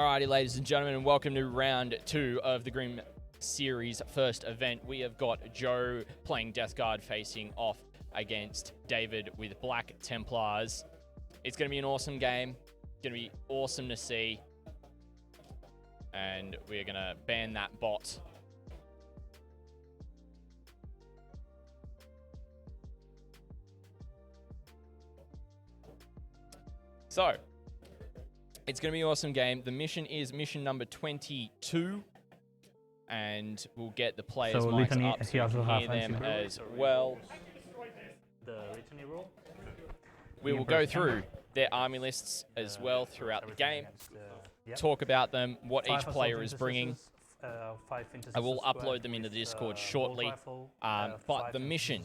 Alrighty, ladies and gentlemen, and welcome to round 2 of the Grim Series first event. We have got Joe playing Death Guard facing off against David with Black Templars. It's going to be an awesome game. It's going to be awesome to see. And we're going to ban that bot. So, it's going to be an awesome game. The mission is mission number 22. And we'll get the players' mics up so you can hear them as well. The litany rule. We will go through their army lists as well throughout the game, talk about them, what each player is bringing. I will upload them into the Discord shortly, but the mission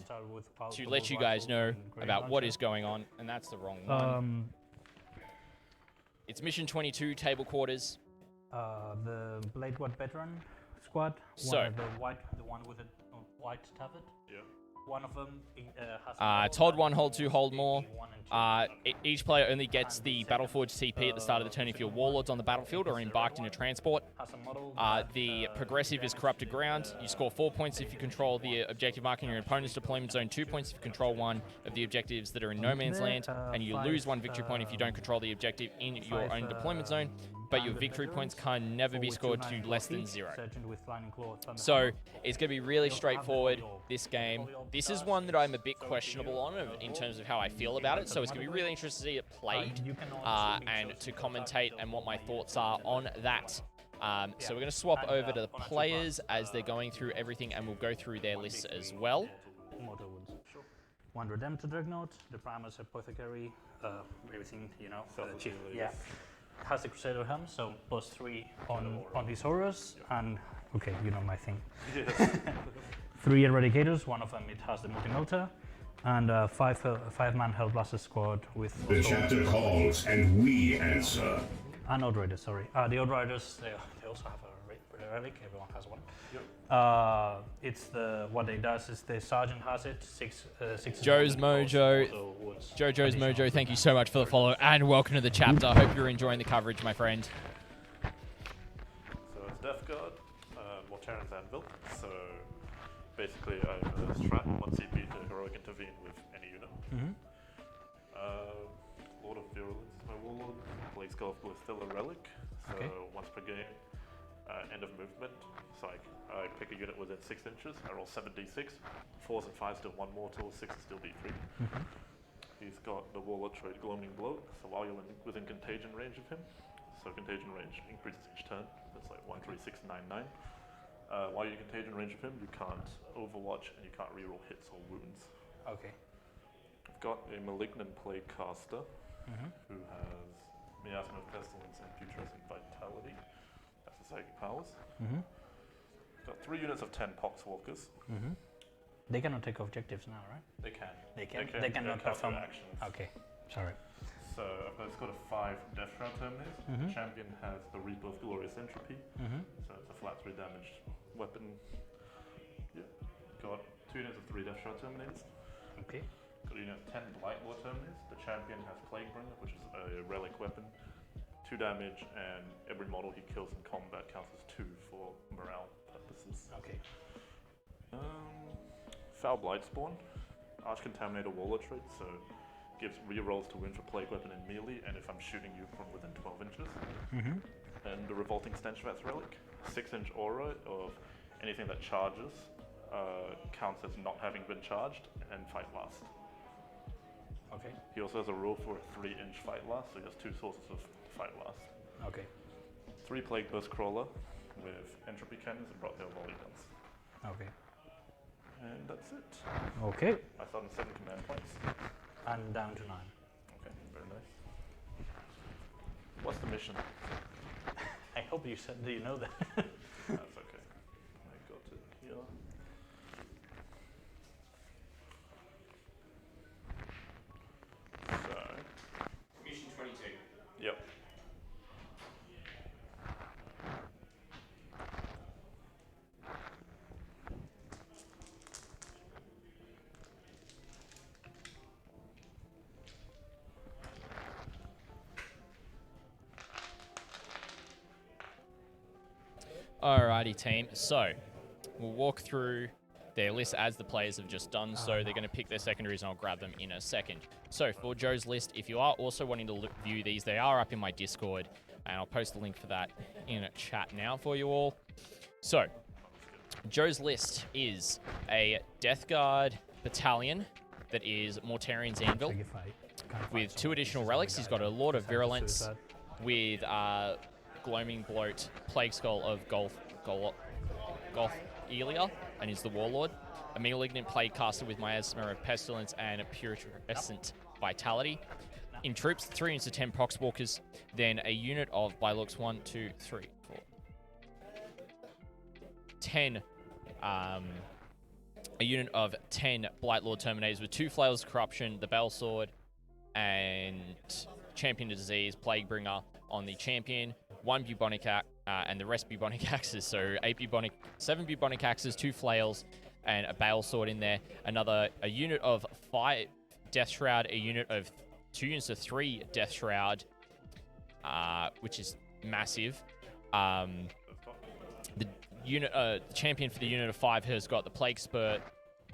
to let you guys know about what is going on, and that's the wrong one. It's mission 22, table quarters. The Blightlord veteran squad. So, the one with a white tablet. Yeah. One of them has Todd 1, hold 2, hold more. Each player only gets the Battleforge CP at the start of the turn if your Warlords on the battlefield or embarked in a transport. The progressive is Corrupted Ground. You score 4 points if you control the objective mark in your opponent's deployment zone, 2 points if you control one of the objectives that are in no man's land, and you lose 1 victory point if you don't control the objective in your own deployment zone. But your victory points can never be scored to less than 0. So it's going to be really straightforward, this game. This is one that I'm a bit questionable on in terms of how I feel about it, so it's going to be really interesting to see it played and to commentate and what my thoughts are on that. So we're going to swap over to the players as they're going through everything, and we'll go through their lists as well. One Redemptor Dreadnought, the Primus Apothecary, everything, you know, yeah. Has the Crusader Helm, so +3 on these horrors, and okay, you know my thing. 3 Eradicators, one of them it has the Multi-Melter, and 5-man Hellblaster squad with. The chapter calls and we answer. And Outriders, sorry. The Outriders, they also have a relic. Everyone has one. Yep. It's what it does is the sergeant has it. 6. Joe's Mojo. Joe's Mojo. Thank you so much for the follow and welcome to the chapter. I hope you're enjoying the coverage, my friend. So it's Death Guard, Mortarion's Anvil. So basically, I have a strat 1 CP to heroic intervene with any unit. Lord of Virulence is my Warlord. Plaguecaster Glothila Relic. So once per game. End of movement, so I pick a unit within 6 inches, I roll 7d6, 4s and 5s do 1 mortal, 6s still d3. He's got the Warlord trait Gloaming Bloat, so while you're within contagion range of him, so contagion range increases each turn, that's like 1, 3, 6, 9, 9. While you're in contagion range of him, you can't overwatch and you can't reroll hits or wounds. Okay. I've got a Malignant Plaguecaster, who has Miasma, Pesilence and Putrescent Vitality. Psychic powers. Got 3 units of 10 Poxwalkers. They cannot take objectives now, right? They can. They cannot perform actions. Okay, sorry. So I've got a 5 Deathshroud Terminators. The champion has the Reaper of Glorious Entropy. So it's a flat 3 damage weapon. Yeah. Got 2 units of 3 Deathshroud Terminators. Okay. Got a unit of 10 Blightlord Terminators. The champion has Plaguebringer, which is a relic weapon. 2 damage, and every model he kills in combat counts as 2 for morale purposes. Okay. Foul Blightspawn, Arch-Contaminator Warlord trait, so gives rerolls to win for Plague Weapon in melee, and if I'm shooting you from within 12 inches. And the Revolting Stenchvats Relic, 6-inch aura of anything that charges counts as not having been charged, and fight last. Okay. He also has a rule for a 3-inch fight last, so he has 2 sources of fight last. Okay. 3 Plague Burst Crawler with Entropy Cannons and Brocktail Volley Guns. Okay. And that's it. Okay. I started 7 command points. And down to 9. Okay, very nice. What's the mission? I hope you said, do you know that? That's okay. I got it here. So. Mission 22. Yep. Alrighty, team. So, we'll walk through their list as the players have just done. So, they're going to pick their secondaries, and I'll grab them in a second. So, for Joe's list, if you are also wanting to view these, they are up in my Discord, and I'll post the link for that in a chat now for you all. So, Joe's list is a Death Guard Battalion that is Mortarion's Anvil with 2 additional relics. He's got a Lord of Virulence with Gloaming, Bloat, Plague Skull of Gothila, and is the Warlord. A Malignant Plaguecaster with Miasma of Pesilence and a Putrescent Vitality. In troops, 3 units of 10 Poxwalkers, then a unit of, by looks, 1, 2, 3, 4, 10, a unit of 10 Blightlord Terminators with 2 Flails of Corruption, the Balesword, and Champion of Disease, Plaguebringer on the Champion, 1 Bubotic and the rest Bubotic axes, so 7 Bubotic axes, 2 Flails, and a Balesword in there. A unit of 5 Deathshroud, a unit of 2 units of 3 Deathshroud, which is massive. The champion for the unit of 5 has got the Plaguespurt,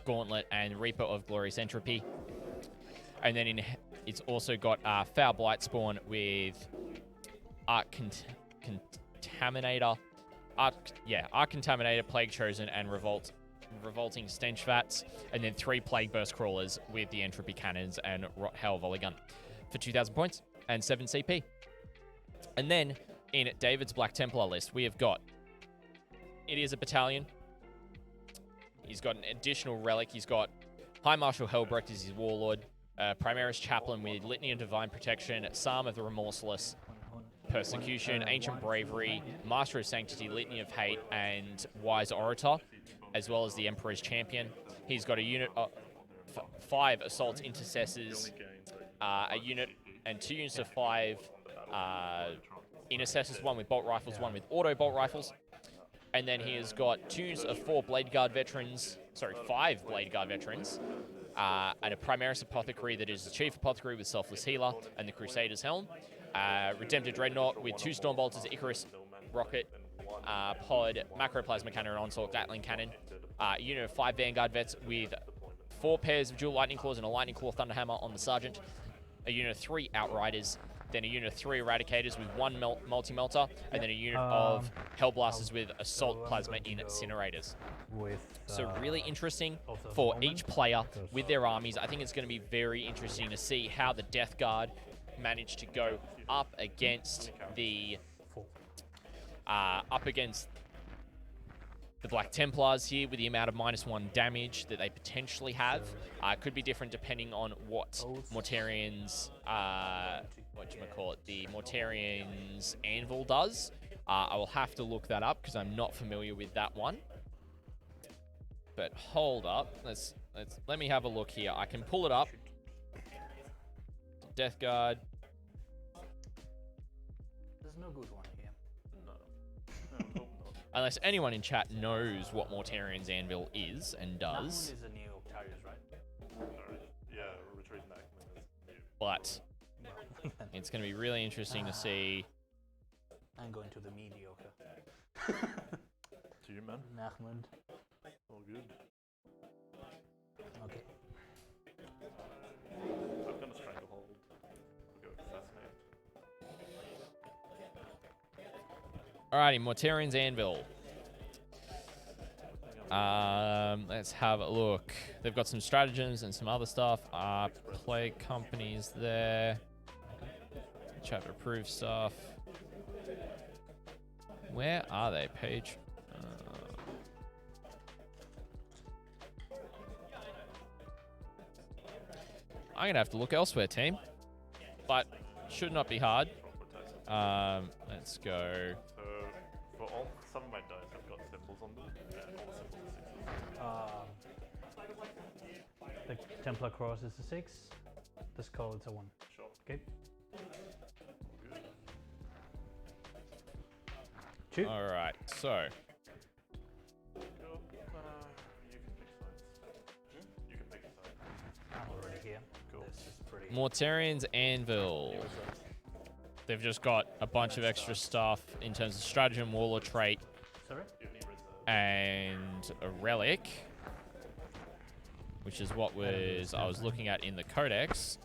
Gauntlet, and Reaper of Glorious Entropy. And then it's also got Foul Blightspawn with Arc Contaminator, Plague Chosen, and Revolting Stench Vats, and then 3 Plague Burst Crawlers with the Entropy Cannons and Hell Volley Gun for 2,000 points and 7 CP. And then in David's Black Templar list, we have got, it is a battalion. He's got an additional relic. He's got High Marshal Helbrecht as his Warlord, Primaris Chaplain with Litany of Divine Protection, Psalm of the Remorseless, Persecution, Ancient Bravery, Master of Sanctity, Litany of Hate, and Wise Orator, as well as the Emperor's Champion. He's got a unit of 5 Assault Intercessors, a unit and 2 units of 5 Intercessors, 1 with Bolt Rifles, 1 with Auto Bolt Rifles. And then he has got 2 units of 5 Blade Guard Veterans, and a Primaris Apothecary that is the Chief Apothecary with Selfless Healer and the Crusader's Helm. Redempted Dreadnought with 2 Stormbolters, Icarus Rocket, Pod, Macroplasma Cannon, and Onslaught Gatling Cannon. A unit of 5 Vanguard Vets with 4 pairs of dual Lightning Claws and a Lightning Claw Thunderhammer on the Sergeant. A unit of 3 Outriders, then a unit of 3 Eradicators with 1 Multi-Melter, and then a unit of Hellblasters with Assault Plasma Incinerators. So really interesting for each player with their armies. I think it's going to be very interesting to see how the Death Guard managed to go up against the Black Templars here with the amount of -1 damage that they potentially have. Could be different depending on what Mortarion's, the Mortarion's Anvil does. I will have to look that up because I'm not familiar with that one. But hold up, let me have a look here. I can pull it up. Death Guard. There's no good one here. No. Unless anyone in chat knows what Mortarion's Anvil is and does. That one is a new Octarius, right? Yeah, Retreat Nachman is new. But it's going to be really interesting to see. I'm going to the mediocre. To you, man. Nachman. All good. Okay. I'm gonna Stranglehold. I'll go Assassinate. Alrighty, Mortarion's Anvil. Let's have a look. They've got some stratagems and some other stuff. Plague companies there. Chapter approved stuff. Where are they, Page? I'm gonna have to look elsewhere, team. But should not be hard. Let's go. So, for some of my dice, I've got symbols on them, and all the symbols are 6s. The Templar Cross is a 6. The Skull is a 1. Sure. Okay. Shoot. Alright, so. You can pick sides. You can pick a side. I'm already here. Cool. This is pretty. Mortarion's Anvil. They've just got a bunch of extra stuff in terms of stratagem, warlord trait, Sorry? Do you have any reserves? and a Relic, which is what I was looking at in the Codex,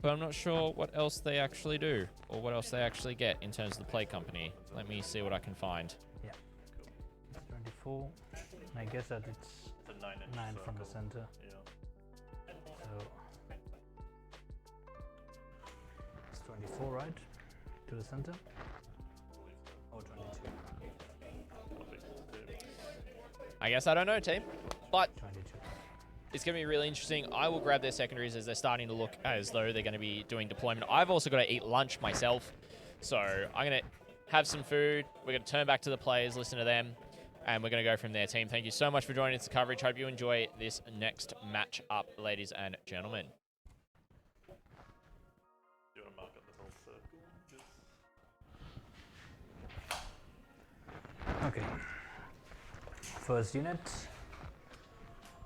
but I'm not sure what else they actually do or what else they actually get in terms of the play company. Let me see what I can find. Yeah. It's 24. I guess that it's It's a 9-inch 9 from the circle. center. Yeah. So it's 24, right? To the center? Or 22? I guess I don't know, team, but 22. it's going to be really interesting. I will grab their secondaries as they're starting to look as though they're going to be doing deployment. I've also got to eat lunch myself, so I'm going to have some food. We're going to turn back to the players, listen to them, and we're going to go from there, team. Thank you so much for joining us for coverage. Hope you enjoy this next match up, ladies and gentlemen. Do you want to mark up the whole circle? Just... Okay. First unit.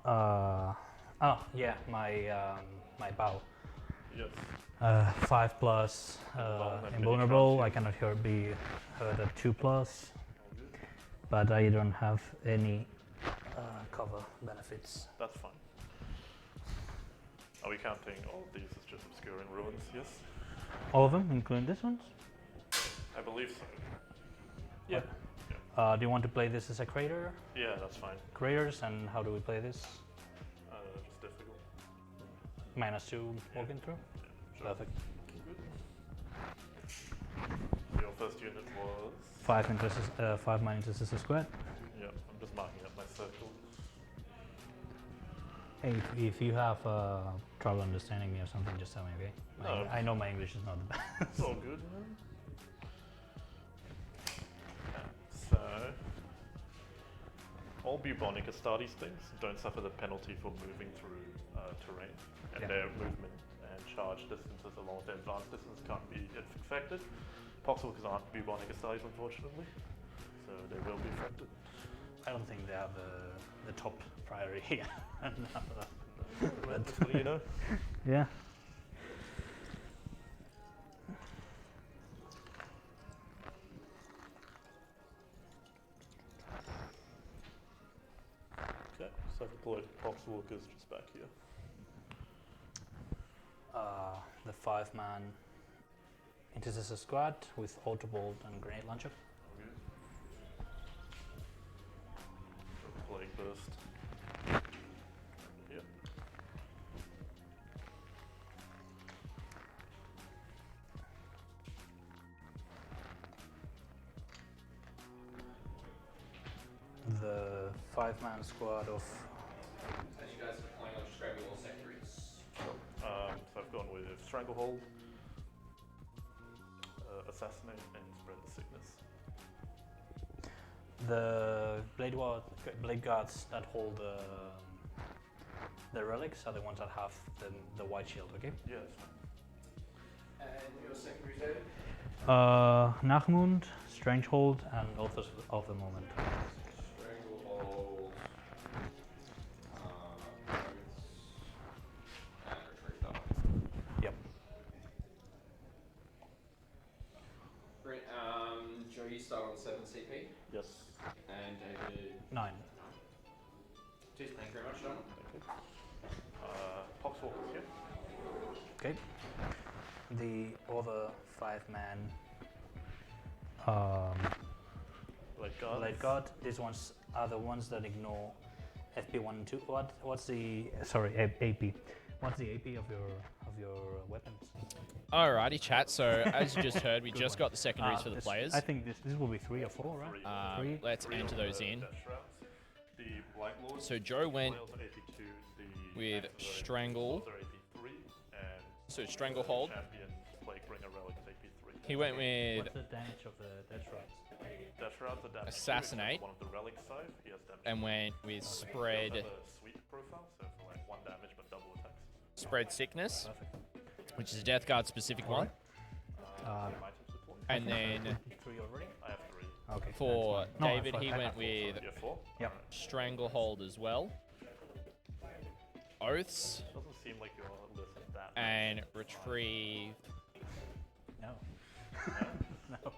Oh yeah, my bow. Yes. 5+, and invulnerable. mini I cannot be heard at 2+, but I don't have any cover benefits. That's fine. Are we counting all of these as just obscuring ruins? Yes? All of them, including this one? I believe so. Yeah. Do you want to play this as a crater? Yeah, that's fine. Craters, and how do we play this? Just difficult. -2 walking through? Sure. Perfect. Your first unit was... 5 minus resistance squared. Yeah, I'm just marking up my circle. Hey, if you have trouble understanding me or something, just tell me, okay? No. I know my English is not the best. It's all good, man. So, all Bubotic Astartes things don't suffer the penalty for moving through terrain, and Yeah. their movement and charge distances along with their advanced distance can't be affected. Poxwalkers aren't Bubotic Astartes, unfortunately, so they will be affected. I don't think they have the top priority here. That's what you know. Yeah. Okay, so I've deployed Poxwalkers just back here. The 5-man intercessor squad with autobolt and grenade launcher. Plague burst. Yep. The 5-man squad of As you guys are deploying, I'll just grab your secondaries. So I've gone with Stranglehold, Assassinate, and Spread the Sickness. the blade guards that hold the relics are the ones that have the white shield. Okay. Yeah, that's fine. And your secondaries, David? Nachmund, Strangehold, and Authors of the Moment. Stranglehold, and Retriever. Yep. Great. Joe, you start on 7 CP, Yes. and David 9. Cheers, thank you very much, John. Okay. Poxwalkers here. Okay. The other 5-man Blade Guard. Blade Guard. These ones are the ones that ignore FP1 and 2. What's the AP? What's the AP of your weapons? Alrighty, chat. So as you just heard, we just got the secondaries for the This- players. I think this will be 3 or 4, right? Three. Let's enter those in. Deathshrouds. The Blightlord. So Joe went Flails are AP2. The with Anvil Strangle. are AP3, and So Stranglehold. Champion Plaguebringer Relic is AP3. He went with What's the damage of the Deathshrouds? Deathshrouds are damage Assassinate. one of the relic side. He has damage. and went with He spread has a sweep profile, so for like 1 damage but double attacks. spread sickness, Perfect. which is a Death Guard specific one. Items deployed. And then 3 already? I have 3. Okay. for that's fine. No, David, I he have went 4. with You have 4? Yep. Stranglehold as well, Oaths, Doesn't seem like your list is that. and Retrieve. No. No.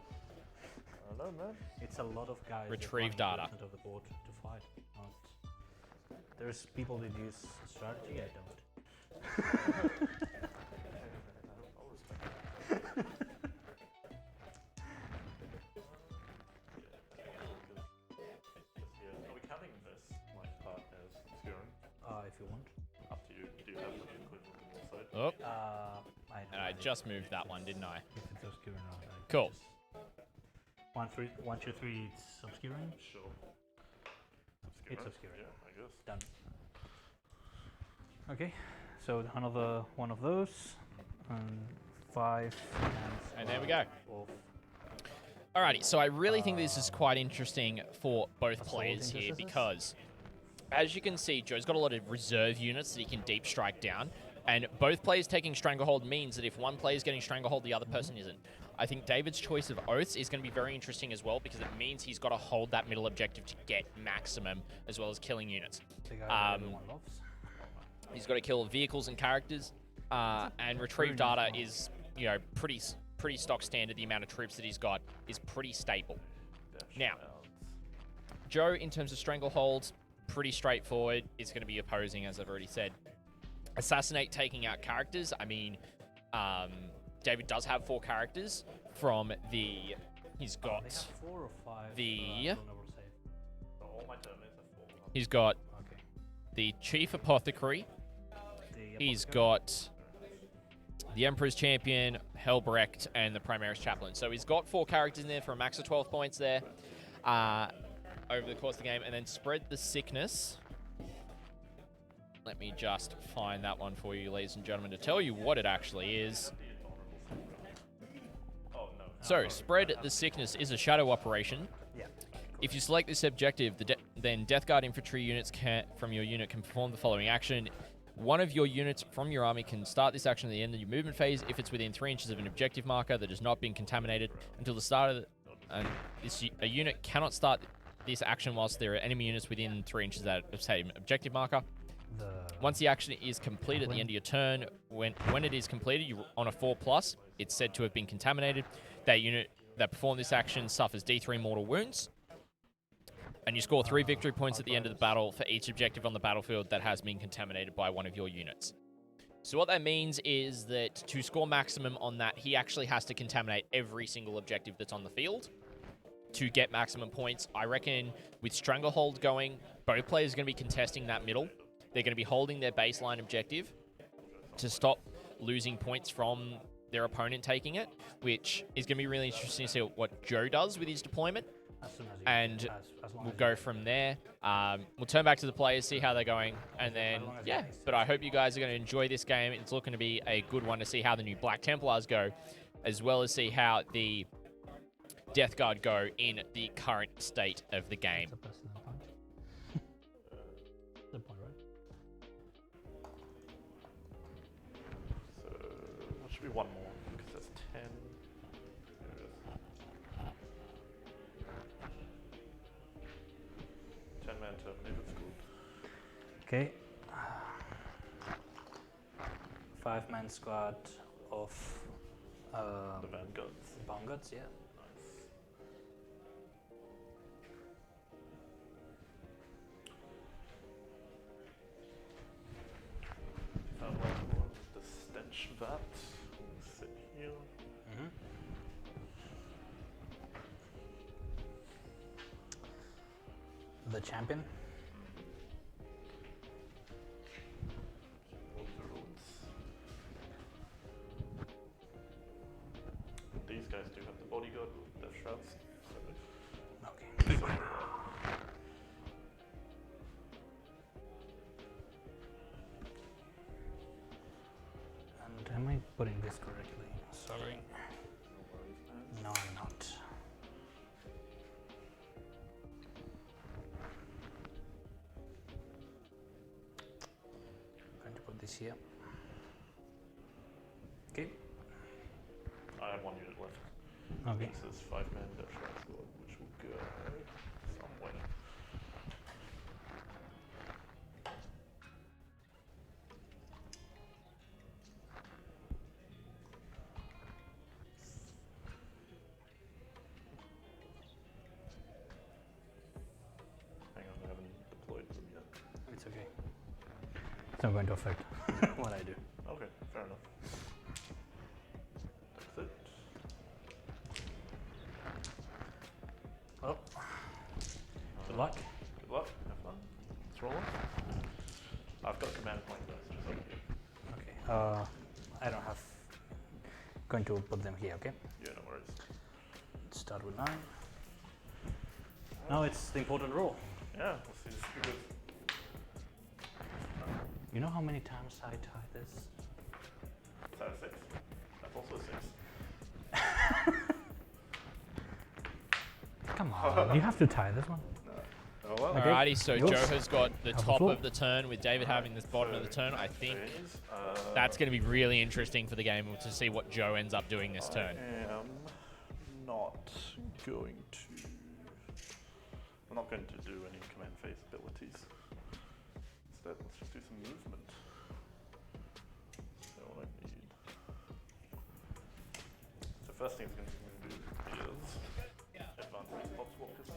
know, man. It's a lot of guys. that Retrieve find data. the of the board to fight. There's people that use strategy. I don't. I'll respect that. Yeah. Are we counting this like part as obscuring? If you want. Up to you. Do you have the equivalent on your side? Oh, I and I just moved that one, didn't I? If it's obscuring or not. Cool. 1, 3, 1, 2, 3. It's obscuring. Sure. It's obscuring. Yeah, I guess. Done. Okay, so another one of those, and 5 And there we go. Of Alrighty, so I really think this is quite interesting for both Assault players here intercessors? because, as you can see, Joe's got a lot of reserve units that he can deep strike down, and both players taking Stranglehold means that if one player is getting Stranglehold, the other person isn't. I think David's choice of Oaths is going to be very interesting as well because it means he's got to hold that middle objective to get maximum as well as killing units. the guy that everyone loves. He's got to kill vehicles and characters, and retrieve data is, you know, pretty stock standard. The amount of troops that he's got is pretty stable. Now, Joe, in terms of Stranglehold, pretty straightforward. It's going to be opposing, as I've already said. Assassinate, taking out characters. I mean, David does have 4 characters from the... He's got... They have 4 or 5. the- I don't know what to say. So all my Terminators are 4. He's got Okay. the Chief Apothecary. The He's Apothecary. got the Emperor's Champion, Helbrecht, and the Primaris Chaplain. So he's got 4 characters in there for a max of 12 points there over the course of the game. And then Spread the Sickness. Let me just find that one for you, ladies and gentlemen, to tell you what it actually is. Oh, no. So, Spread the Sickness is a shadow operation. Yeah. If you select this objective, then Death Guard infantry units from your unit can perform the following action. One of your units from your army can start this action at the end of your movement phase if it's within 3 inches of an objective marker that has not been contaminated until the start of the... And a unit cannot start this action whilst there are enemy units within 3 inches of that same objective marker. Once the action is complete at the end of your turn, when it is completed, you on a 4+, it's said to have been contaminated. That unit that performed this action suffers D3 mortal wounds. And you score 3 victory points at the end of the battle for each objective on the battlefield that has been contaminated by one of your units. So what that means is that to score maximum on that, he actually has to contaminate every single objective that's on the field to get maximum points. I reckon with Stranglehold going, both players are going to be contesting that middle. They're going to be holding their baseline objective to stop losing points from their opponent taking it, which is going to be really interesting to see what Joe does with his deployment. As soon as you And as long we'll as go you- from there. We'll turn back to the players, see how they're going, and then, yeah. But I hope you guys are going to enjoy this game. It's looking to be a good one to see how the new Black Templars go, as well as see how the Death Guard go in the current state of the game. It's a personal point. The point, right? So that should be one more because that's 10. There it is. 10-man Terminators, good. Okay. 5-man squad of The Vanguards. Vanguards, yeah. Nice. Found one more. The Stench Vat. Sit here. The champion. Virulence. These guys do have the bodyguard with Deathshrouds. Okay. And am I putting this correctly? Sorry. No, I'm not. I'm going to put this here. Okay. I have one unit left. Okay. This is 5-man Deathshroud squad, which will go somewhere. It's not going to affect what I do. Okay, fair enough. That's it. Well, good luck. Good luck. Have fun. Let's roll off. I've got command point dice just over here. Okay. I don't have. Going to put them here. Okay. Yeah, no worries. Let's start with 9. Now it's the important roll. Yeah, we'll see this because You know how many times I tie this? is that a 6? That's also a 6. Come on, you have to tie this one. Oh well. Okay. Alrighty, so Yours. Joe has got the Have a top floor. of the turn with David having this bottom of the turn. I think Phase, that's going to be really interesting for the game to see what Joe ends up doing this turn. I am not going to. I'm not going to do any command phase abilities. Instead, let's just do some movement. So what I need. So first thing I'm going to do is advance Poxwalkers.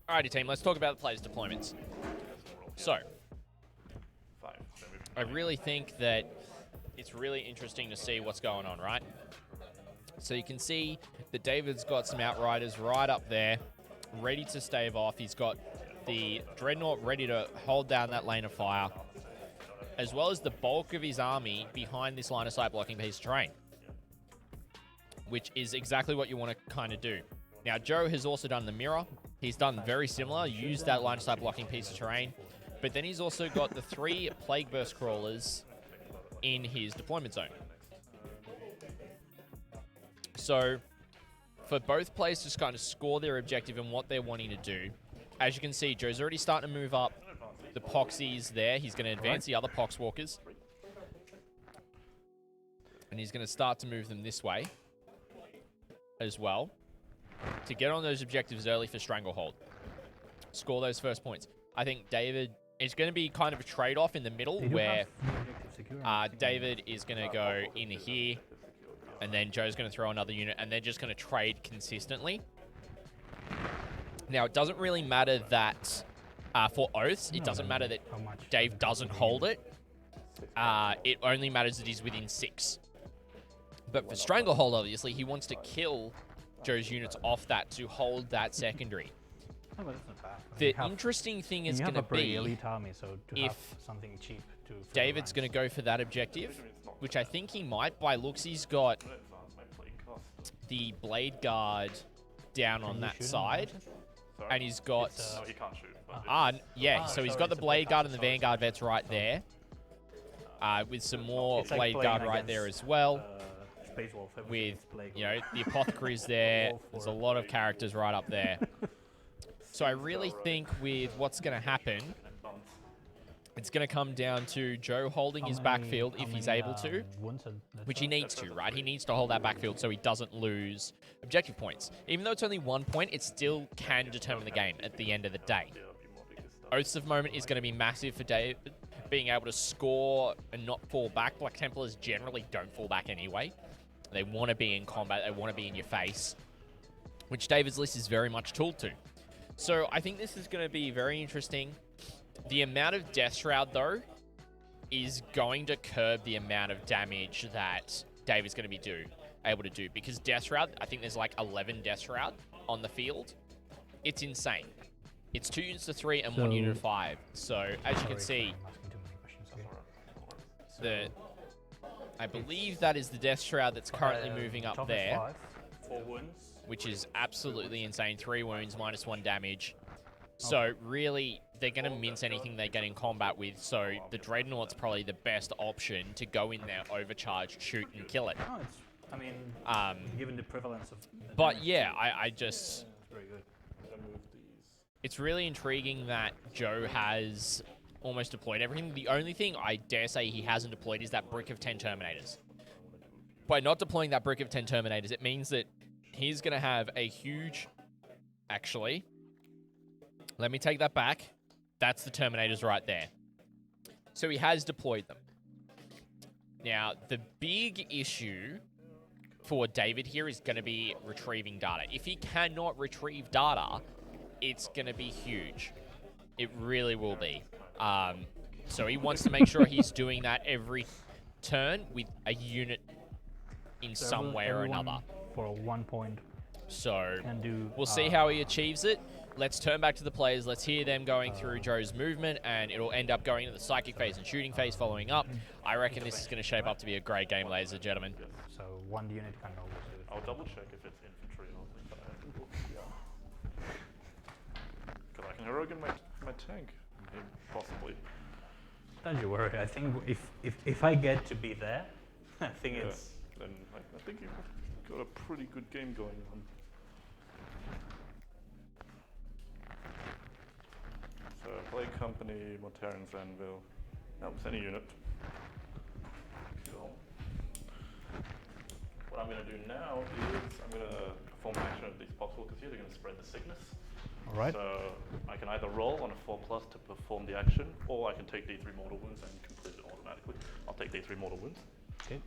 Alrighty, team, let's talk about the players' deployments. So, 5. So move I really think that it's really interesting to see what's going on, right? So you can see that David's got some Outriders right up there, ready to stave off. He's got the Dreadnought ready to hold down that lane of fire, as well as the bulk of his army behind this line of sight blocking piece of terrain, which is exactly what you want to kind of do. Now, Joe has also done the mirror. He's done very similar, used that line of sight blocking piece of terrain, but then he's also got the 3 Plague Burst Crawlers in his deployment zone. So, for both players to kind of score their objective and what they're wanting to do, as you can see, Joe's already starting to move up the Poxies there. He's going to advance the other Poxwalkers. And he's going to start to move them this way as well, to get on those objectives early for Stranglehold. Score those first points. I think David, it's going to be kind of a trade-off in the middle where David is going to go in here, and then Joe's going to throw another unit, and they're just going to trade consistently. Now, it doesn't really matter that for Oaths, it doesn't matter that Dave doesn't hold it. It only matters that he's within 6. But for Stranglehold, obviously, he wants to kill Joe's units off that to hold that secondary. No, but it's not bad. The interesting thing is going to be elite army, so to if have something cheap to fill David's the going to go for that objective, which I think he might. By looks, he's got the Blade Guard down on that side, and he's got No, he can't shoot. But yeah. So he's got the Blade Guard and the Vanguard vets right there, with some more It's like Blade playing Guard right there against, as well. Space Wolf, everything With, is Plague you know, the Apothecary's there. There's a lot of characters right up there. So I really think with what's going to happen, it's going to come down to Joe holding his backfield if he's able to, which he needs to, right? He needs to hold that backfield so he doesn't lose objective points. Even though it's only 1 point, it still can determine the game at the end of the day. Oaths of Moment is going to be massive for David, being able to score and not fall back. Black Templars generally don't fall back anyway. They want to be in combat, they want to be in your face, which David's list is very much tooled to. So I think this is going to be very interesting. The amount of Deathshroud, though, is going to curb the amount of damage that David's going to be able to do. Because Deathshroud, I think there's like 11 Deathshroud on the field. It's insane. It's 2 units to 3 and 1 unit to 5. So as you can see, I believe that is the Deathshroud that's currently moving up there, 4 wounds. which is absolutely insane. 3 wounds, -1 damage. So really, they're going to mince anything they get in combat with. So the Dreadnought's probably the best option to go in there, overcharge, shoot, and kill it. No, it's, I mean, given the prevalence of... But yeah, I just... It's very good. It's really intriguing that Joe has almost deployed everything. The only thing I dare say he hasn't deployed is that brick of 10 Terminators. By not deploying that brick of 10 Terminators, it means that he's going to have a huge... Actually, let me take that back. That's the Terminators right there. So he has deployed them. Now, the big issue for David here is going to be retrieving data. If he cannot retrieve data, it's going to be huge. It really will be. So he wants to make sure he's doing that every turn with a unit in some way or another. For 1 point. So And do, we'll see how he achieves it. Let's turn back to the players. Let's hear them going through Joe's movement, and it'll end up going into the psychic phase and shooting phase following up. I reckon this is going to shape up to be a great game, ladies and gentlemen. So 1 unit can always do it. I'll double check if it's infantry only, but I think because I can heroic in my tank, maybe, possibly. Don't you worry. I think if I get to be there, I think it's. Then I think you've got a pretty good game going on. So play company, Mortarion's Anvil. Nope, it's any unit. Cool. What I'm going to do now is I'm going to perform action of these Poxwalkers here. They're going to spread the sickness. All right. So I can either roll on a 4+ to perform the action, or I can take D3 mortal wounds and complete it automatically. I'll take D3 mortal wounds. Okay.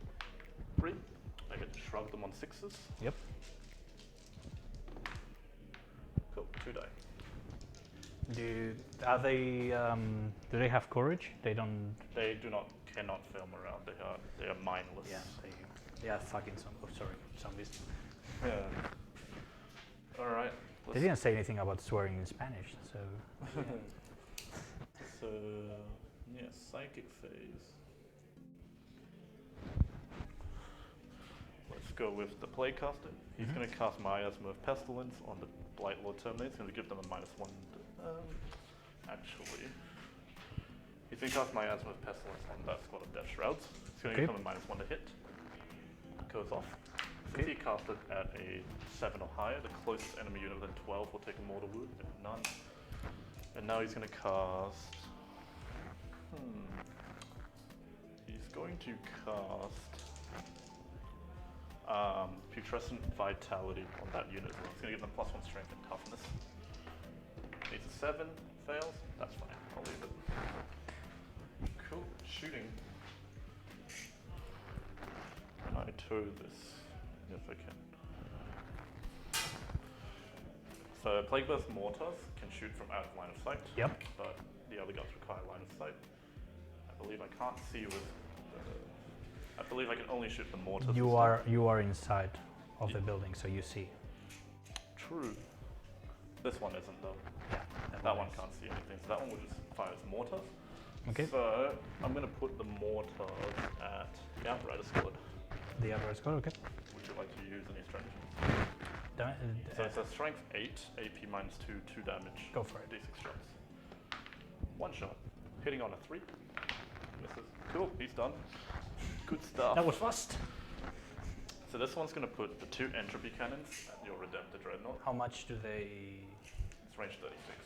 3. I get to shrug them on 6s. Yep. Cool. 2 die. Do they have courage? They don't. They cannot fail morale. They are mindless. Yeah. They are fucking zombies. Yeah. All right. They didn't say anything about swearing in Spanish, so. So yeah, psychic phase. Let's go with the Plaguecaster. He's going to cast Miasma of Pestilence on the Blightlord Terminators. He's going to give them a -1. Actually, he's going to cast Miasma of Pestilence on that squad of Deathshrouds. He's going to give them a -1 to hit. Goes off. Since he cast it at a 7 or higher, the closest enemy unit within 12 will take a mortal wound, and none. And now he's going to cast. He's going to cast Putrescent Vitality on that unit as well. It's going to give them +1 strength and toughness. Needs a 7, fails. That's fine. I'll leave it. Cool. Shooting. Can I tow this? Yes, I can. So Plagueburst Mortars can shoot from out of line of sight. Yep. But the other guns require line of sight. I believe I can't see with. I believe I can only shoot the mortars. You are inside of the building, so you see. True. This one isn't though. Yeah. That one can't see anything. So that one will just fire its mortars. Okay. So I'm going to put the mortars at the Outrider squad. The other squad. Okay. Would you like to use any strategy? So it's a strength 8, AP -2, 2 damage. Go for it. D6 shots. 1 shot. Hitting on a 3. Misses. Cool, he's done. Good stuff. That was fast. So this one's going to put the 2 Entropy cannons at your Redemptor Dreadnought. How much do they? It's range 36.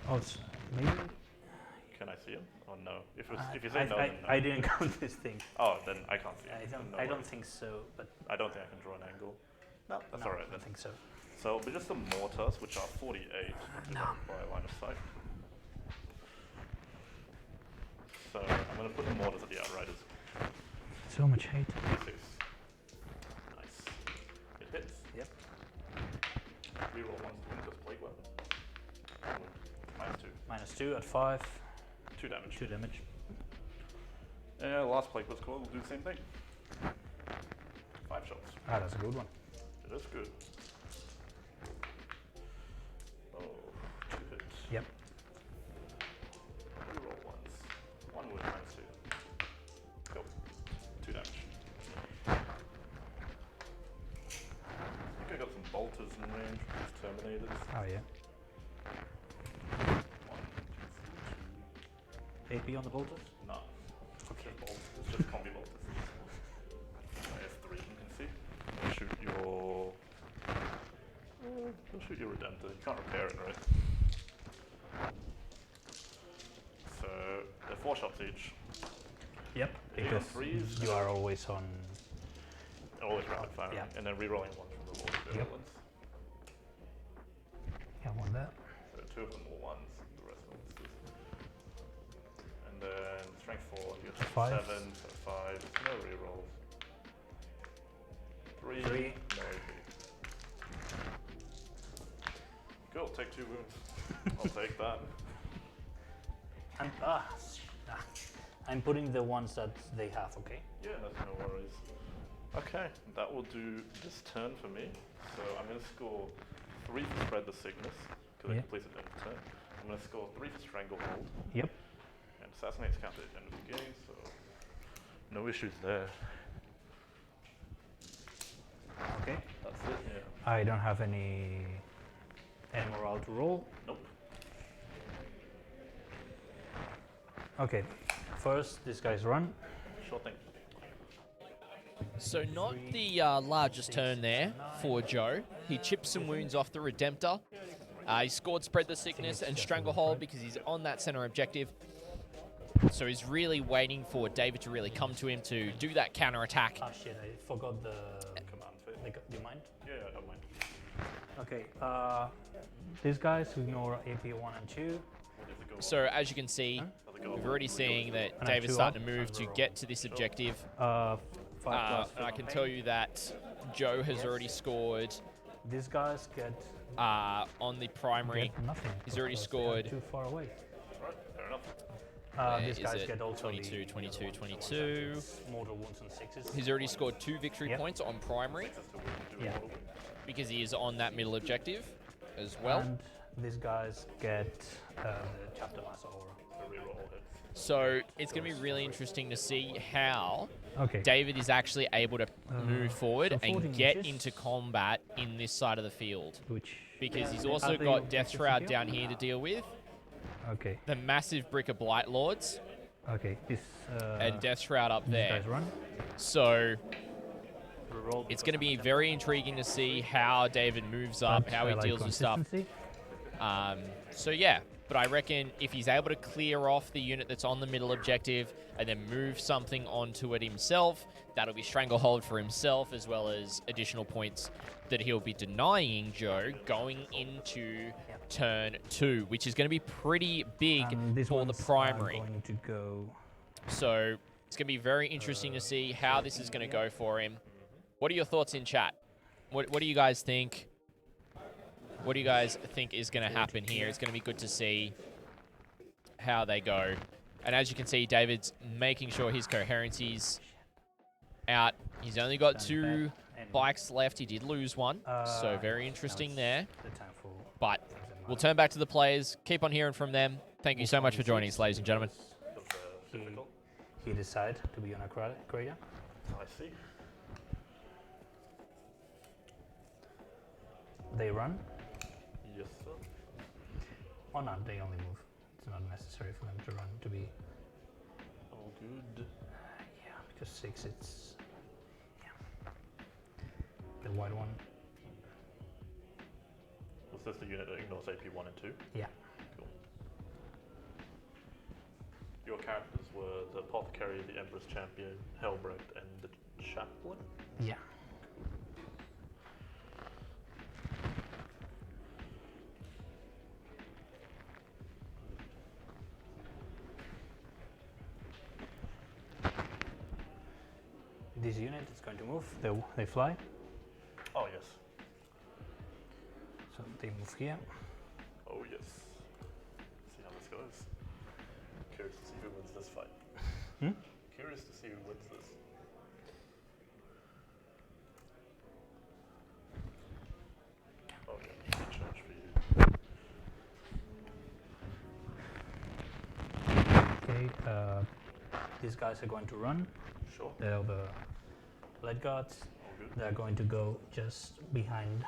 Oh, it's maybe. Can I see him? Oh no. If you say no, then no. I didn't count this thing. Oh, then I can't see him. I don't think so, but. I don't think I can draw an angle. No, that's alright I then. don't think so. So it'll be just the mortars, which are 48 by line of sight. So I'm going to put the mortars at the Outriders. So much hate. D6. Nice. It hits. Yep. Reroll 1 to win because Plague Weapon. -2. -2 at 5. 2 damage. 2 damage. And last Plague was cool. We'll do the same thing. 5 shots. Ah, that's a good one. It is good. Oh, 2 hits. Yep. Reroll once. 1 wound -2. Go. 2 damage. I think I got some bolters in range for these Terminators. Oh yeah. 1, 2, 3. AP on the bolters? No. Okay. It's just Combi-Bolters. I have 3, you can see. They'll shoot your. They'll shoot your Redemptor. You can't repair it, right? So they're 4 shots each. Yep. Because threes, you are always on. Always rapid firing, Yeah. and then rerolling 1 from the Lord of Virulence. Yeah, one there. So 2 of them were 1s, the rest were misses. And then strength 4, you get to 5. 7, so 5, no rerolls. 3, 3. no AP. Cool, take 2 wounds. I'll take that. And I'm putting the ones that they have, okay? Yeah, that's no worries. Okay, that will do this turn for me. So I'm going to score 3 for Spread the Sickness, because I completed it in a turn. I'm going to score 3 for Stranglehold. Yep. And Assassinate's counted at the end of the game, so no issues there. Okay. That's it, yeah. I don't have any morale to roll. Nope. Okay. First, this guy's run. Sure thing. So not the largest turn there for Joe. He chipped some wounds off the Redemptor. He scored Spread the Sickness and Stranglehold because he's on that center objective. So he's really waiting for David to really come to him to do that counter attack. Ah shit, I forgot the Command phase. do you mind? Yeah, I don't mind. Okay, these guys who ignore AP 1 and 2. So as you can see, we've already seen that David's starting to move to get to this objective. 5 And I can tell you that Joe has already scored these guys get on the primary. nothing. He's already because they are scored. too far away. Right, fair enough. These Is guys it get also 22, the 22, 22. mortal wounds and 6s. He's already scored 2 victory Yep. points on primary Yeah. because he is on that middle objective as well. And these guys get the chapter master aura. So reroll all hits. So it's going to be really interesting to see how Okay. David is actually able to move forward so and 14 get inches. into combat in this side of the field. Which Because he's also Are they got objectives Deathshroud here? down here to deal with, okay. the massive brick of Blightlords, Okay. This and Deathshroud up these there. guys run. So Reroll it's going to be very intriguing to see how David moves up, But how I he like deals with stuff. consistency. So yeah, but I reckon if he's able to clear off the unit that's on the middle objective and then move something onto it himself, that'll be Stranglehold for himself as well as additional points that he'll be denying Joe going into turn 2, which is going to be pretty big And these for the ones are primary. going to go. So it's going to be very interesting to see how this is going to go for him. What are your thoughts in chat? What do you guys think? What do you guys think is going to happen here? It's going to be good to see how they go. And as you can see, David's making sure his coherency's out. He's only got 2 bikes left. He did lose one, so very interesting there. The time for But we'll turn back to the players. Keep on hearing from them. Thank you so much for joining us, ladies and gentlemen. he decide to be on a crater. I see. They run. Yes, sir. Oh no, they only move. It's not necessary for them to run to be. All good. Yeah, because 6 it's. Yeah. The white one. Was this the unit that ignores AP 1 and 2? Yeah. Cool. Your characters were the Apothecary, the Emperor's Champion, Helbrecht, and the Chaplain? Yeah. This unit is going to move. They fly. Oh, yes. So they move here. Oh, yes. See how this goes. Curious to see who wins this fight. Hmm? Curious to see who wins this. Okay, charge for you. Okay. These guys are going to run. Sure. They're the lead guards. All good. They're going to go just behind.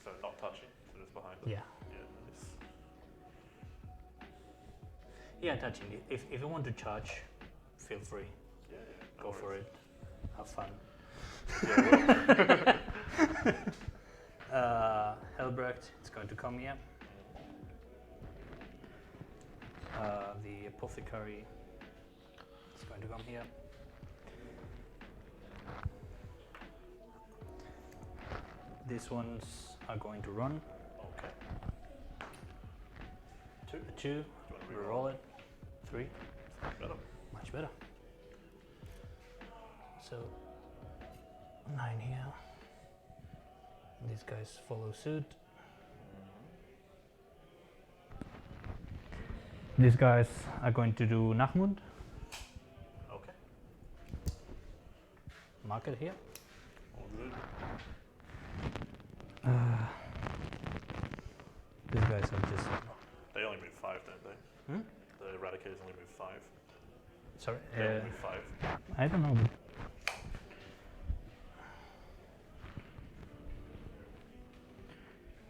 So not touching, so just behind them. Yeah. Yeah, nice. Yeah, touching. If you want to charge, feel free. Yeah, yeah. Go for it. Have fun. Yeah, Helbrecht, it's going to come here. The Apothecary, it's going to come here. These ones are going to run. Okay. 2. A 2, Do you want to reroll it. 3, Better. much better. So 9 here. These guys follow suit. These guys are going to do Nachmund. Okay. Mark it here. All good. These guys are just. They only move 5, don't they? Hmm? The Eradicators only move 5. Sorry. They only move 5. I don't know.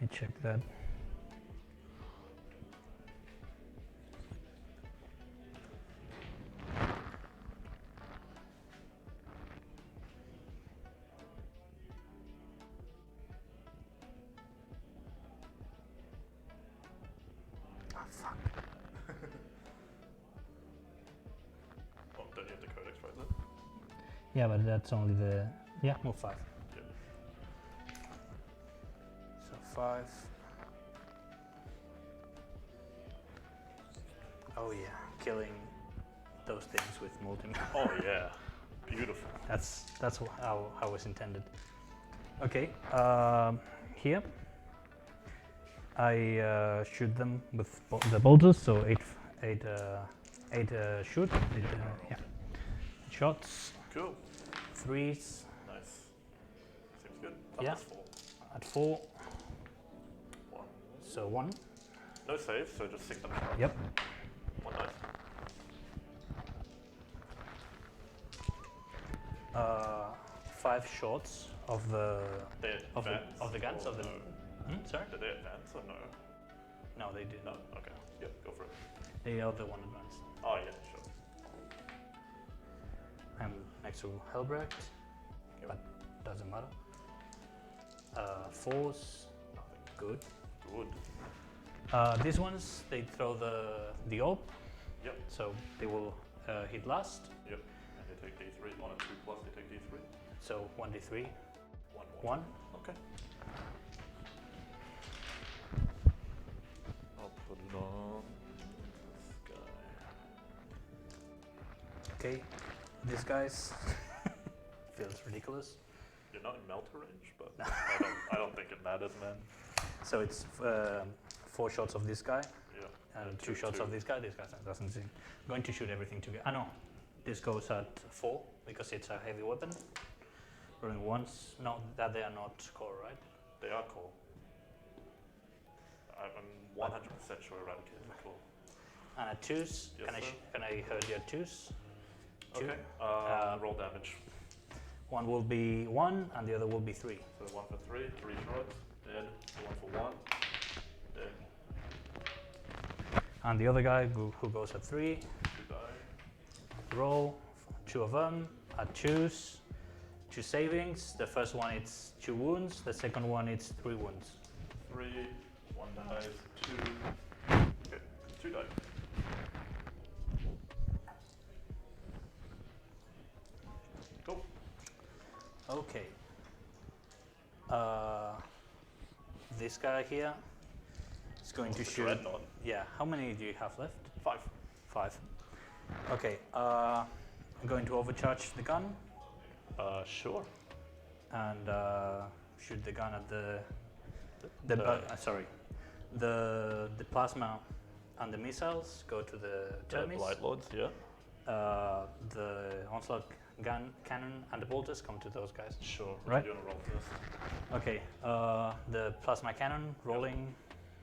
Let me check that. Oh, don't you have the Codex right then? Yeah, but that's only the. Yeah, move 5. Yeah. So 5. Oh yeah, killing those things with multi. Oh yeah. Beautiful. That's how it was intended. Okay, here I shoot them with the bolters, so 8 shoot, yeah, 8 shots, Cool. 3s Nice. Seems good. Yeah. Toughness 4. at 4, 1. so 1. No save, so just 6 damage. Yep. 1 dice. 5 shots of the They of advance the guns or of the. no? Sorry? Did they advance or no? No, they did No. not. Okay. Yep. Go for it. They are the one advanced. Oh yeah. Sure. I'm next to Helbrecht, Yep. but doesn't matter. 4s, good. Good. These ones, they throw the orb, Yep. so they will hit last. Yep. And they take D3. 1 and 2 plus. They take D3. So 1d3, 1 more. 1. Okay. I'll put it on this guy. Okay, these guys feels ridiculous. You're not in melter range, but I don't think it matters, man. So it's 4 shots of this guy Yeah. and 2 shots of this guy. This guy doesn't seem going to shoot everything together. Ah no, this goes at 4 because it's a heavy weapon. Rolling once. No, that they are not core, right? They are cool. I'm 100% sure Eradicator is cool. And at 2s, Yes, can sir. can I hurt your 2s? Two. Okay. Roll damage. One will be 1 and the other will be 3. So 1 for 3, 3 shots, dead. 1 for 1, dead. And the other guy who goes at 3, 2 die. roll 2 of them at 2s, 2 savings. The first one it's 2 wounds, the second one it's 3 wounds. 3, 1 dies, 2. Okay, 2 die. Go. Okay. This guy here is going to The shoot. Dreadnought. Yeah, how many do you have left? 5. 5. Okay, I'm going to overcharge the gun Sure. and shoot the gun at the plasma and the missiles go to the termis. Blightlords, yeah. The onslaught gun cannon and the bolters come to those guys. Sure. Right. You want to roll first? Okay, the plasma cannon rolling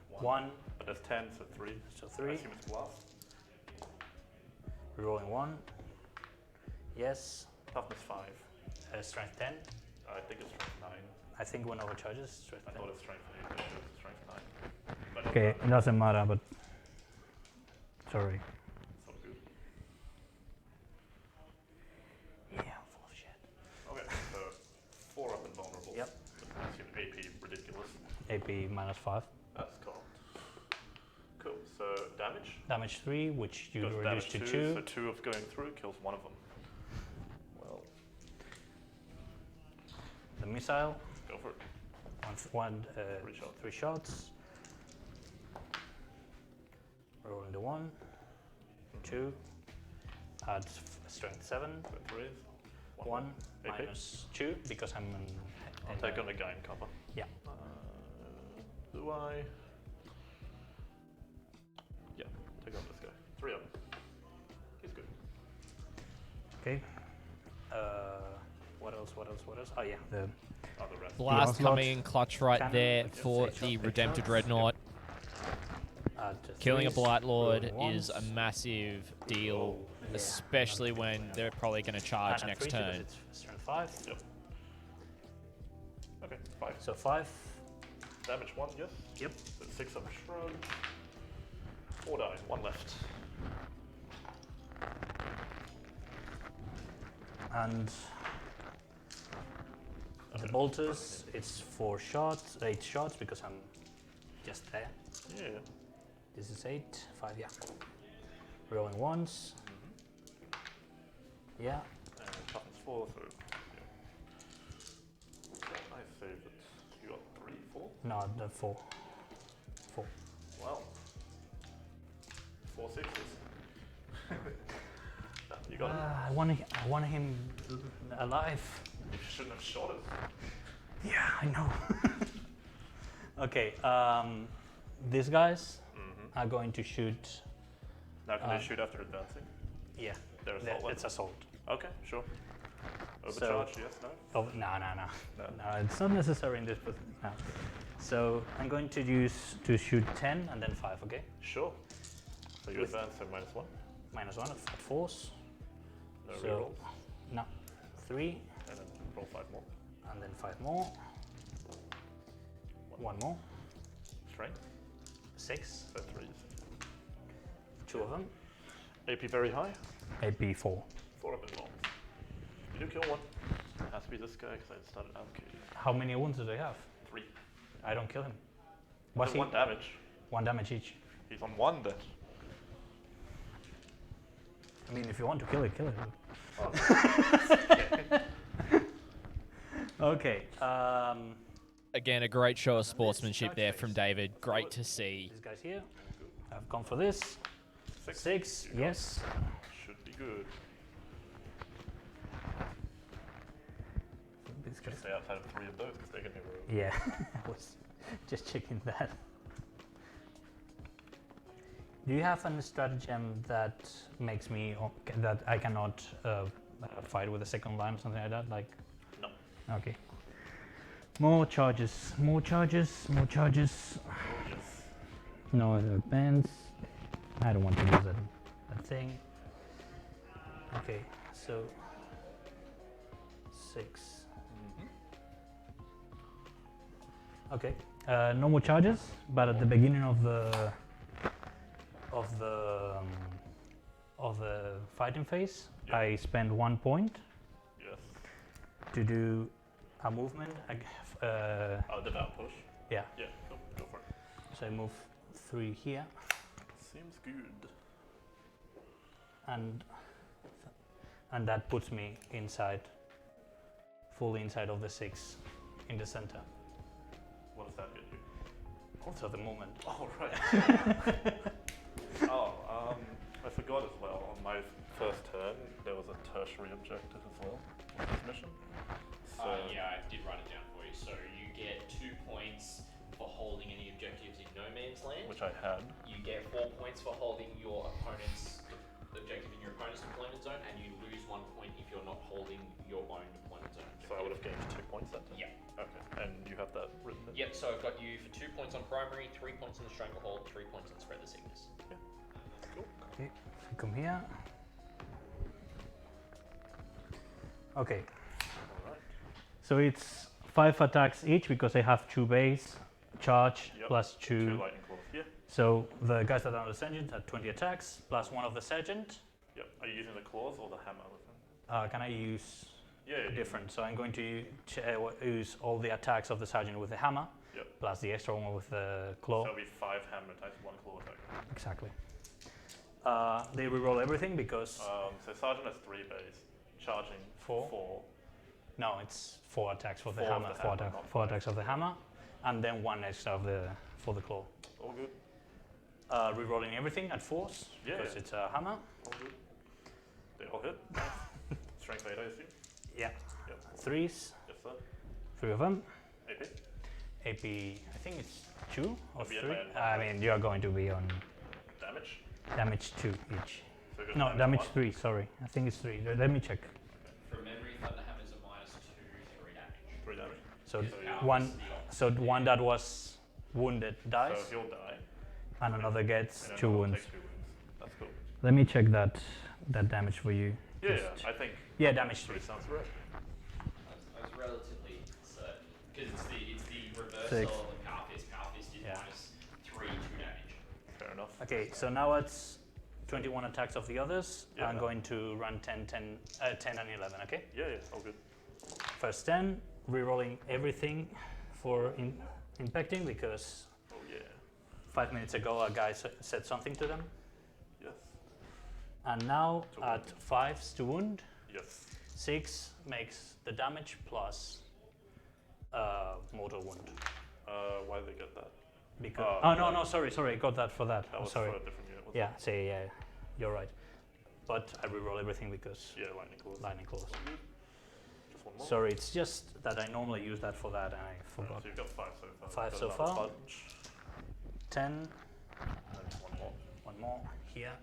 1, But there's 10, so 3. so I 3. assume it's blast. Rolling 1. Yes. Toughness 5. Strength 10. I think it's strength 9. I think one overcharges. Strength I 10. thought it was strength 8, but it was strength 9. But Okay, it doesn't matter, but sorry. It's all good. Yeah, I'm full of shit. Okay, so 4 up and vulnerable. Yep. I assume AP ridiculous. AP minus 5. That's cool. Cool. So damage. Damage 3, which you Goes reduce damage to 2. So 2 of going through kills 1 of them. Well, The missile, go for it. 3 shots. 3 shots. Rolling the 1, 2, add strength 7, So 3s. 1, AP. minus 2, because I'm I'll take on the guy in cover. Yeah. Do I? Yeah, take on this guy. Okay. What else? What else? What else? Oh yeah, the Oh, the rest. Blast onslaught coming in clutch right cannon, there which is for 8 the shots, 8 Redemptor shots. Dreadnought. Just Killing a threes, Blightlord rolling is a ones. massive deal, Yeah, especially when they're probably going to charge and a next 3 because turn. it's turn 5. Yep. Okay, 5. So 5. Damage 1, yes. Yep. So 6 of Shrug. 4 die, 1 left. And the bolters, it's 4 shots, 8 shots because I'm just there. Yeah. This is 8, 5, yeah. Rolling ones. Yeah. And toughness 4, so yeah. I say that you got 3, 4. No, the 4. 4. Wow. 4 6s. You got him. I want him alive. You shouldn't have shot it. Yeah, I know. Okay, these guys are going to shoot. Now can they shoot after advancing? Yeah, They're assault it's assault. Okay, sure. Overcharge, yes, no? Oh, no. No. No, it's not necessary in this, but no. So I'm going to use to shoot 10 and then 5, okay? Sure. So you advance, so -1. -1 at force. No So- rerolls. No, 3 And then roll 5 more. and then 5 more. 1 more. Strength, 6. so 3s. 2 of them. AP very high. AP 4. 4 of them long. You do kill 1. It has to be this guy because I started allocating. How many wounds do they have? 3. I don't kill him. What's 1 damage? 1 damage each. He's on 1 then. I mean, if you want to kill it, kill it. Okay. Again, a great show of sportsmanship there from David. Great to see. These guys here. I've gone for this. 6. 6. Yes. Should be good. These guys. Stay outside of 3 of those because they're going to be rolled. Yeah. I was just checking that. Do you have a stratagem that makes me that I cannot fight with a second line or something like that? Like. No. Okay. More charges. More charges. More charges. Oh, yes. No other bands. I don't want to use that thing. Okay, so 6. Okay, no more charges, but at the beginning of the fighting phase, Yeah. I spend 1 point Yes. to do a movement. Oh, devout push. Yeah, Yeah, go for it. so I move 3 here, Seems good. and that puts me inside, fully inside of the 6 in the center. What does that get you? Also the movement. Oh, right. I forgot as well. On my first turn, there was a tertiary objective as well on this mission. So, Yeah, I did write it down for you. So you get 2 points for holding any objectives in no man's land. which I had. You get 4 points for holding your opponent's objective in your opponent's deployment zone, and you lose 1 point if you're not holding your own deployment zone objective. So I would have gained 2 points that time? Yeah. Okay. And you have that written in? Yep, so I've got you for 2 points on primary, 3 points on the stranglehold, 3 points on spread the sickness. Cool. Okay, so come here. Okay, Alright. so it's 5 attacks each because I have 2 base, charge, Yep. plus 2 2. lightning claws. Yeah. So the guys that are on the sergeant had 20 attacks, plus 1 of the sergeant. Yep. Are you using the claws or the hammer with them? Can I use Yeah. different? So I'm going to use all the attacks of the sergeant with the hammer, Yep. plus the extra one with the claw. So it'll be 5 hammer attacks, 1 claw attack. Exactly. They reroll everything because So sergeant has 3 base, charging 4. 4. No, it's 4 attacks for the 4 of hammer. the hammer, not 4 5. attacks of the hammer, and then 1 extra of for the claw. All good. Rerolling everything at force Yeah, because yeah. it's a hammer. All good. They all hit. Strength 8, I assume. Yeah. Yep. 3s, Yes, sir. 3 of them. AP. AP, I think it's 2 or It'll be 3. at I mean, you are going to be on Damage. damage 2 each. So So you got No, damage 1. 3, sorry. I think it's 3. Let me check. From memory, Thunderhammer's a -2, 3 damage. 3 damage. So Yeah. one that was wounded dies, So he'll die. and another gets And 2 another will wounds. take 2 wounds. That's cool. Let me check that damage for you. Yeah, Just- I think Yeah, damage 3. 3 sounds right. I was relatively certain because it's the reversal 6. of the Power Fist. Power Fist is Yeah. -3, 2 damage. Fair enough. Okay, so now it's 21 attacks of the others. Yeah. I'm going to run 10 and 11, okay? Yeah, all good. First 10, rerolling everything for impacting because Oh yeah. 5 minutes ago a guy said something to them. Yes. And now To at 5s to wound, Yes. 6 makes the damage plus mortal wound. Why did they get that? Because Oh, no, sorry, I got that for that. That I'm was sorry. for a different unit, wasn't Yeah, say yeah, you're right. But I reroll everything because it? Yeah, lightning claws. lightning claws. Just one more. Sorry, it's just that I normally use that for that and I Alright, forgot. so you've got 5 so far. 5 Got so another far. bunch, 10, and then one more. one more here.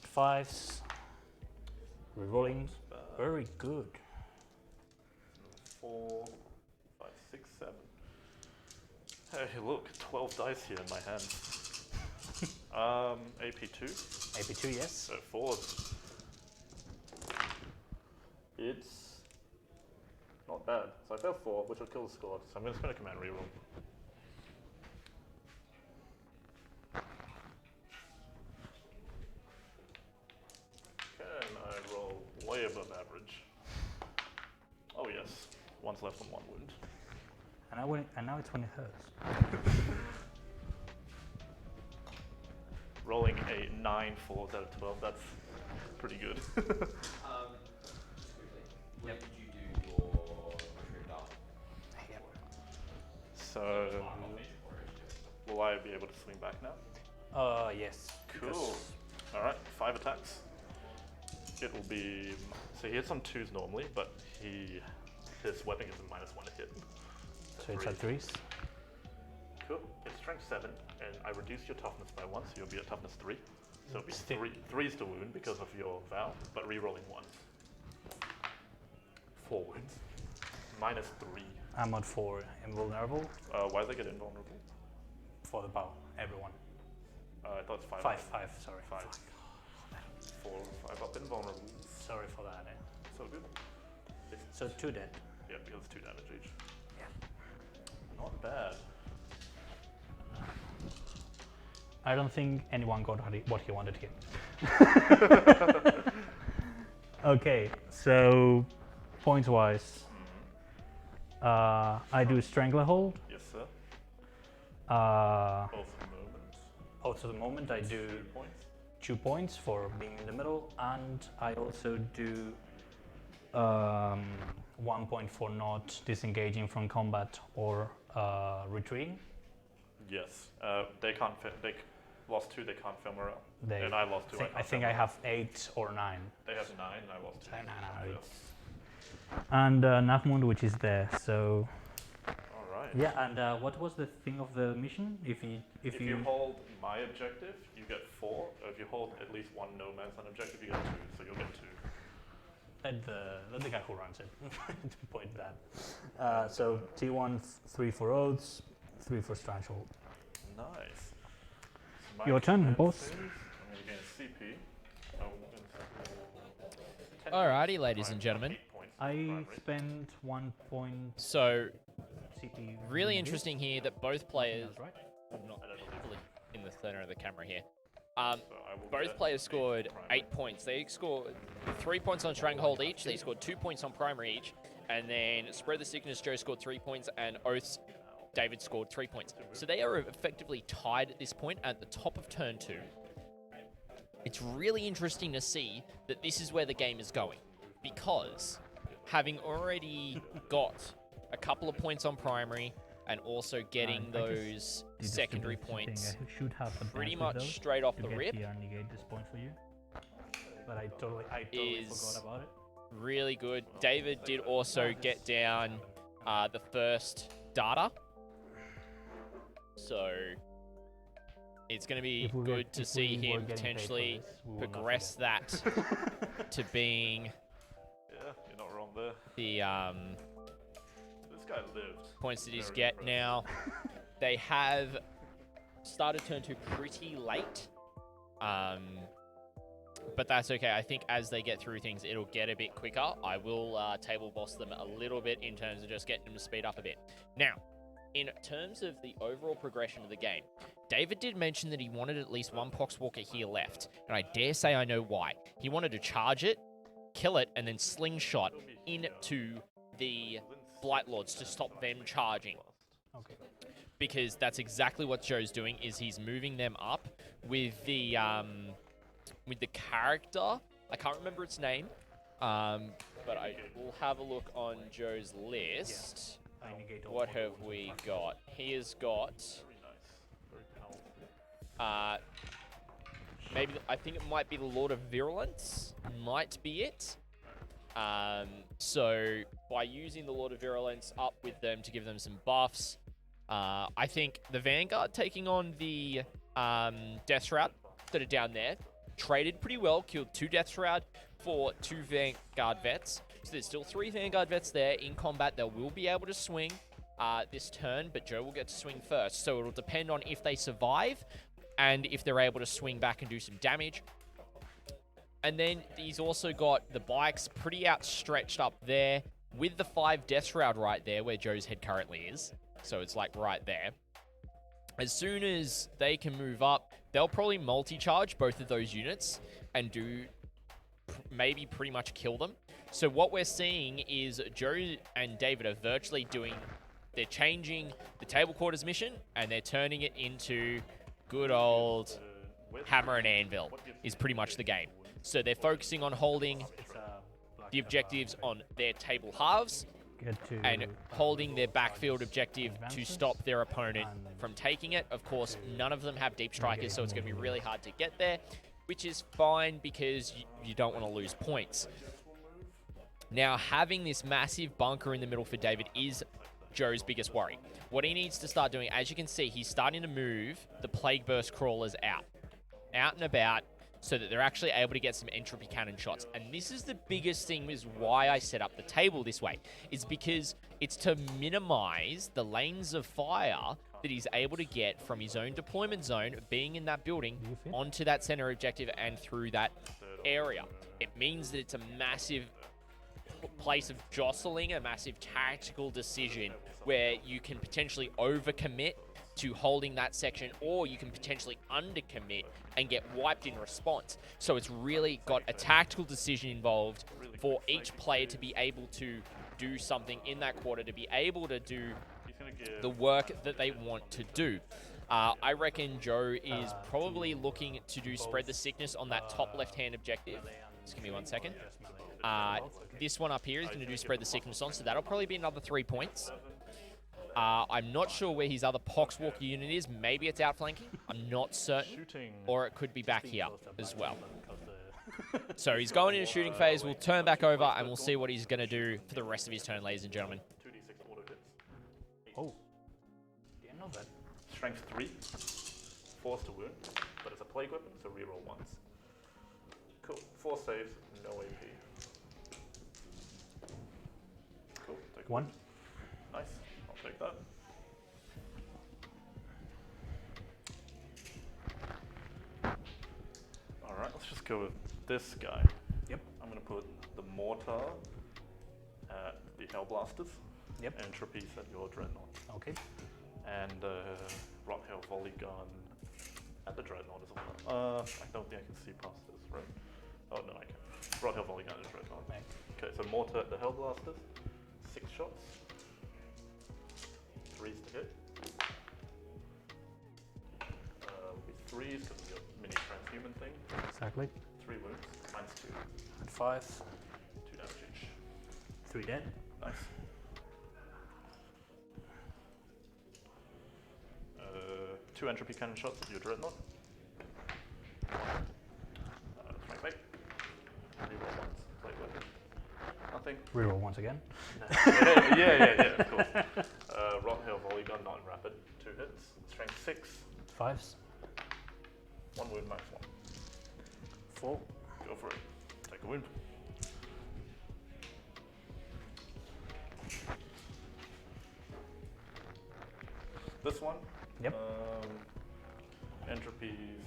Fives, rerolling, very good. 4, 5, 6, 7. Hey, look, 12 dice here in my hand. AP2, AP2, yes. so 4s. It's not bad. So I failed 4, which will kill the squad. So I'm going to spend a command reroll. Can I roll way above average? Oh yes, one's left on 1 wound. And now it's when it hurts. Rolling a 9 4s out of 12, that's pretty good. When did you do your trip up? So, will I be able to swing back now? Yes. Cool. Alright, 5 attacks. It will be, so he hits on 2s normally, but his weapon is a -1 to hit. So it's at 3s. Cool. It's strength 7, and I reduce your toughness by 1, so you'll be at toughness 3. So it'll be Still- 3s to wound because of your vow, but re-rolling 1. 4 wounds. -3. I'm at 4, invulnerable Why did they get invulnerable? for the bow, everyone. I thought it's 5. 5, sorry. 5. 4, 5 up invulnerable. Sorry for that. So good. So 2 dead. Yeah, because it's 2 damage each. Yeah. Not bad. I don't think anyone got what he wanted here. Okay, so points-wise, I do Stranglehold. Yes, sir. Uh, Both the moment. Also, the moment I do 2 points. 2 points for being in the middle, and I also do 1 point for not disengaging from combat or retreating. Yes. They can't. They lost 2. They can't film around. They- And I lost 2. I think I have 8 or 9. They have 9, and I lost 2. No, Yeah. And Nahmund, which is there. So All right. yeah. And what was the thing of the mission? If If you hold my objective, you get 4. If you hold at least 1 no man's land objective, you get 2. So you'll get 2. let the guy who runs it point that. So T1 3 for Oaths, 3 for Stranglehold. Nice. So Your turn, command boss. phase, I'm going to gain CP. Alrighty, ladies and gentlemen. 8 points I primary. spent 1 point So, CP. really interesting here that both players, That's right. I'm not fully in the center of the camera here. So I will Both get players 8 scored primary. 8 points. They scored 3 points on Stranglehold each. They scored 2 points on Primary each. And then Spread the Sickness, Joe scored 3 points. And Oaths, David scored 3 points. So they are effectively tied at this point at the top of turn 2. It's really interesting to see that this is where the game is going. Because having already got a couple of points on Primary and also getting I just those secondary points I should have pretty advantage, much though, straight off to the get rip, here and negate this point for you. But I totally Is- forgot about it. really good. David did also get down the first data. So it's going to be good to see him potentially progress that to being Yeah, you're not wrong there. the This guy lived. points that he's Very get impressive. now. They have started turn 2 pretty late. But that's okay. I think as they get through things, it'll get a bit quicker. I will table boss them a little bit in terms of just getting them to speed up a bit. Now, in terms of the overall progression of the game, David did mention that he wanted at least one Poxwalker here left, and I dare say I know why. He wanted to charge it, kill it, and then slingshot into the Blightlords to stop them charging. Okay. Because that's exactly what Joe's doing, is he's moving them up with the character. I can't remember its name, but I will have a look on Joe's list. I negate all What have models we and got? He has got Very nice. Very powerful. maybe I think it might be the Lord of Virulence. Might be it. So by using the Lord of Virulence up with them to give them some buffs, I think the Vanguard taking on the Deathshroud that are down there traded pretty well, killed 2 Deathshroud for 2 Vanguard vets. So there's still 3 Vanguard vets there in combat. They will be able to swing this turn, but Joe will get to swing first. So it'll depend on if they survive and if they're able to swing back and do some damage. And then he's also got the bikes pretty outstretched up there with the 5 Deathshroud right there where Joe's head currently is. So it's like right there. As soon as they can move up, they'll probably multi-charge both of those units and do maybe pretty much kill them. So what we're seeing is Joe and David are virtually they're changing the table quarters mission and they're turning it into good old hammer and anvil is pretty much the game. So they're focusing on holding it's Black the objectives on their table halves get to and holding their backfield objective to advances stop their opponent and from taking it. Of course, none of them have deep strikers, so it's going to be really hard to get there, which is fine because you don't want to lose points. Now, having this massive bunker in the middle for David is Joe's biggest worry. What he needs to start doing, as you can see, he's starting to move the Plague Burst crawlers out and about, so that they're actually able to get some entropy cannon shots. And this is the biggest thing, is why I set up the table this way, is because it's to minimize the lanes of fire that he's able to get from his own deployment zone, being in that building, onto that center objective and through that area. It means that it's a massive place of jostling, a massive tactical decision where you can potentially overcommit to holding that section, or you can potentially undercommit and get wiped in response. So it's really got a tactical decision involved for each player to be able to do something in that quarter, to be able to do the work that they want to do. I reckon Joe is probably looking to do spread the sickness on that top left-hand objective. Just give me 1 second. This one up here is going to do spread the sickness on, so that'll probably be another 3 points. I'm not sure where his other Poxwalker unit is. Maybe it's outflanking. I'm not certain. Or it could be back here as well. So he's going into shooting phase. We'll turn back over and we'll see what he's going to do for the rest of his turn, ladies and gentlemen. 2d6 auto hits. Oh, didn't know that. Strength 3. Force to wound. But it's a plague weapon, so reroll once. Cool. 4 saves, no AP. Cool. Take 1. Nice. I'll take that. Alright, let's just go with this guy. Yep. I'm going to put the Mortar at the Hellblasters. Yep. Entropy at your Dreadnought. Okay. And Rock Hail Volley Gun at the Dreadnought as well. I don't think I can see past this, right? Oh, no, I can. Rock Hail Volley Gun at the Dreadnought. Right. Okay, so Mortar at the Hellblasters. 6 shots. 3s to hit. Will be 3s because of your mini transhuman thing. Exactly. 3 wounds. Mine's 2. At 5. 2 damage each. 3 dead. Nice. 2 entropy cannon shots at your Dreadnought. Strength 8. Reroll once. Plague weapon. anything. Reroll once again. yeah, of course. Rotten Hail Volley Gun, not rapid. 2 hits. Strength 6. 5s. 1 wound, minus 1. 4. Go for it. Take a wound. This one. Yep. Entropies.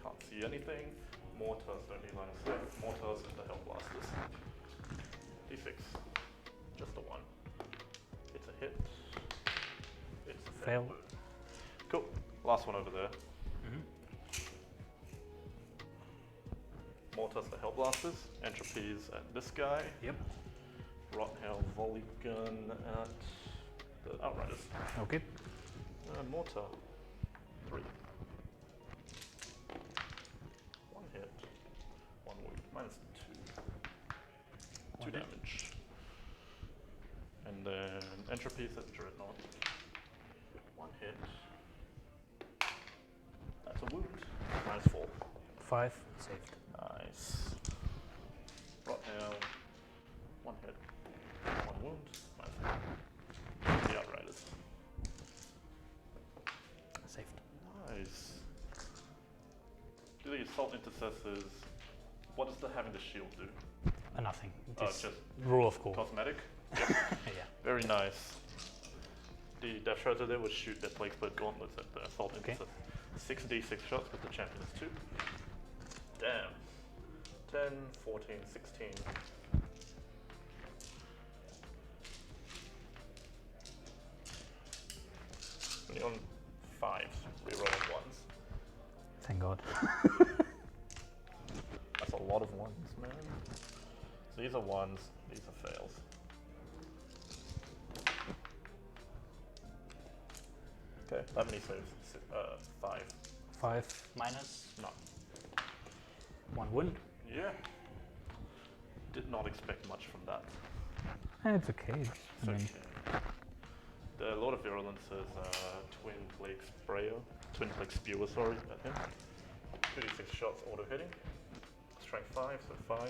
Can't see anything. Mortars don't need line of sight. Mortars and the Hell Blasters. D6. Just a 1. It's a hit. It's a Fail. wound. Cool. Last one over there. Mortars the Hell Blasters. Entropies at this guy. Yep. Rotten Hail Volley Gun at the Outriders. Okay. Mortar. 3. 1 hit. 1 wound. Minus 2. 2 damage. And then Entropies at Dreadnought. 1 hit. That's a wound. Minus 4. 5. Saved. Nice. Rotten Hail. 1 hit. 1 wound. Minus 4. The Outriders. Saved. Nice. Do the Assault Intercessors, what does the having the shield do? Nothing. Just rule of cool. cosmetic? Yeah. Very nice. The Deathshroud there would shoot their Plaguespurt Gauntlets at the Assault Intercessor. 6d6 shots, but the champion is 2. Damn. 10, 14, 16. Only on 5s, rerolling 1s. Thank God. That's a lot of 1s, man. So these are 1s, these are fails. Okay, that many saves. 5. 5 minus. No. 1 wound. Yeah. Did not expect much from that. It's okay. It's okay. The Lord of Virulence is Twin Plague Spewer, sorry, at him. 2d6 shots auto hitting. Strength 5, so 5.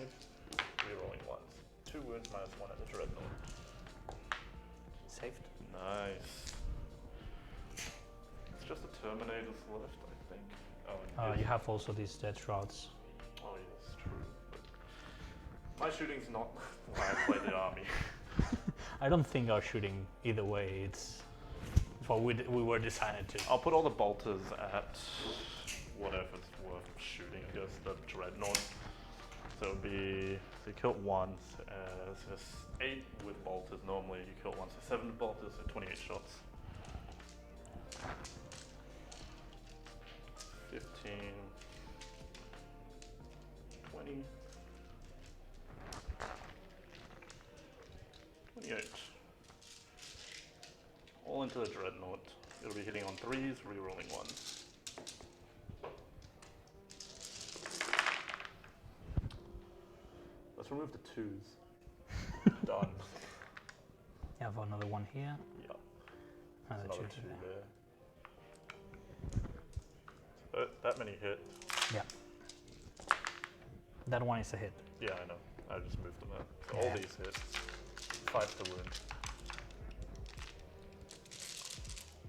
Rerolling 1s. 2 wounds minus 1 at the Dreadnought. Saved. Nice. It's just the Terminators left, I think. Oh, and You have also these Deathshrouds. oh yes, true. But my shooting's not why I play the army. I don't think our shooting either way. It's what we were designed to. I'll put all the bolters at whatever's worth shooting, I guess, the Dreadnought. So it would be, so you kill it once, so it's 8 with bolters normally, you kill it once, so 7 bolters, so 28 shots. 15, 20, 28. All into the Dreadnought. It'll be hitting on 3s, re-rolling 1s. Let's remove the 2s. Done. You have another one here. Yeah. Another 2 2 there. there. That many hit. Yeah. That one is a hit. Yeah, I know. I just moved them out. So Yeah. all these hit. 5 to wound.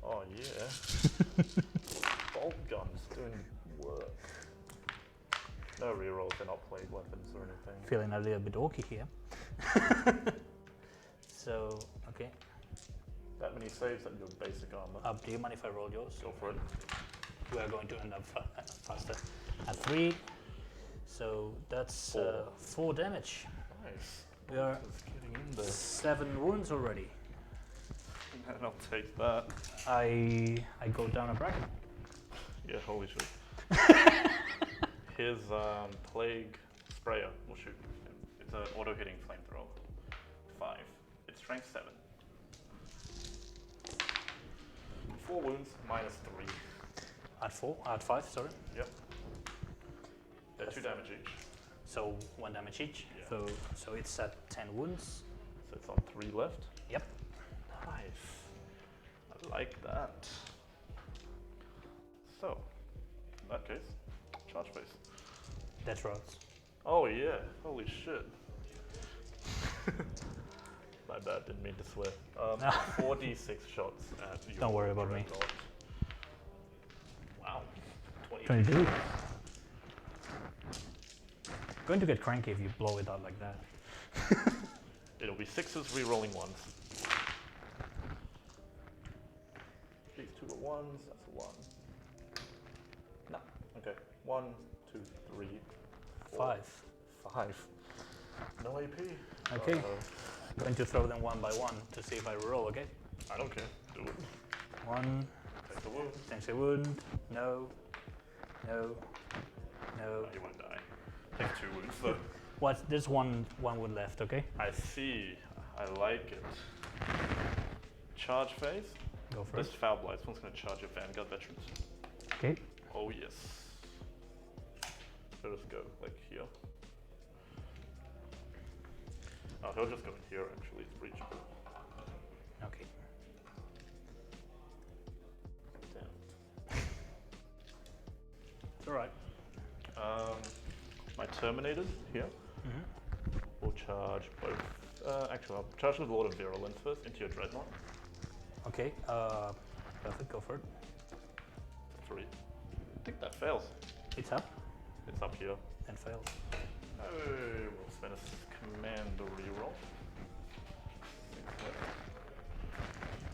Oh yeah. Bolt guns doing work. No rerolls, they're not plague weapons or anything. Feeling a little bit orky here. So, okay. That many saves at your basic armor. Do you mind if I roll yours? Go for it. We are going to end up faster. At 3. So that's 4 damage. Nice. We are Just getting in there. 7 wounds already. And I'll take that. I go down a bracket. Yeah, holy shit. His plague sprayer will shoot. It's an auto hitting flamethrower. 5. It's strength 7. 4 wounds minus 3. At 5, sorry. Yep. They're 2 damage each. So 1 damage each. Yeah. So it's at 10 wounds. So it's on 3 left. Yep. Nice. I like that. So, in that case, charge phase. Deathshrouds. Oh yeah, holy shit. My bad, didn't mean to swear. 4d6 shots at your Don't worry about me. dreadnought. Wow. 22. Going to get cranky if you blow it out like that. It'll be 6s re-rolling 1s. These 2 are 1s, that's a 1. No. Okay. 1, 2, 3, 4, 5. No AP. Okay. Going to throw them one by one to see if I roll, okay? I don't care. Do it. 1. Take the wound. Takes a wound. No. No. No. Oh, you won't die. Take 2 wounds though. What? There's one wound left, okay? I see. I like it. Charge phase. Go for This it. Foul Blight. This one's going to charge your Vanguard veterans. Okay. Oh yes. Let us go like here. Oh, he'll just go in here actually. It's reachable. Okay. Damn. It's alright. My Terminators here will charge both. Actually, I'll charge the Lord of Virulence first into your Dreadnought. Okay. Perfect. Go for it. 3. I think that fails. It's up It's up here. and fails. Oh, we'll spend a command reroll.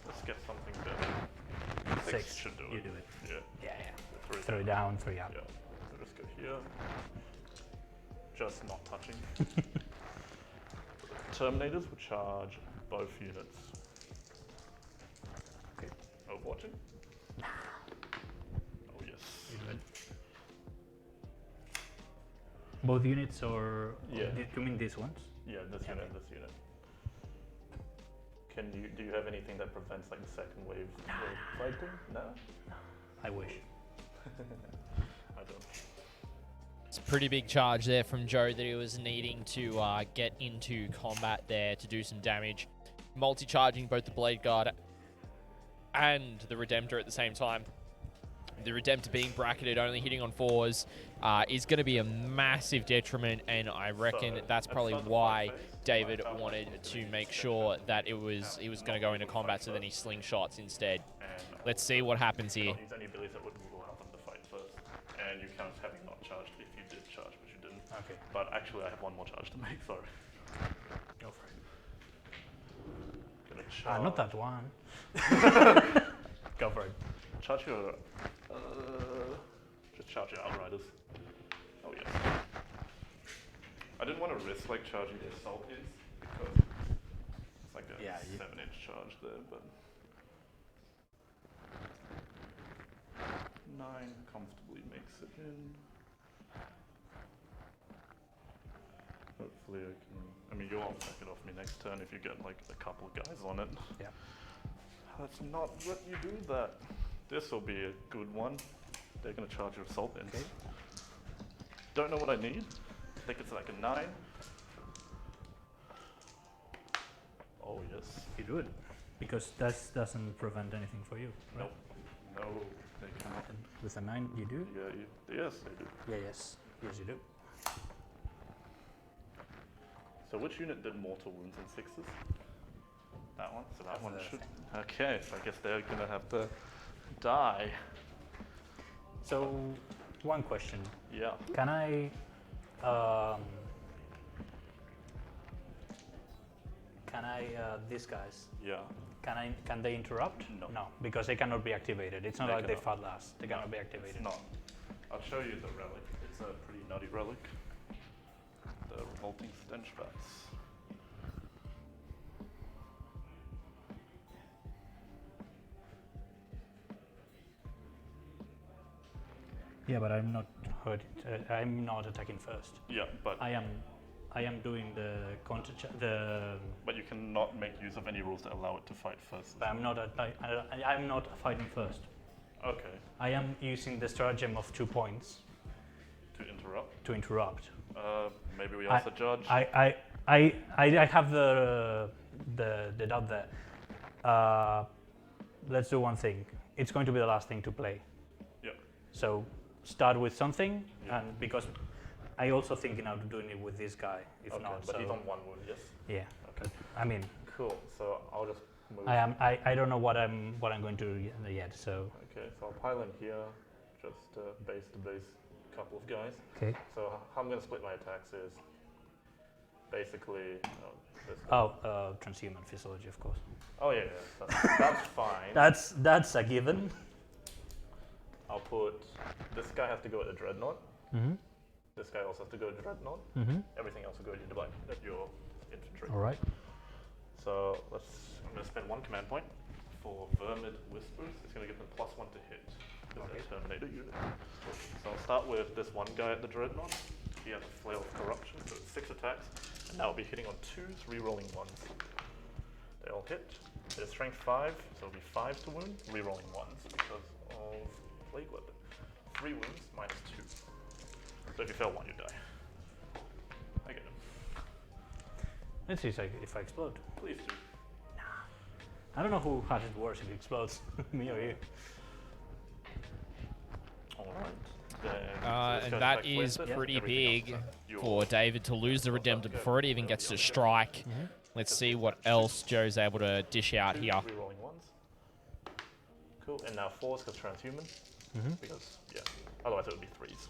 Let's get something better. 6 should do it. You do it. Yeah. Yeah, yeah. 3 3 down, 3 up. Yeah. We'll just go here. Just not touching. Terminators will charge both units. Okay. Overwatching? Oh yes. You do it. Both units or Yeah. You mean these ones? Yeah, this Okay. unit, this unit. Do you have anything that prevents like the second wave of fighting? No? I wish. I don't. It's a pretty big charge there from Joe that he was needing to get into combat there to do some damage. Multi-charging both the Blade Guard and the Redemptor at the same time. The Redemptor being bracketed, only hitting on 4s, is going to be a massive detriment, and I reckon So, that's at probably start of why fight phase, David my wanted to make sure that he was going to go into combat, so then he slingshots instead. And Let's see what happens here. Don't use any abilities that would allow them to fight first. And you count having not charged if you did charge, but you didn't. Okay. But actually, I have one more charge to make, sorry. Go for it. Gonna charge. Not that one. Go for it. Charge your. Just charge your Outriders. Oh, yes. I didn't want to risk like charging the Assault hits because it's like a Yeah, 7-inch charge there, but. 9 comfortably makes it in. Hopefully I mean, you won't take it off me next turn if you get like a couple guys on it. Yeah. Let's not let you do that. This will be a good one. They're going to charge your assault ins. Okay. Don't know what I need. I think it's like a 9. Oh yes. You do it. Because that doesn't prevent anything for you, right? Nope. No, they cannot. And with a 9, you do? Yeah, yes, they do. Yeah, yes. Yes, you do. So which unit did mortal wounds and 6s? That one. So that That's one the should. thing. Okay, so I guess they're going to have to die. So, one question. Yeah. Can I these guys, Yeah. can they interrupt? No. No, because they cannot be activated. It's not They like they cannot. fought last. They cannot be activated. It's not. I'll show you the relic. It's a pretty nutty relic. The revolting stench bats. Yeah, but I'm not hurt. I'm not attacking first. Yeah, but I am doing the counter. but you cannot make use of any rules that allow it to fight first. But I'm not. I'm not fighting first. Okay. I am using the stratagem of 2 points To interrupt. to interrupt. Maybe we also judge. I have the doubt there. Let's do one thing. It's going to be the last thing to play. Yeah. So start with something, Yeah. and because I also thinking of doing it with this guy. If Okay, not, but so he's on 1 wound, yes? yeah. Okay. I mean, Cool, so I'll just move. I don't know what I'm going to do yet. So Okay, so I'll pile in here, just base to base couple of guys. okay. So how I'm going to split my attacks is basically this guy. Oh, transhuman physiology, of course. Oh yeah, that's fine. That's a given. I'll put this guy has to go at the dreadnought. Mm-hmm. This guy also has to go to dreadnought. Mm-hmm. Everything else will go at your infantry. All right. So I'm going to spend 1 command point for Vermid Whispers. It's going to give them +1 to hit with their Terminator unit. So I'll start with this one guy at the dreadnought. He has a Flail of Corruption, so it's 6 attacks. And now I'll be hitting on 2s, re-rolling 1s. They all hit. Their strength 5, so it'll be 5 to wound, re-rolling 1s because of Plague Weapon. 3 wounds, -2. So if you fail 1, you die. I get him. Let's see if I explode. Please do. I don't know who has it worse if it explodes, me or you. Alright. Then And that is pretty big for David to lose the Redemptor before it even gets to strike. Let's see what else Joe's able to dish out here. Re-rolling 1s. Cool. And now 4s because transhuman. Because, yeah, otherwise it would be 3s.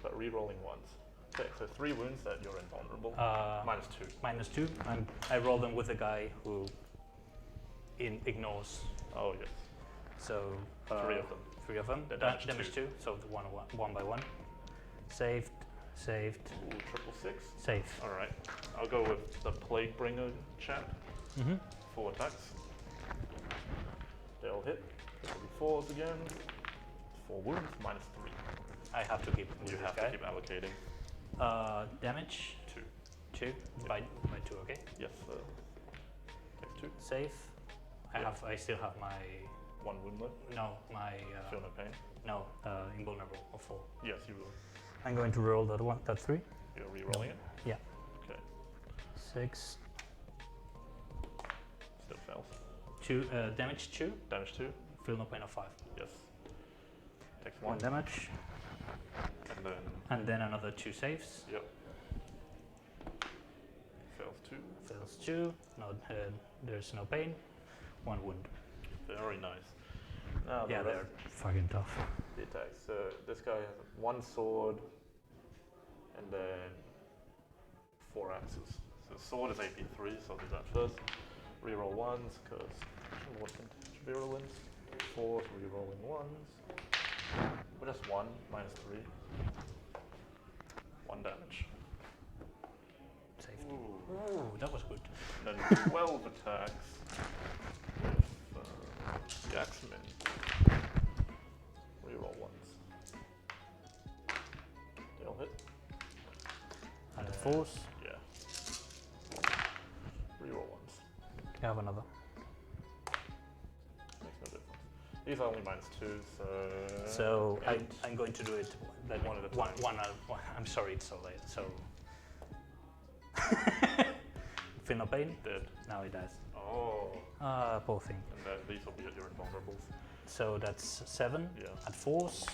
But re-rolling 1s. Okay, so 3 wounds that you're invulnerable. -2. -2. I roll them with a guy who ignores. Oh, yes. So 3 of them. 3 of them. The Damage damage 2. So the one by one. Saved. Ooh, 666. Saved. Alright. I'll go with the Plaguebringer chap. 4 attacks. They'll hit. This will be 4s again. 4 wounds, -3. I have to keep. You have to keep allocating. Damage 2. 2 by 2. Okay. Yes. Takes 2. Save. I still have my 1 wound left. Feel no pain. Invulnerable of 4. Yes, you will. I'm going to roll that one. That 3. You're re-rolling it. Yeah. Okay. 6. Still fails. 2 damage 2. Damage 2. Feel no pain of 5. Yes. Takes 1 1. damage. And then. And then another 2 saves. Yep. Fails 2. Fails 2. No, there's no pain. 1 wound. Very nice. Now Yeah, the they're rest fucking tough. the attacks. So this guy has 1 sword and then 4 axes. So sword is AP3, so I'll do that first. Reroll 1s because Virulence. 4s, rerolling 1s. But just 1, -3. 1 damage. Saved. Ooh. Ooh, that was good. And then 12 attacks with the Axemen. Reroll 1s. They'll hit. And the force. Yeah. Reroll 1s. I have another. Makes no difference. These are only -2, so. So I'm going to do it. One at a time. One. I'm sorry, it's so late. So. Feel no pain. Dead. Now he dies. Oh. Poor thing. And then these will be at your invulnerables. So that's 7 Yeah. at force.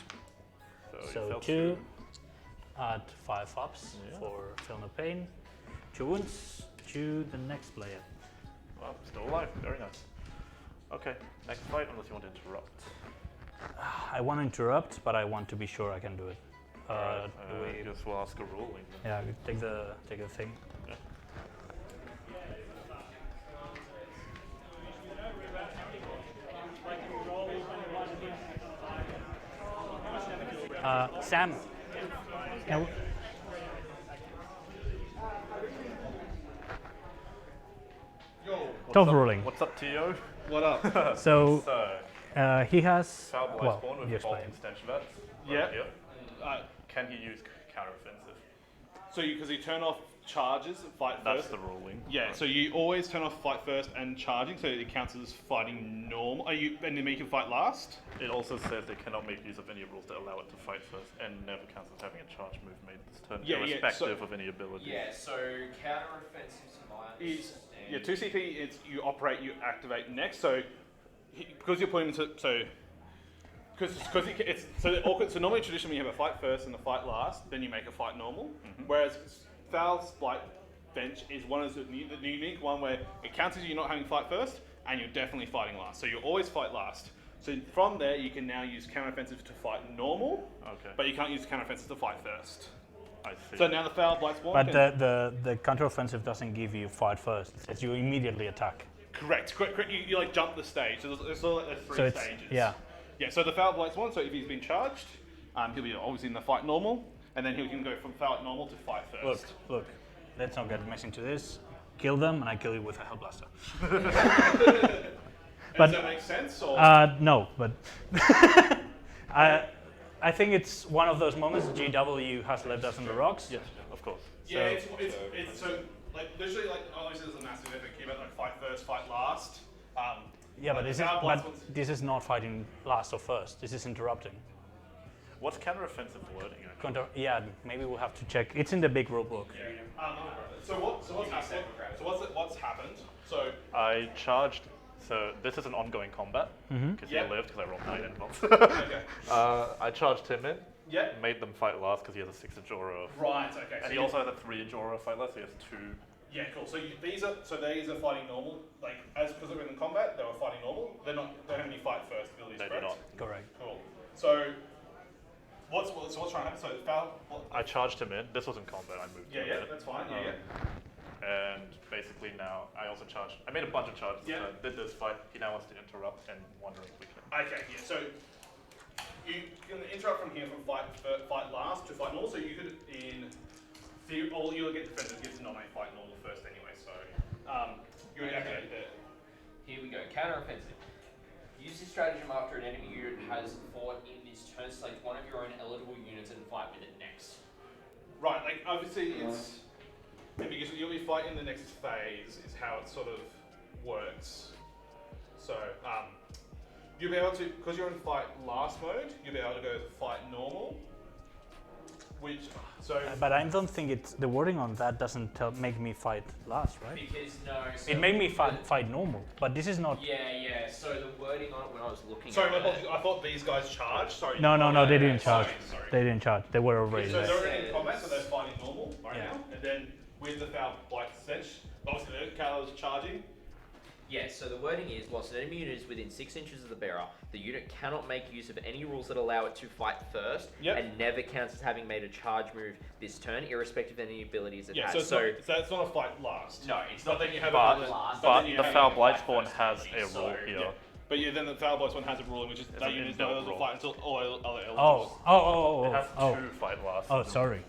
you So failed 2. Add 5 ups Yeah. for feel no pain. 2 wounds to the next player. Well, still alive. Very nice. Okay, next fight, unless you want to interrupt. I want to interrupt, but I want to be sure I can do it. Alright, do we? guess we'll ask a ruling then. Yeah, take the thing. Yeah. Sam. Can What's Tough up- ruling. What's up, Tio? What up? So So, he has. Cowboy Well, spawn with yes, Bolt mate. and Stench Vats. Yeah. Yep. Uh, Can he use counteroffensive? so because you turn off charges, fight That's first. the ruling. Yeah, so you always turn off fight first and charging, so it counts as fighting normal. Are you and then you can fight last? It also says they cannot make use of any rules that allow it to fight first, and never counts as having a charge move made this turn, Yeah, yeah, irrespective so- of any ability. Yeah, so counter-offensive to my Is understanding. yeah, 2 CP is you operate, you activate next. So because you're putting into Because it's so normally traditionally you have a fight first and a fight last, then you make a fight normal. Whereas Foul's Blight bench is one of the unique one where it counts as you not having fight first, and you're definitely fighting last. So you always fight last. So from there you can now use counteroffensive to fight normal. Okay. But you can't use counteroffensive to fight first. I see. So now the Foul Blight Spawn. But the counteroffensive doesn't give you fight first. It says you immediately attack. Correct. You like jump the stage. So there's three stages. Yeah. Yeah. So the Foul Blight Spawn. So if he's been charged, he'll be obviously in the fight normal, and then he can go from fight normal to fight first. Look. Let's not get messing to this. Kill them, and I kill you with a Hellblaster. Does that make sense? Or? No, but I think it's one of those moments GW has left us on the rocks. Yes, of course. Yeah, it's so like literally like obviously there's a massive FAQ about like fight first, fight last. Yeah, but this is not fighting last or first. This is interrupting. What's counteroffensive wording? Yeah, maybe we'll have to check. It's in the big rulebook. Yeah. So what's happened? So what's happened? So I charged. So this is an ongoing combat because he lived because I rolled 9 Envils. okay. I charged him in. Yeah. Made them fight last because he has a 6-inch aura. Right. Okay. And he also has a 3-inch aura fight last. So he has 2. Yeah. Cool. So these are fighting normal. Like because they're in combat, they were fighting normal. They don't have any fight first abilities. They do correct? not. Correct. Cool. So what's trying to happen? So foul. I charged him in. This was in combat. I moved. Yeah. him Yeah. in. That's fine. Yeah. And basically now I also charged. I made a bunch of charges. Yeah. So I did this fight. He now wants to interrupt and wondering if we can. Okay, yeah. So you can interrupt from here from fight last to fight normal. So you could all you'll get defenders gets to nominate fight normal first anyway. So you would activate there. Here we go. Counteroffensive. Use this stratagem after an enemy unit has fought in this turn. Select one of your own eligible units and fight with it next. Right. Like obviously it's because you'll be fighting the next phase is how it sort of works. So you'll be able to, because you're in fight last mode, you'll be able to go fight normal. But I don't think it's the wording on that doesn't make me fight last, right? Because no. So It made me fight normal, but this is not. Yeah. So the wording on it when I was looking. Sorry, at my apologies. I thought these guys charged. Sorry. No, they didn't charge. Sorry. They didn't charge. They were already So there. they're already in combat, so they're fighting normal right Yeah. now. And then with the Foul Blight Stench, obviously the Calo's charging. Yes, so the wording is, whilst an enemy unit is within 6 inches of the bearer, the unit cannot make use of any rules that allow it to fight first, and never counts as having made a charge move this turn, irrespective of any abilities it has. So it's not a fight last. No, it's not that you have But, a last. but then you the have Foul a Blight fight Spawn first has a ability, rule so- here. Yeah. But then the Foul Blight one has a ruling, which is that an unit is inbuilt not able to rule. fight until all other eligibles. It has 2 fight last. Oh, sorry.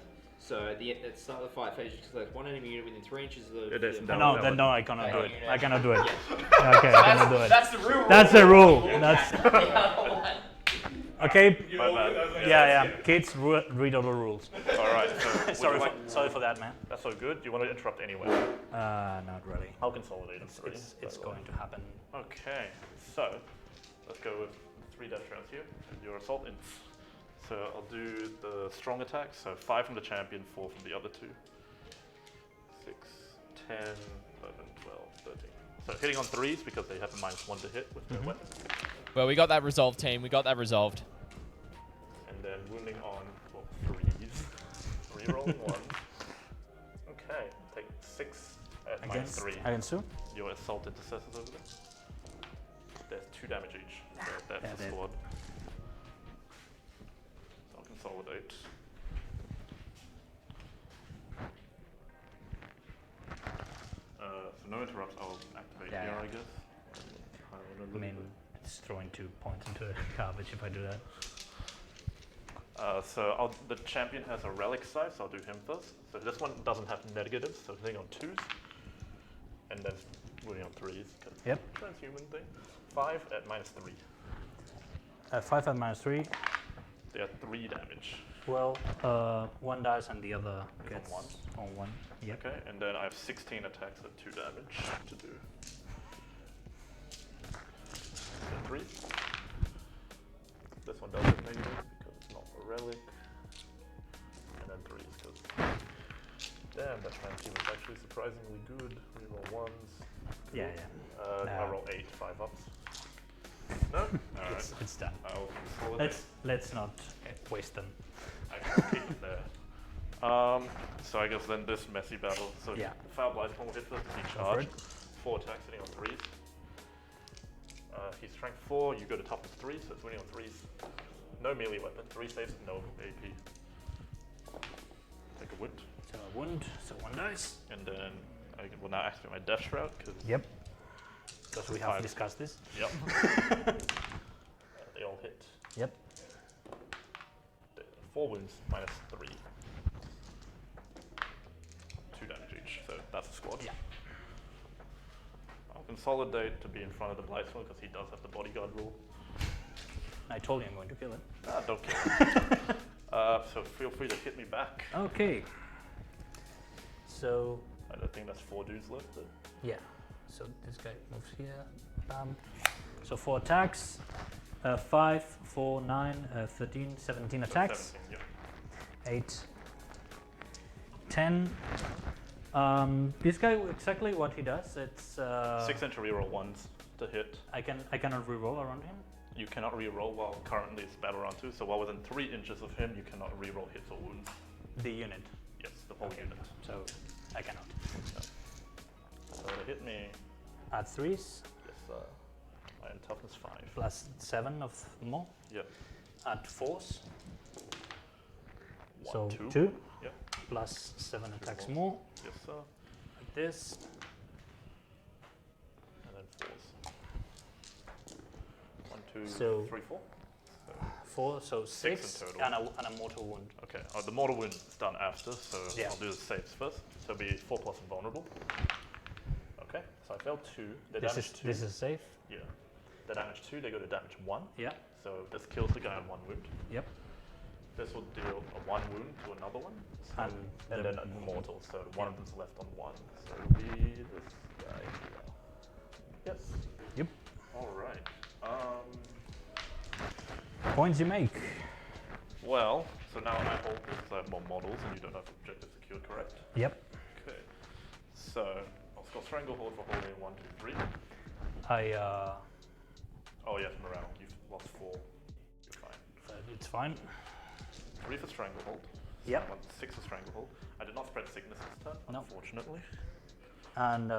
So at the start of the fight phase, you select one enemy unit within 3 inches of the... It is the- no. No, I cannot do it. Okay. I cannot do it. Okay, I cannot do it. That's the real That's the rule. That's The other one. okay. You My know, bad. that's- Yeah. Kids, read all the rules. Alright, so Sorry for that, man. that's so good. Do you want to interrupt anyway? Not really. I'll consolidate it. It's going to happen. Okay, so let's go with 3 Deathshrouds here and your assault ints. So I'll do the strong attacks, so 5 from the champion, 4 from the other 2. 6, 10, 11, 12, 13. So hitting on 3s because they have a -1 to hit with their weapon. Well, we got that resolved, team. We got that resolved. And then wounding on 3s. Rerolling 1. Okay, take 6 at -3. Against who? Your assault intercessors over there. There's 2 damage each. So that's Yeah, the squad. So I'll consolidate. So no interrupts, I'll activate Yeah, here, yeah. I guess. I mean, it's throwing 2 points into the garbage if I do that. So the champion has a relic side, so I'll do him first. So this one doesn't have negatives, so hitting on 2s. And then wounding on 3s. Yep. Transhuman thing. 5 at -3. 5 at -3. They are 3 damage. Well, 1 dies and the other gets on 1. on 1. Yep. Okay, and then I have 16 attacks at 2 damage to do. So 3. This one does have negative because it's not a relic. And then 3s because. Damn, that transhuman is actually surprisingly good. Reroll 1s. Yeah. I roll 8, 5 ups. No? Alright. It's done. I'll consolidate. Let's not waste them. I can keep it there. So I guess then this messy battle. So Yeah. Foul Blightspawn will hit first, he Go for charge. it. 4 attacks, hitting on 3s. He's strength 4, you go to toughness 3, so it's winning on 3s. No melee weapon, 3 saves, no AP. Take a wound. So a wound, so 1 dice. And then I will now activate my Deathshroud, because Yep. Because we have discussed this. Yep. They all hit. Yep. 4 wounds, minus 3. 2 damage each, so that's a squad. Yeah. I'll consolidate to be in front of the Blightspawn because he does have the bodyguard rule. I told you I'm going to kill it. Don't kill him. So feel free to hit me back. Okay. So, I don't think that's 4 dudes left. But yeah. So this guy moves here. Bam. So 4 attacks. 5, 4, 9, 13, 17 attacks. 17, yeah. 8, 10. This guy, exactly what he does, it's... 6-inch reroll 1s to hit. I cannot reroll around him. You cannot reroll while currently it's battle round 2, so while within 3 inches of him, you cannot reroll hits or wounds. The unit. Yes, the whole unit. So I cannot. So to hit me, Add 3s, yes, I am toughness 5. plus 7 of more. Yep. Add 4s. 1, So 2. 2, Yep. plus 7 attacks more. more. Yes, sir. Like this. And then 4s. 1, 2, So- 3, 4. 4, so 6 6, in total. and a mortal wound. Okay, the mortal wound is done after, so Yeah. I'll do the saves first. So it'll be 4 plus invulnerable. Okay, so I failed 2. The This damage is 2. this is safe. Yeah. The damage 2, they go to damage 1. Yeah. So this kills the guy on 1 wound. Yep. This will deal a 1 wound to another one. So, And and the then a mortal, so one of them's left on 1. So it'll be this guy here. Yes. Yep. Alright. Points you make. Well, so now I hold this because I have more models and you don't have objective secured, correct? Yep. Okay. So I'll score Stranglehold for holding 1, 2, 3. Oh yes, morale. You've lost 4. You're fine. It's fine. 3 for Stranglehold. Yep. I want 6 for Stranglehold. I did not spread sickness this turn, No. unfortunately. And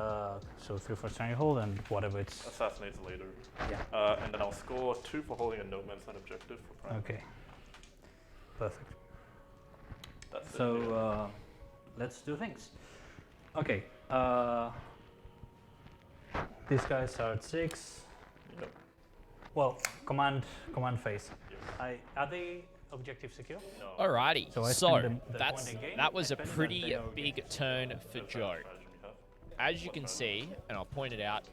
so 3 for stranglehold and whatever it's. Assassinates later. Yeah. And then I'll score 2 for holding a no man's land objective for Prime. Okay. Perfect. That's it. So let's do things. Okay. These guys are at 6. Yep. Well, command phase. Yes. Are they objective secure? No. Alrighty, So I so spend the that's point again, that was a I spend and pretty they are big turn for That's Joe. the strategy we have. As you can see, and I'll point it out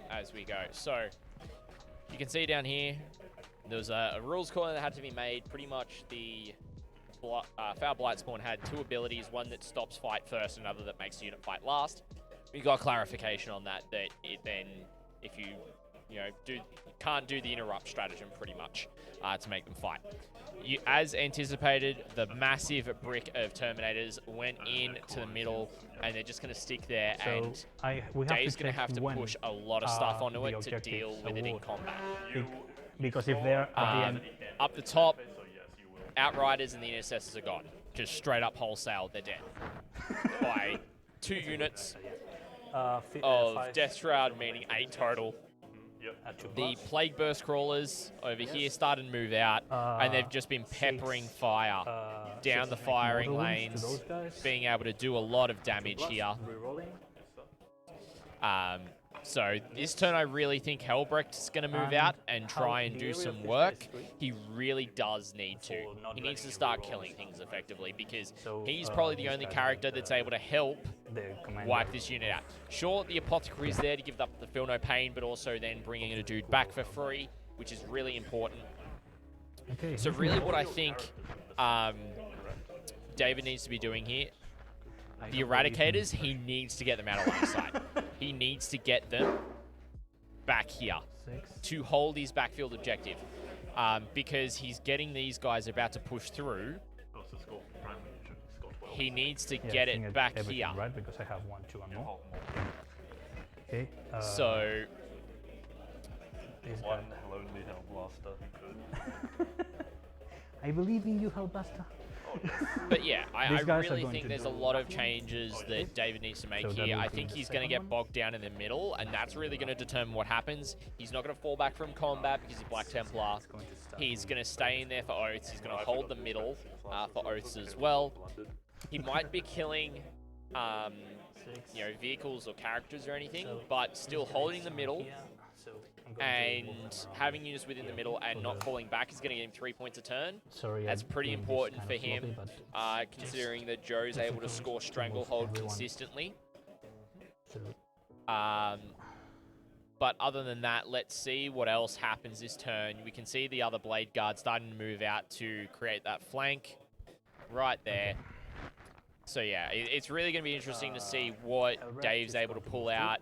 as we go. So you can see down here, there was a rules call that had to be made. Pretty much the Foul Blightspawn had 2 abilities, one that stops fight first, another that makes the unit fight last. We got clarification on that, that it then, if you can't do the interrupt stratagem pretty much to make them fight. As anticipated, the massive brick of Terminators went into the middle, and they're just going to stick there, So and we have Dave's to going to check have to when push a lot of stuff onto the it to objectives deal with it in award. combat. Because if they're at the end, Up the top, So yes, you will. Outriders and the Intercessors are gone. Just straight up wholesale, they're dead. By 2 units of 5 Deathshroud, meaning 8 total. Yep. at 2 The plus. Plague Burst Crawlers over here started to move out, and they've just been peppering fire down 6 the make firing mortal wounds lanes, to those guys. being able to do a lot of damage Plus, here. rerolling. So this turn, I really think Helbrecht's going to move And out and how try and the do area some of this work. is 3? He really does need to. For not He needs letting to you start reroll killing stuff. things effectively, because So, he's probably the this only guy character with that's the- able to help The commander. wipe this unit out. Sure, the Apothecary is there to give up the feel no pain, but also then bringing a dude back for free, which is really important. Okay. So really what I think David needs to be doing here, the Eradicators, he needs to get them out of line of sight. He needs to get them back here 6. to hold his backfield objective, because he's getting these guys about to push through. Oh, so score Prime, you should score 12. He needs to Yeah, get I think it back everything here. Right, because I have 1, 2, and You more. hold more. Okay. So This One guy. lonely Hellblaster. Good. I believe in you, Hellblaster. But yeah, I These guys are really going think to there's a do lot of nothing. changes that David needs to make So that here. will I be think the he's going to second get one. bogged down in the middle, and that's really going to determine what happens. He's not going to fall back from combat because he's Black Templar. He's going to stay in there for oaths. He's going to hold the middle for oaths as well. He might be killing, you know, vehicles or characters or anything, but still holding the middle and having units within the middle and not falling back is going to get him 3 points a turn. Sorry, That's pretty I'm important kind for of him, sloppy, but considering that Joe's able to score Stranglehold everyone consistently. through. But other than that, let's see what else happens this turn. We can see the other Blade Guard starting to move out to create that flank right there. So yeah, it's really going to be interesting to see what Dave's able to pull out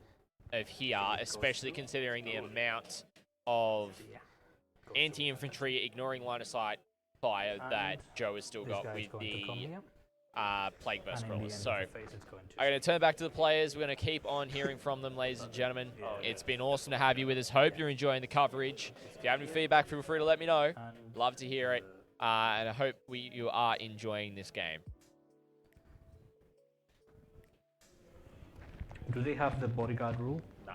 of here, especially considering the amount of anti-infantry ignoring line of sight fire that Joe has still got with the Plague Burst Scrollers. So I'm going to turn back to the players. We're going to keep on hearing from them, ladies and gentlemen. It's been awesome to have you with us. Hope you're enjoying the coverage. If you have any feedback, feel free to let me know. Love to hear it. And I hope you are enjoying this game. Do they have the bodyguard rule? No.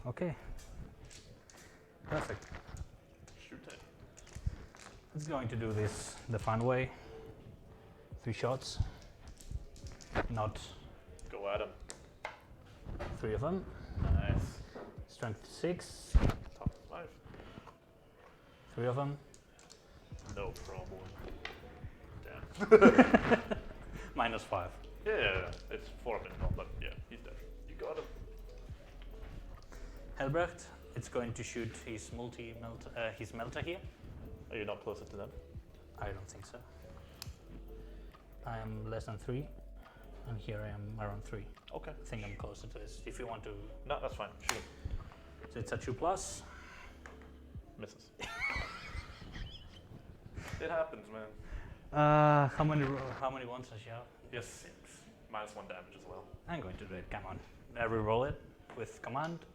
Okay. Perfect. Shoot it. It's going to do this the fun way. 3 shots. Not Go at him. 3 of them. Nice. Strength 6. Top 5. 3 of them. No problem. Damn. -5. Yeah, it's 4 minutes long, but yeah, he's dead. You got him. Helbrecht, it's going to shoot his his melter here. Are you not closer to them? I don't think so. I am less than 3, and here I am around 3. Okay. I think I'm closer to this. If you want to, No, that's fine. Shoot him. so it's a 2+. Misses. It happens, man. How many ones does she have? Yes, 6. -1 damage as well. I'm going to do it. Come on. I reroll it with command.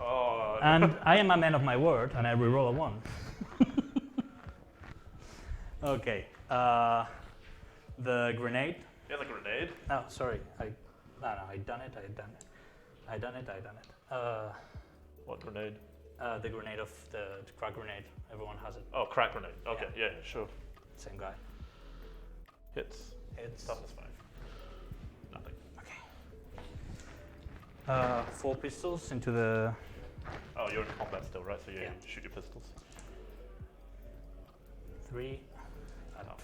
Oh. And I am a man of my word, and I reroll a 1. Okay. The grenade. He has a grenade. Oh, sorry. I done it. What grenade? The grenade of the crack grenade. Everyone has it. Oh, crack grenade. Okay, yeah, sure. Same guy. Hits. It's Toughness 5. Nothing. okay. 4 pistols into the. Oh, you're in combat still, right? So Yeah. you shoot your pistols. 3.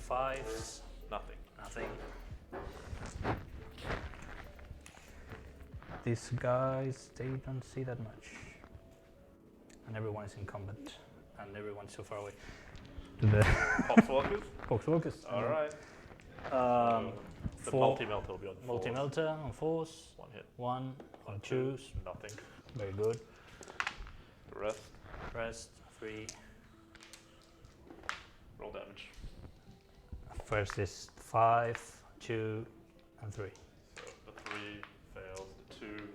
5s. Nothing. Nothing. These guys, they don't see that much. And everyone is in combat. And everyone's so far away. To the Poxwalkers? Poxwalkers. Alright. The 4 multi-melter will be on 4. multi-melter on 4s. 1 hit. 1 on 2s. Nothing. Very good. The rest. Rest 3. Roll damage. First is 5, 2, and 3. So the 3 fails, the 2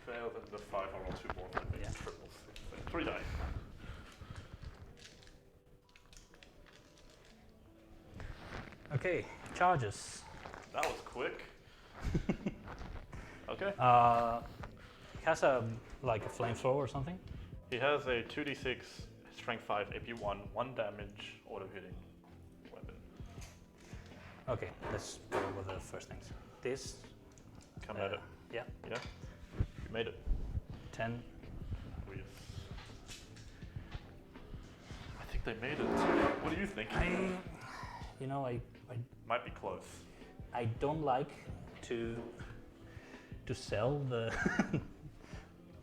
fails, and the 5 I'll roll 2 more. That makes Yeah. triples. 3 die. Okay, charges. That was quick. Okay. He has a like a flamethrower or something. He has a 2d6 strength 5 AP1, 1 damage auto hitting weapon. Okay, let's go over the first things. This. Come at it. Yeah. Yeah. You made it. 10. I think they made it. What do you think? I Might be close. I don't like to sell the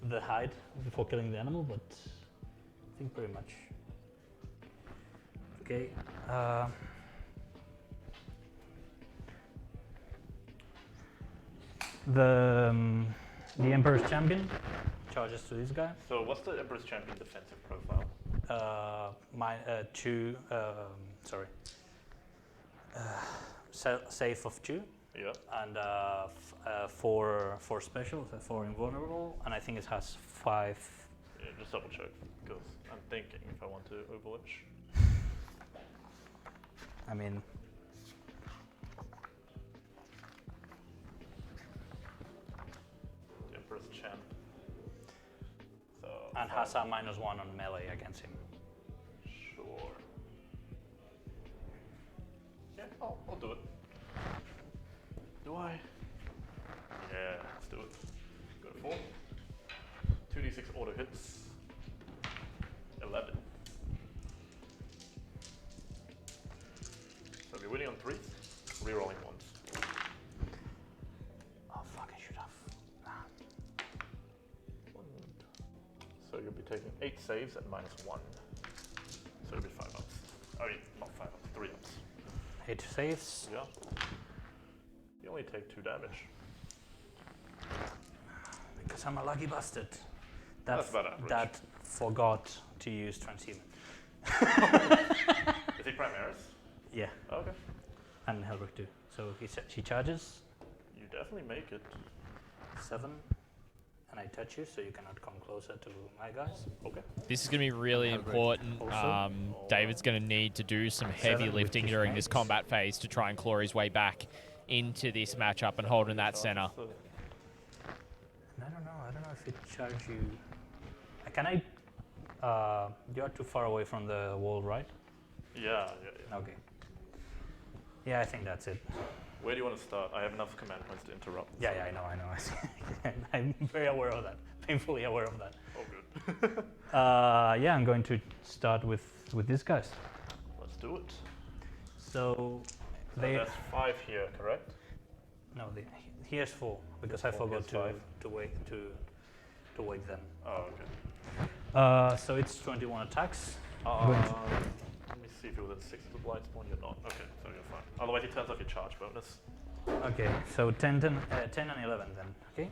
the hide before killing the animal, but I think pretty much. Okay. The Emperor's Champion charges to this guy. So what's the Emperor's Champion defensive profile? Save of 2. Yeah. And 4 special, so 4 invulnerable, and I think it has 5 Yeah, just double check, because I'm thinking if I want to Overwatch. I mean, The Emperor's Champ. So. and has a -1 on melee against him. Sure. Yeah, I'll do it. Do I? Yeah, let's do it. Go to 4. 2d6 auto hits. 11. So we're winning on 3s, rerolling 1s. Oh fuck! I should have. So you'll be taking 8 saves at -1. So it'll be 5 ups. I mean, not 5 ups, 3 ups. 8 saves. Yeah. You only take 2 damage. Because I'm a lucky bastard. That's about average. That forgot to use transhuman. Is he Primaris? Yeah, Okay. and Helbrick too. So she charges You definitely make it. 7, and I touch you, so you cannot come closer to my guys. Okay. This is going to be really important. Also. David's going to need to do some heavy 7 with lifting his during this mates. combat phase to try and claw his way back into this matchup and hold in that center. And I don't know if it charges you. Can I? You are too far away from the wall, right? Yeah. Okay. Yeah, I think that's it. Where do you want to start? I have enough command points to interrupt. Yeah, I know. I'm very aware of that. Painfully aware of that. Oh, good. Yeah, I'm going to start with these guys. Let's do it. So So they there's 5 here, correct? no, here's 4 because I 4, forgot here's 5. to wait them. Oh, okay. So it's 21 attacks. Let me see if you're within 6 of the Blightspawn. You're not. Okay, so you're fine. Otherwise, it turns off your charge bonus. Okay, so 10 and 11 then. Okay.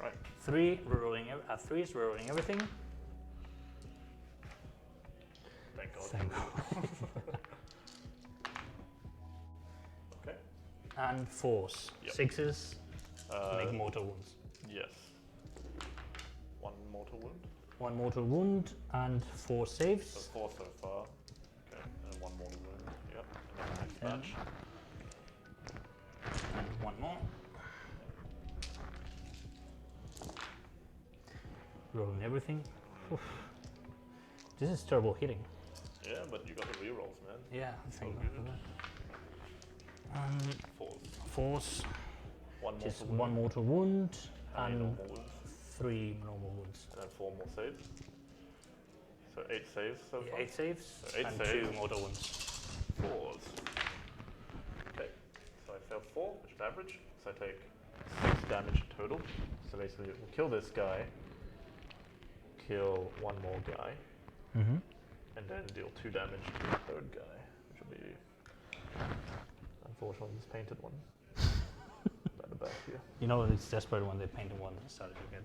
Right. 3 rerolling. 3 is rerolling everything. Thank God. Thank God. Okay. And 4s. Yep. 6s Uh, make mortal wounds. Yes. 1 mortal wound. 1 mortal wound and 4 So saves. 4 so far. Okay, and 1 mortal wound. Yep. And then the next 10. batch. And 1 more. Rolling everything. Oof. This is terrible hitting. Yeah, but you got the rerolls, man. Yeah, thank So God for good. that. 4s. 4s, 1 just mortal wound. 1 mortal wound How many and normal wounds? 3 normal wounds. And then 4 more saves. So 8 saves so far. 8 saves So 8 and saves. 2 mortal wounds. 4s. Okay, so I failed 4, which is average. So I take 6 damage total. So basically, we'll kill this guy, kill 1 more guy, Mm-hmm. and then deal 2 damage to the 3rd guy, which will be unfortunately this painted one. At the back here. You know, it's desperate when they paint the one that started to get.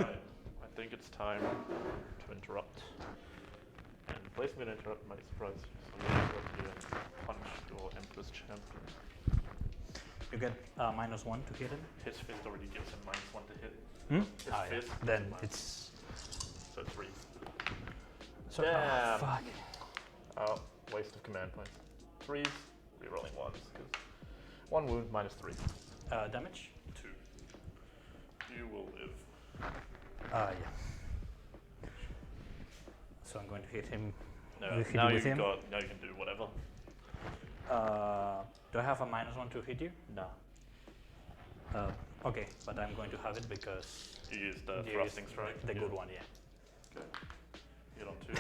Alright, I think it's time to interrupt. And the place I'm going to interrupt might surprise you. So I'm going to interrupt you and punch your Emperor's Champion. You get -1 to hit him. His fist already gives him -1 to hit. Hmm? His Ah, yeah. fist Then is it's. So 3. So, Damn. fuck. Oh, waste of command points. 3s, rerolling 1s. 'Cause 1 wound -3. Damage? 2. You will live. Yeah. So I'm going to hit him. No, hit now you with him. now you can do whatever. Do I have a -1 to hit you? No. Okay, but I'm going to have it because You use the you thrusting used strike. the Yeah. good one, yeah. Okay. Hit on 2.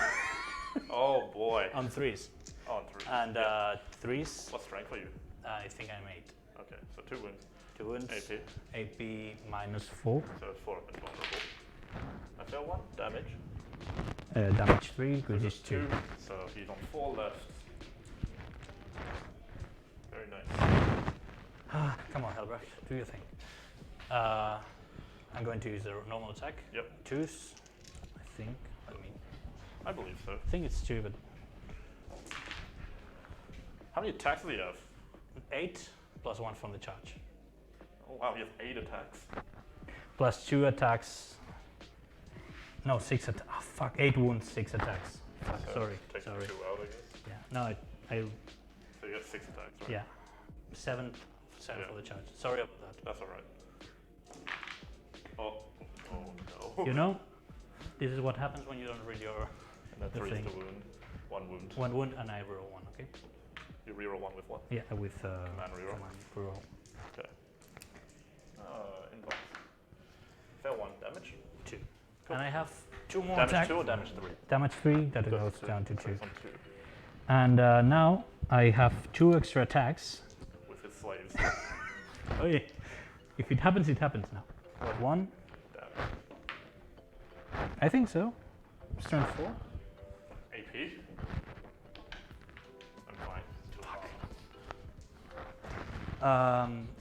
Oh boy. On 3s. On 3. And Yeah. 3s, What strength are you? I think I'm 8. Okay, so 2 wounds. 2 wounds. AP. AP -4. So 4 of it vulnerable. I fail 1. Damage. Damage 3, which is 2. 2. So he's on 4 left. Very nice. Come on, Helbrecht, do your thing. I'm going to use the normal attack. Yep. 2s, I think. I believe so. I think it's 2, but How many attacks does he have? 8 plus 1 from the charge. Oh wow, he has 8 attacks. Plus 2 attacks No, 6 attacks. Oh, fuck, 8 wounds, 6 attacks. Fuck, So sorry. Take 2 out, I guess. Yeah, no, I So you got 6 attacks, right? yeah. 7 Yeah. for the charge. Sorry about that. That's alright. Oh no. You know, this is what happens when you don't read your And then the 3 is thing. the wound. 1 wound. 1 wound and I roll 1, okay? You reroll 1 with what? Yeah, with Command reroll. command reroll. Okay. Inbox. Fail 1 damage. 2. And I have 2 more Damage attacks. 2 or damage 3? Damage 3, that Goes goes to down to 2. takes on 2 And now I have 2 extra attacks. with his slaves. Oh yeah. If it happens now. 1. Damage. I think so. Strength 4. AP. I'm fine.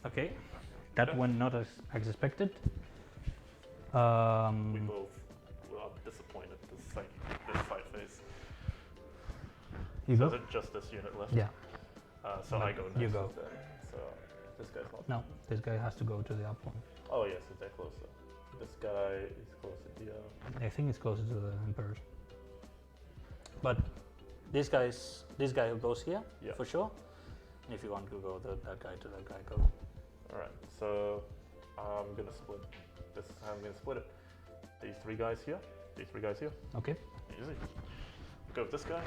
2 Okay. That Okay. went not as expected. We both were disappointed this fight phase. You So go? is it just this unit left? Yeah. So No, I go next. you go. Then. So this guy's not. No, this guy has to go to the up one. Oh yes, they're closer. This guy is closer to the. I think it's closer to the Emperor. But this guy who goes here, Yeah. for sure. And if you want to go that guy to that guy, go. All right. So I'm gonna split. This is how I'm gonna split it. These 3 guys here. These 3 guys here. Okay. Easy. Go with this guy.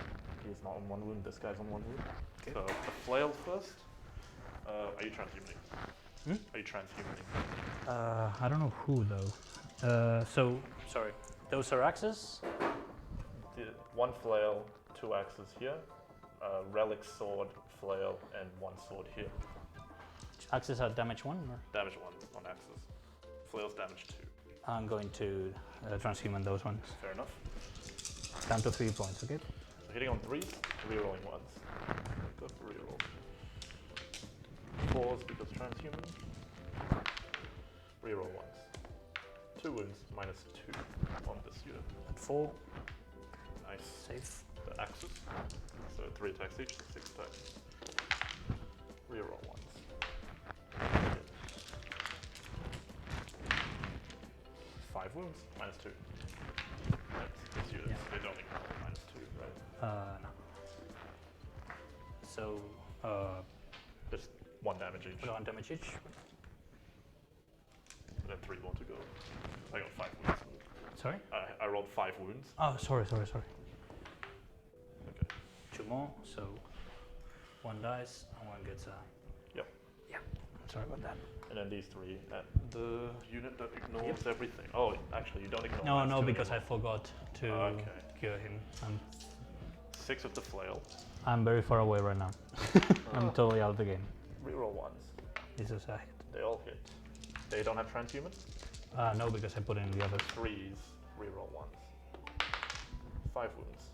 He's not on 1 wound. This guy's on 1 wound. Okay. So the flails first. Are you transhumaning? Hmm? Are you transhumaning? I don't know who though. So sorry. Those are axes. 1 flail, 2 axes here. Relic sword, flail, and 1 sword here. Axes are damage 1. Or? Damage 1 on axes. Flails damage 2. I'm going to transhuman those ones. Fair enough. Down to 3 points. Okay. So hitting on 3s, rerolling 1s. Go for reroll. 4s because transhuman. Reroll 1s. 2 wounds, minus 2 on this unit. At 4. Nice. Safe. The axes. So 3 attacks each, 6 attacks. Reroll 1s. 5 wounds, minus 2. Right. These units, they don't ignore minus 2, right? No. So Just 1 damage each. 1 damage each. And then 3 more to go. I got 5 wounds. Sorry. I rolled 5 wounds. Oh, sorry. Okay. 2 more. So 1 dies and 1 gets a. Yep. Yeah. Sorry about that. And then these 3, and the unit that ignores everything. Oh, actually, you don't ignore. No, minus no, 2 because I anymore. forgot to Okay. cure him. 6 with the flail. I'm very far away right now. I'm totally out of the game. Reroll 1s. This is a hit. They all hit. They don't have transhuman. No, because I put in the other. 3s. Reroll 1s. 5 wounds.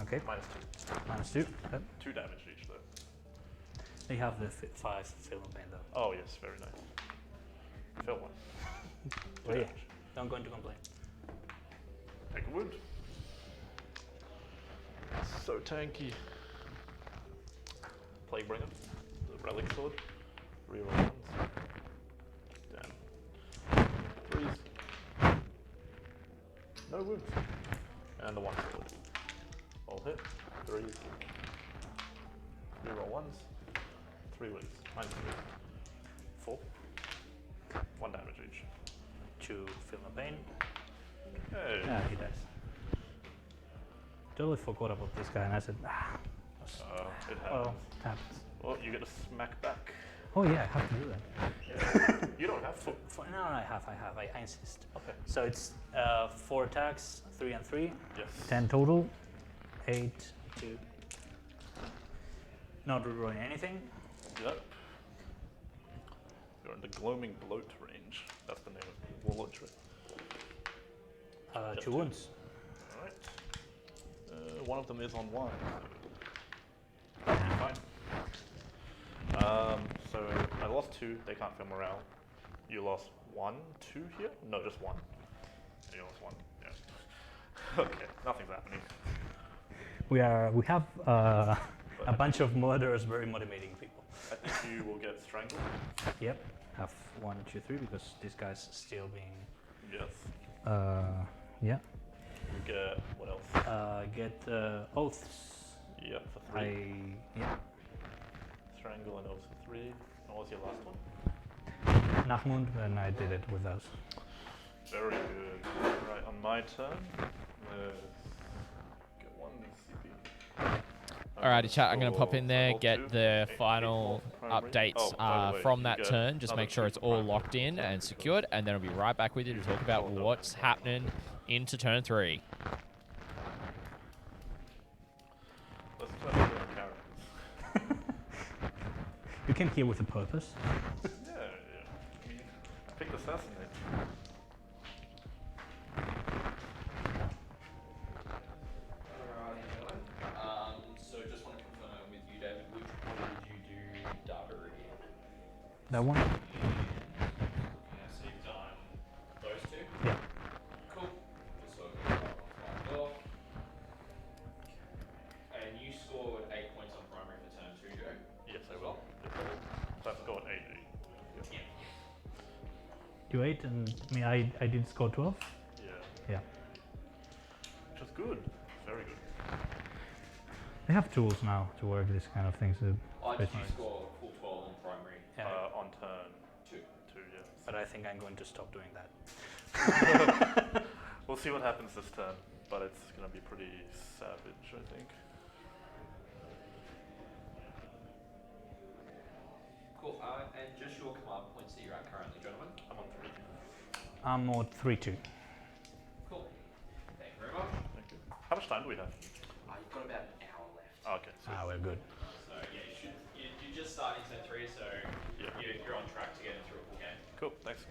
Okay. Minus 2. Minus 2. Yep. 2 damage each though. They have the 5 film pain though. Oh yes, very nice. Fail 1. 2 Oh, yeah. damage. I'm going to complain. Take a wound. So tanky. Plaguebringer. The relic sword. Reroll 1s. Damn. 3s. No wounds. And the 1 sword. All hit. 3s. Reroll 1s. 3 wounds. Minus 3. 4. 1 damage each. 2 film pain. Hey. Yeah, he dies. Totally forgot about this guy, and I said, It happens. well, it happens. Well, you get a smack back. Oh yeah, I have to do that. Yeah. You don't have to. No, I have. I insist. Okay. So it's 4 attacks, 3 and 3, Yes. 10 total, 8, 2. Not rerolling anything. Yep. You're in the Gloaming Bloat range. That's the name of the Warlord trait. 2 wounds. Alright. One of them is on 1. Fine. So I lost 2. They can't feel morale. You lost 1, 2 here? No, just 1. And you lost 1. Yeah. Okay. Nothing's happening. We have a bunch of murderers, very motivating people. I think you will get strangled. Yep. Have 1, 2, 3 because this guy's still being Yes. Yeah. You get what else? Get oaths. Yeah, for 3. Yeah. Strangle and oaths for 3. And what was your last one? Nachmund, and I did it with those. Very good. Right, on my turn, get 1 CP. Alrighty, chat. I'm going to pop in there, get the final updates from that turn. Just make sure it's all locked in and secured, and then I'll be right back with you to talk about what's happening into turn 3. Let's play the characters. You came here with a purpose. Yeah. I mean, I picked Assassinate. So just want to confirm with you, David, which one did you do data review? That one? So you've done those 2? Yeah. Cool. Just so I can find off. And you scored 8 points on primary for turn 2, Joe? Yes, I will. So I've got 8. Yeah. You 8, and I did score 12. Yeah. Yeah. Which is good. Very good. They have tools now to work this kind of things. Did you Nice. score full 12 on primary? Yeah. On turn 2. 2, yeah. But I think I'm going to stop doing that. We'll see what happens this turn, but it's going to be pretty savage, I think. Cool. And just your command points that you're at currently, gentlemen. I'm on 3. I'm on 3-2. Cool. Thank you very much. Thank you. How much time do we have? You've got about an hour left. Okay. So We're good. So yeah, you're just starting turn 3, so Yeah. you're on track to get through a full game. Cool, thanks.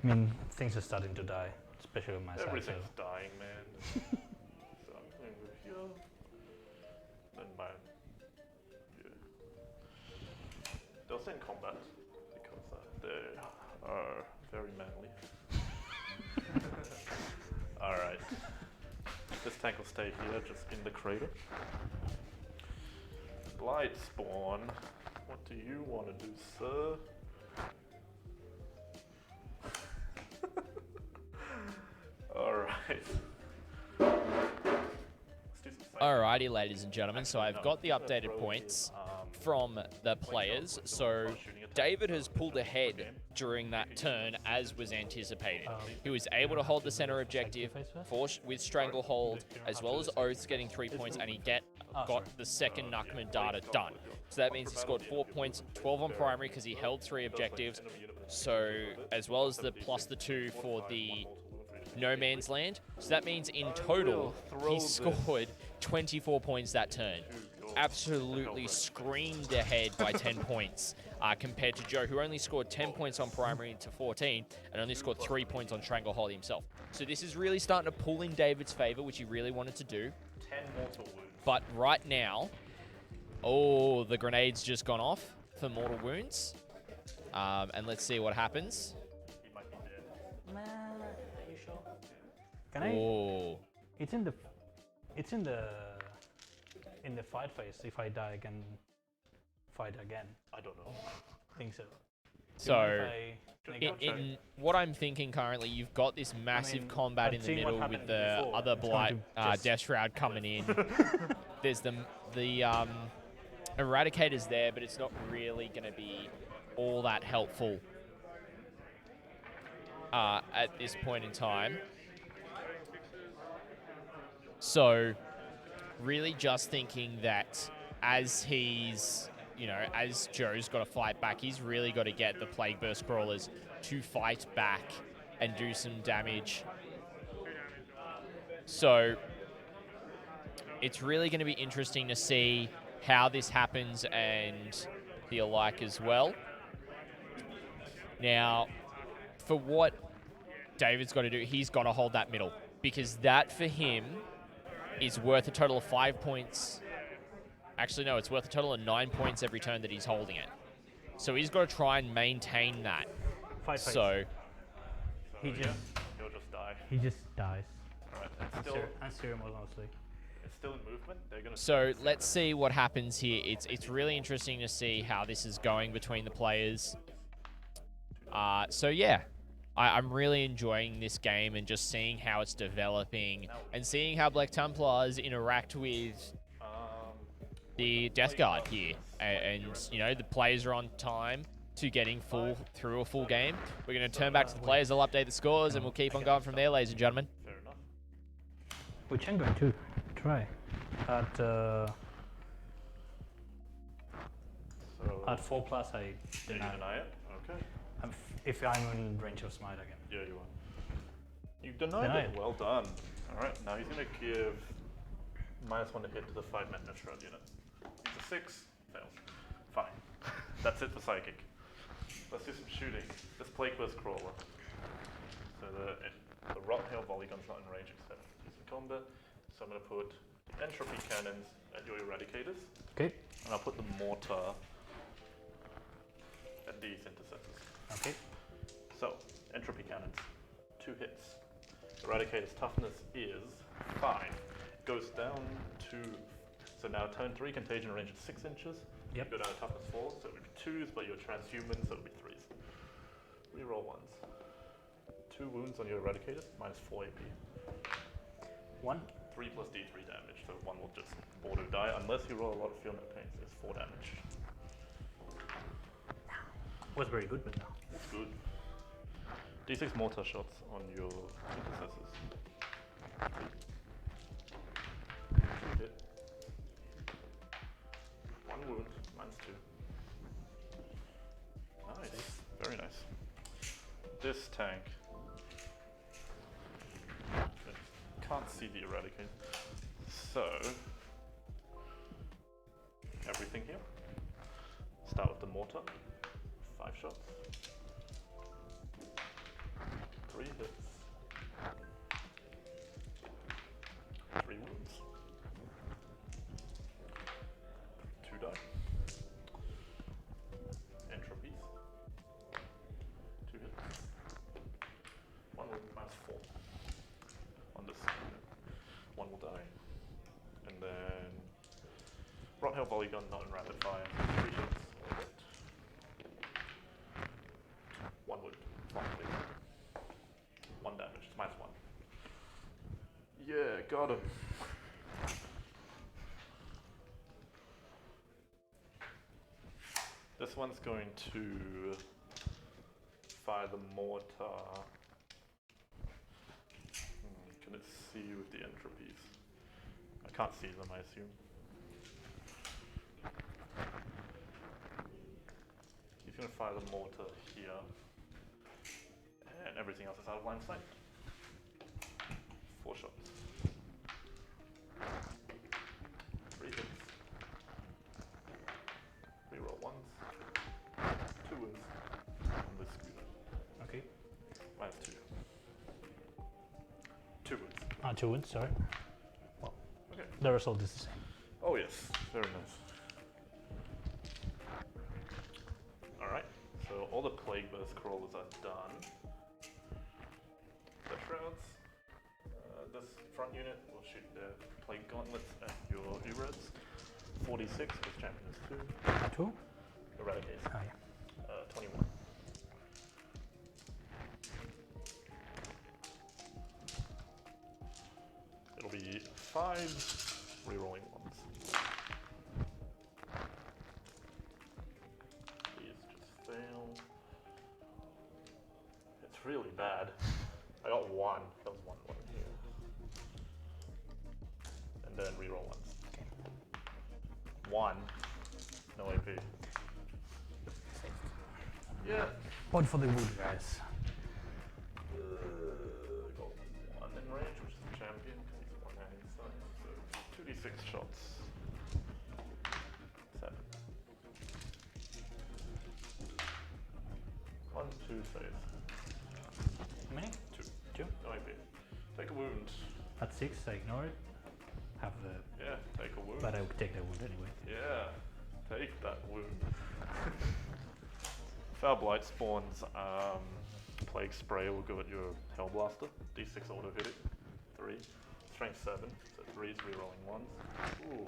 I mean, things are starting to die, especially on my side. Everything's dying, man. So I'm going over here. Then my... Yeah. They'll stay in combat because they are very manly. Alright. This tank will stay here, just in the crater. Blight spawn. What do you want to do, sir? Alright. Alrighty, ladies and gentlemen, so I've got the updated points from the players. So David has pulled ahead during that turn as was anticipated. He was able to hold the center objective with Stranglehold as well as Oaths getting 3 points, and he got the second Nuckman data done. So that means he scored 4 points, 12 on primary because he held 3 objectives. So as well as the plus the 2 for the No Man's Land. So that means in total, he scored 24 points that turn. Absolutely screamed ahead by 10 points compared to Joe, who only scored 10 points on primary to 14 and only scored 3 points on Stranglehold himself. So this is really starting to pull in David's favor, which he really wanted to do. 10 mortal wounds. But right now, oh, the grenade's just gone off for mortal wounds. And let's see what happens. He might be dead. Are you sure? Can I? Oh. It's in the fight phase. If I die, I can fight again. I don't know. I think so. So, in in what I'm thinking currently, you've got this massive combat I've in the seen what middle with happened the before. other It's going Blight, to just- Deathshroud coming in. There's the Eradicator's there, but it's not really going to be all that helpful at this point in time. So, really just thinking that as as Joe's got to fight back, he's really got to get the Plague Burst Crawlers to fight back and do some damage. So, it's really going to be interesting to see how this happens and the alike as well. Now, for what David's got to do, he's got to hold that middle, because that for him is worth a total of 5 points. Actually, no, it's worth a total of 9 points every turn that he's holding it. So he's got to try and maintain that. So he just He'll just die. he just dies. Alright, And Serum mostly. it's still in movement. They're gonna. So let's see what happens here. It's really interesting to see how this is going between the players. So yeah, I'm really enjoying this game and just seeing how it's developing and seeing how Black Templars interact with the Death Guard here. And you know, the players are on time to getting through a full game. We're going to turn back to the players, they'll update the scores, and we'll keep on going from there, ladies and gentlemen. Fair enough. Which I'm going to try at So, 4+. I you deny. deny it? Okay. If I'm in range of smite again. Yeah, you are. You denied it. Well done. Alright, now he's going to give -1 to hit to the 5-man Deathshroud unit. He's a 6. Fails. Fine. That's it for Psychic. Let's do some shooting. This Plagueburst Crawler. So the Rothail Volley gun's not in range except using combat. So I'm going to put the Entropy Cannons at your Eradicators. Okay. And I'll put the Mortar at these Interceptors. Okay. So, Entropy Cannons. 2 hits. Eradicator's toughness is 5. Goes down to... So now turn 3, Contagion range at 6 inches. Yep. Go down to toughness 4, so it would be 2s, but you're transhuman, so it would be 3s. Reroll 1s. 2 wounds on your Eradicator, -4 AP. 1. 3 plus D3 damage, so 1 will just auto die, unless you roll a lot of Field Note Pains, it's 4 damage. Was very good, but now. That's good. D6 mortar shots on your intercessors. 2 hit. 1 wound, -2. Nice, very nice. This tank. Can't see the Eradicator. So, everything here. Start with the mortar. 5 shots. 3 hits. 3 wounds. 2 die. Entropies. 2 hits. 1 wound, -4. On this unit. 1 will die. And then Rothail Volley Gun, not in rapid fire. 3 hits. 1 wound. 1 damage. It's -1. Yeah, got him. This one's going to fire the mortar. Can it see with the entropies? I can't see them, I assume. He's going to fire the mortar here. And everything else is out of line of sight. 4 shots. 3 hits. Reroll 1s. 2 wounds on this scooter. Okay. -2. 2 wounds. 2 wounds, sorry. Well, Okay. the result is the same. Oh yes, very nice. Alright, so all the Plagueburst crawlers are done. Deathshrouds. This front unit will shoot the Plague Gauntlets at your Ureds. 46 with Champions 2. 2? Eradicate. Oh, yeah. 21. It'll be 5 rerolling 1s. These just fail. It's really bad. I got 1. That was 1 here. And then reroll 1s. Okay. 1. No AP. Yeah. One for the wood, guys. Got 1 in range, which is the champion, because he's 1 hand inside. So 2d6 shots. 7. 1, 2 saves. How many? 2. 2? No AP. Take a wound. At 6, I ignore it. Have the... Yeah, take a wound. But I would take the wound anyway. Yeah, take that wound. If our Blight spawns Plague Spray, we'll give it your Hellblaster. D6 auto hit it. 3. Strength 7, so 3s rerolling 1s. Ooh,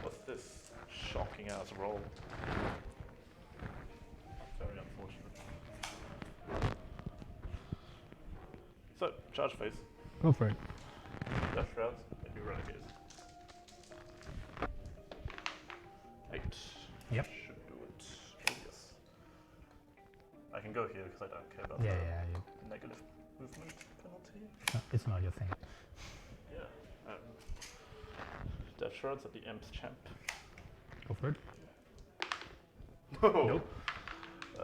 what's this shocking ass roll? Very unfortunate. So, charge phase. Go for it. Deathshroud, and you renegade. 8. Yep. Should do it. Oh, yes. I can go here because I don't care about Yeah, the yeah. negative movement penalty. No, it's not your thing. Yeah. Deathshroud's at the Imp's champ. Go for it. No. Nope.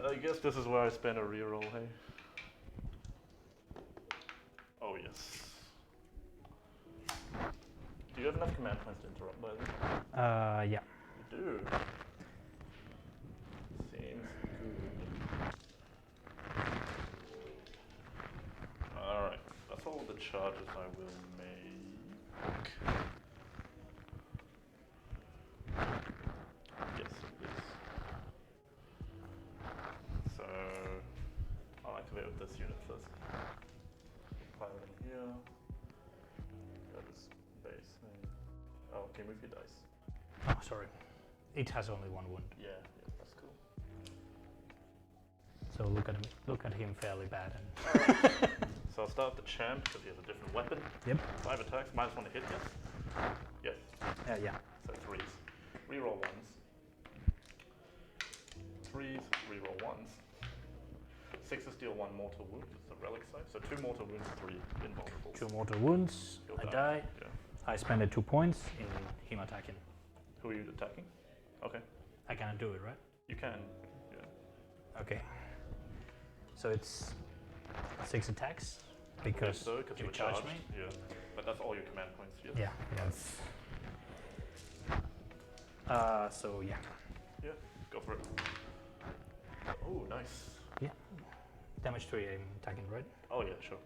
I guess this is where I spend a reroll, hey? Oh, yes. Do you have enough command points to interrupt by the way? Yeah. You do. Seems good. Alright, that's all the charges I will make. Yes, it is. So, I'll activate with this unit first. Fire it in here. That is base. Oh, okay, move your dice. Oh, sorry. It has only one wound. Yeah, that's cool. So look at him fairly bad. So I'll start with the champ because he has a different weapon. Yep. 5 attacks, -1 to hit, yes? Yes. Yeah. So 3s. Reroll 1s. 3s, reroll 1s. 6s deal 1 mortal wound, it's a relic save. So 2 mortal wounds, 3 invulnerable. 2 mortal wounds. He'll I die. Yeah. I spend 2 points in him attacking. Who are you attacking? Okay. I cannot do it, right? You can. Yeah. Okay. So it's 6 attacks because So, because you were charge charged. me. Yeah. But that's all your command points, yes? Yeah. Yes. So yeah. Yeah, go for it. Oh, nice. Yeah. Damage 3 I'm attacking, right? Oh yeah, sure.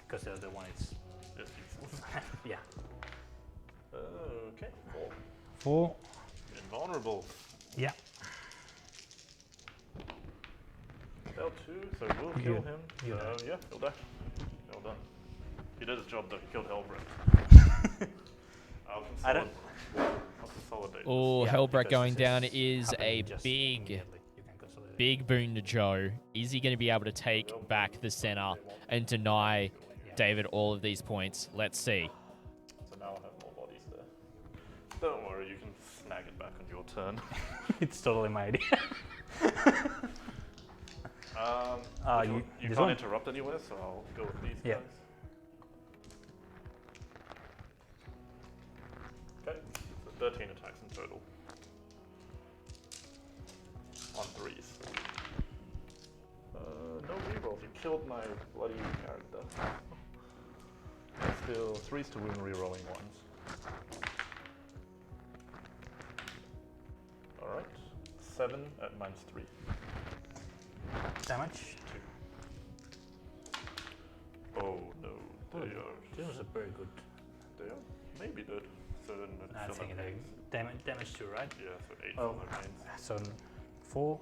Because the other one is Yes, please. yeah. Okay, 4. 4. Invulnerable. Yeah. Fell 2, so we'll kill You- him. you So die. yeah, he'll die. Well done. He did his job though, he killed Hellbrett. I don't- I'll consolidate. Oh, Yeah, Hellbrett because going this down is is a happening just big, immediately. You can consolidate. big boon to Joe. Is he going to be able to take back the center and deny David all of these points? Let's see. So now I have more bodies there. Don't worry, you can snag it back on your turn. It's totally my idea. You this can't one? interrupt anywhere, so I'll go with these Yeah. guys. Okay, so 13 attacks in total. On 3s. No rerolls, you killed my bloody character. Still 3s to wound, rerolling 1s. Alright, 7 at -3. Damage. 2. Oh no, they are. This was a very good. They are maybe dead. So then I fill think that they means- damage 2, right? Yeah, so 8 Oh. fill that means. So 4.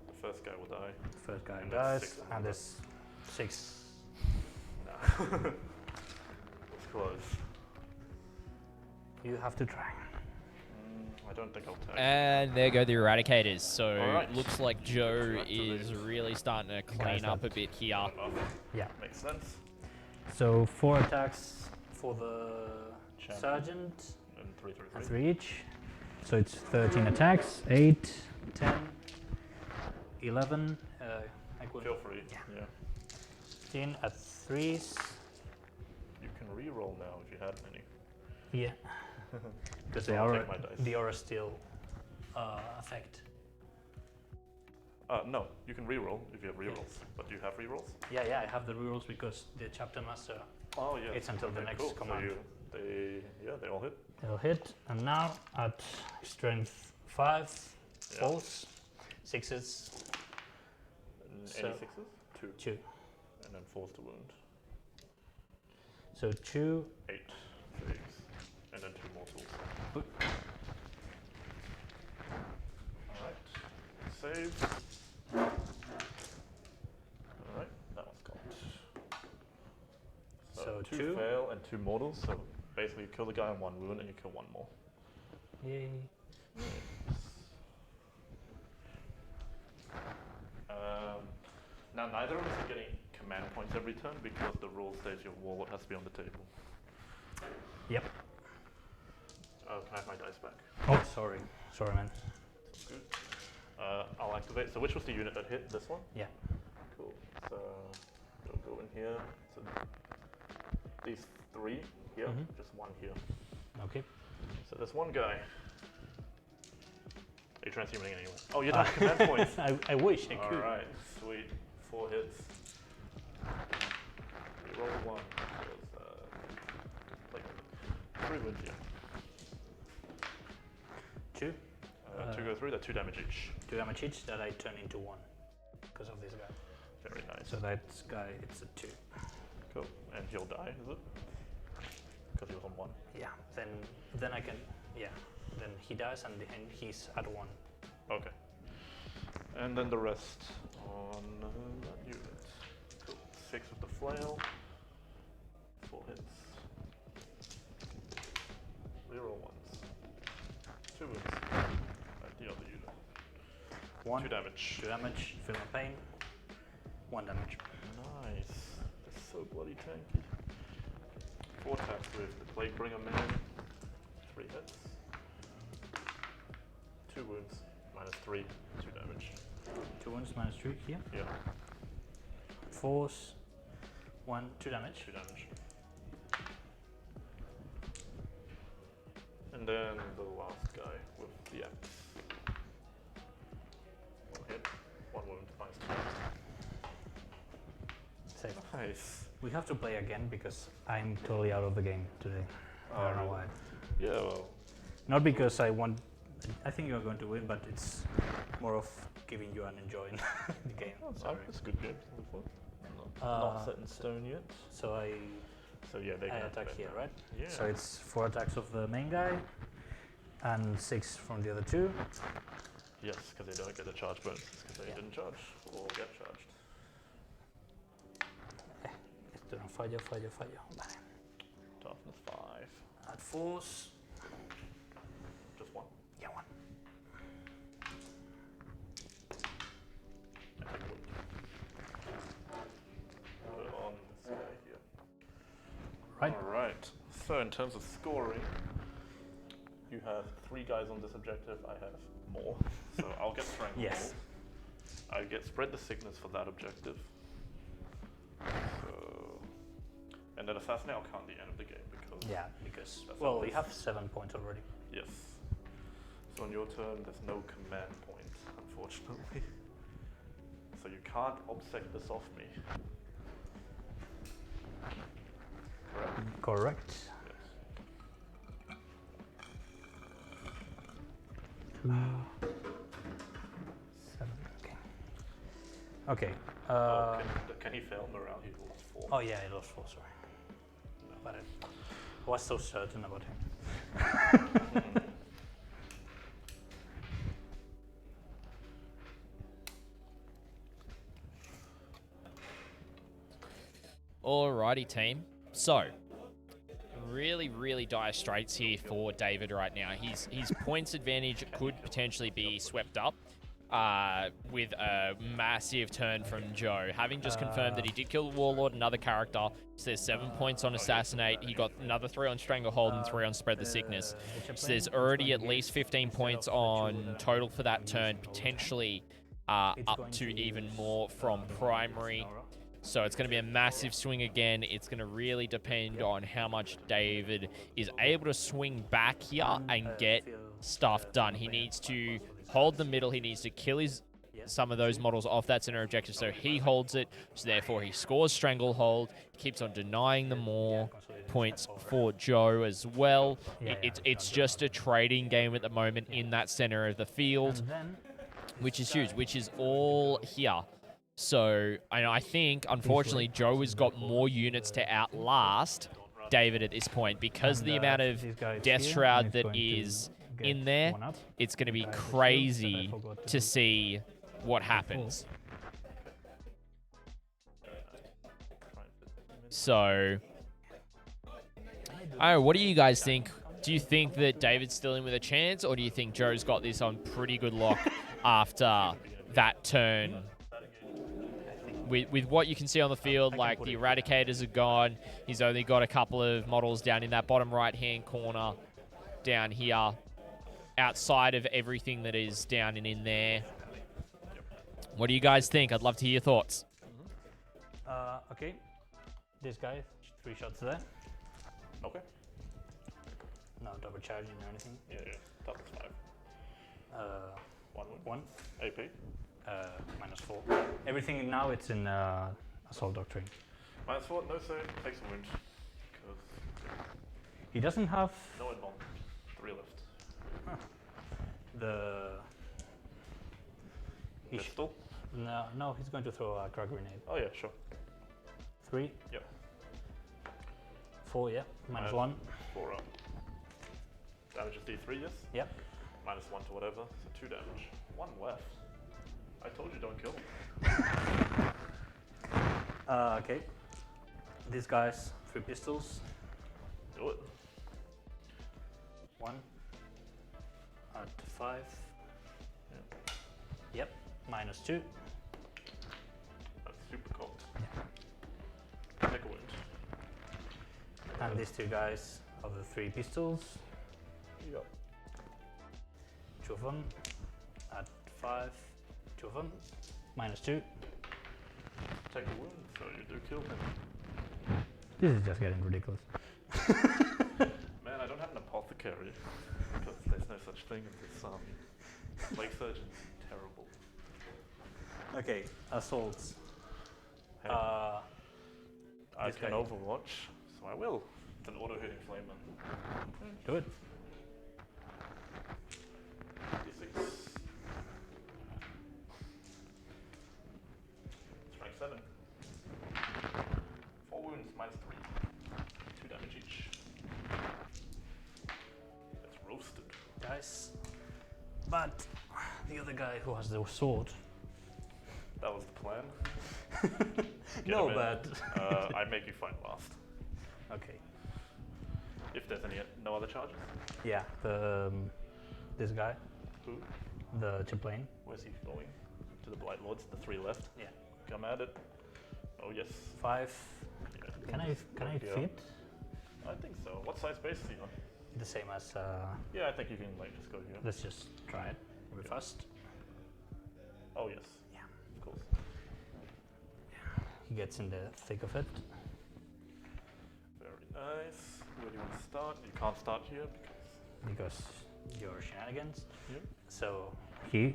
The first guy will die. First guy And there's dies, 6 of and them. there's 6. Nah. It's close. You have to try. I don't think I'll take And there go the Eradicators. So Alright. looks like Joe Let's activate. is really starting to clean Guys, up a bit here. Yeah. Makes sense. So 4 attacks for the Champion. sergeant, And 3, 3, 3. and 3 each. So it's 13 attacks. 8, 10, 11. I could Feel free. Yeah. 15 at 3s. You can re-roll now if you had any. Yeah. Because So the I'll aura, take my dice. the aura still affect. No, you can re-roll if you have re-rolls. But do you have re-rolls? Yeah, I have the rules because the chapter master, Oh yeah. it's until the Okay, next cool. command. So they all hit. They'll hit. And now at strength 5, Yeah. falls, 6s, And So- any 6s? 2. 2. And then 4s to wound. So 2, 8 saves. And then 2 mortals. Alright. Save. Alright, that one's got. So 2 2. fail and 2 mortals, so basically you kill the guy on 1 wound and you kill 1 more. Yay. Now neither of us are getting command points every turn because the rule states your Warlord has to be on the table. Yep. Oh, can I have my dice back? Oh, sorry. Sorry, man. Good. I'll activate. So which was the unit that hit? This one? Yeah. Cool. So it'll go in here. So these 3 here, just 1 here. Okay. So there's one guy. Are you transhumaning anyway? Oh, you don't have command points. I wish I could. Alright, sweet. 4 hits. We roll 1. So it's, 3 wounds here. 2. 2 go through, that's 2 damage each. 2 damage each that I turn into 1 because of this guy. Very nice. So that guy, it's a 2. Cool. And he'll die, is it? Because he was on 1. Yeah. Then I can. Yeah. Then he dies and he's at 1. Okay. And then the rest on that unit. Cool. 6 with the flail. 4 hits. Reroll 1s. 2 wounds. At the other unit. 1. 2 damage. 2 damage. Feel no pain. 1 damage. Nice. That's so bloody tanky. 4 taps with the Plaguebringer man. 3 hits. 2 wounds. -3. 2 damage. 2 wounds -3 here. Yeah. Force. 1. 2 damage. 2 damage. And then the last guy with the axe. 1 hit. 1 wound. -2. Save. Nice. We have to play again because I'm totally out of the game today. I don't know why. Yeah, well. Not because I want. I think you're going to win, but it's more of giving you an enjoying the game. Sorry. It's a good game. Not set in stone yet. So So yeah, they I can attack here, right? Yeah. So it's 4 attacks of the main guy, and 6 from the other 2. Yes, because they don't get the charge bonuses because they Yeah. didn't charge or get charged. Esto no fallo. Vale. Toughness 5. Add force. Just 1. Yeah, 1. I take a wound. Put it on this guy here. Right. Alright. So in terms of scoring, you have 3 guys on this objective. I have more. So I'll get Stranglehold. Yes. I get Spread the Sickness for that objective. So, and then Assassinate, I'll count the end of the game because... Yeah, because That's well, always- we have 7 points already. Yes. So on your turn, there's no command point, unfortunately. So you can't obsect this off me. Correct? Correct. Yes. 7. Okay. Okay. Can he fail morale? He lost 4. Oh yeah, I lost 4. Sorry. But I was so certain about him. Alrighty, team. So, really dire straits here for David right now. His points advantage could potentially be swept up with a massive turn from Joe. Having just confirmed that he did kill the Warlord, another character. So there's 7 points on Assassinate. He got another 3 on Stranglehold and 3 on Spread the Sickness. So there's already at least 15 points on total for that turn, potentially up to even more from primary. So it's going to be a massive swing again. It's going to really depend on how much David is able to swing back here and get stuff done. He needs to hold the middle. He needs to kill some of those models off that center objective so he holds it. So therefore he scores Stranglehold. Keeps on denying them more points for Joe as well. It's just a trading game at the moment in that center of the field, which is huge, which is all here. So, I think, unfortunately, Joe has got more units to outlast David at this point because of the amount of Deathshroud that is in there. It's going to be crazy to see what happens. So, what do you guys think? Do you think that David's still in with a chance, or do you think Joe's got this on pretty good lock after that turn? with what you can see on the field, like the Eradicators are gone. He's only got a couple of models down in that bottom right-hand corner down here, outside of everything that is down and in there. What do you guys think? I'd love to hear your thoughts. Okay. This guy, 3 shots there. Okay. No double charging or anything. Yeah, yeah. Double 5. 1 wound. 1. AP. -4. Everything now it's in Assault Doctrine. -4, no save, takes a wound. Because He doesn't have no advance. 3 left. the... He Pistol? no, he's going to throw a crack grenade. Oh yeah, sure. 3. Yep. 4, yeah. -1. 4 up. Damage is D3, yes? Yep. -1 to whatever, so 2 damage. 1 left. I told you don't kill him. Okay. These guys, 3 pistols. Do it. 1 at 5. Yep. -2. That's super cool. Take a wound. And these 2 guys are the 3 pistols. Yep. 2 of them at 5. 2 of them. -2. Take a wound, so you do kill him. This is just getting ridiculous. Man, I don't have an apothecary. Because there's no such thing as this Plague Surgeon's terrible. Okay, assaults. Hey, I this can guy. overwatch, so I will. It's an auto-hitting flamer. Do it. D6. Strength 7. 4 wounds, -3. 2 damage each. That's roasted. Guys. But the other guy who has the sword. That was the plan. Get No, him in. but I make you fight last. okay. If there's no other charges. Yeah, the this guy, Who? the chaplain. Where's he going? To the Blightlords, the 3 left. Yeah. Come at it. Oh yes. 5. Yeah. Can I Yeah. fit? I think so. What size base is he on? The same as. Yeah, I think you can like just go here. Let's just try it real fast. Oh yes. Yeah. Of course. He gets in the thick of it. Very nice. Where do you want to start? You can't start here Because your shenanigans. Yep. So he,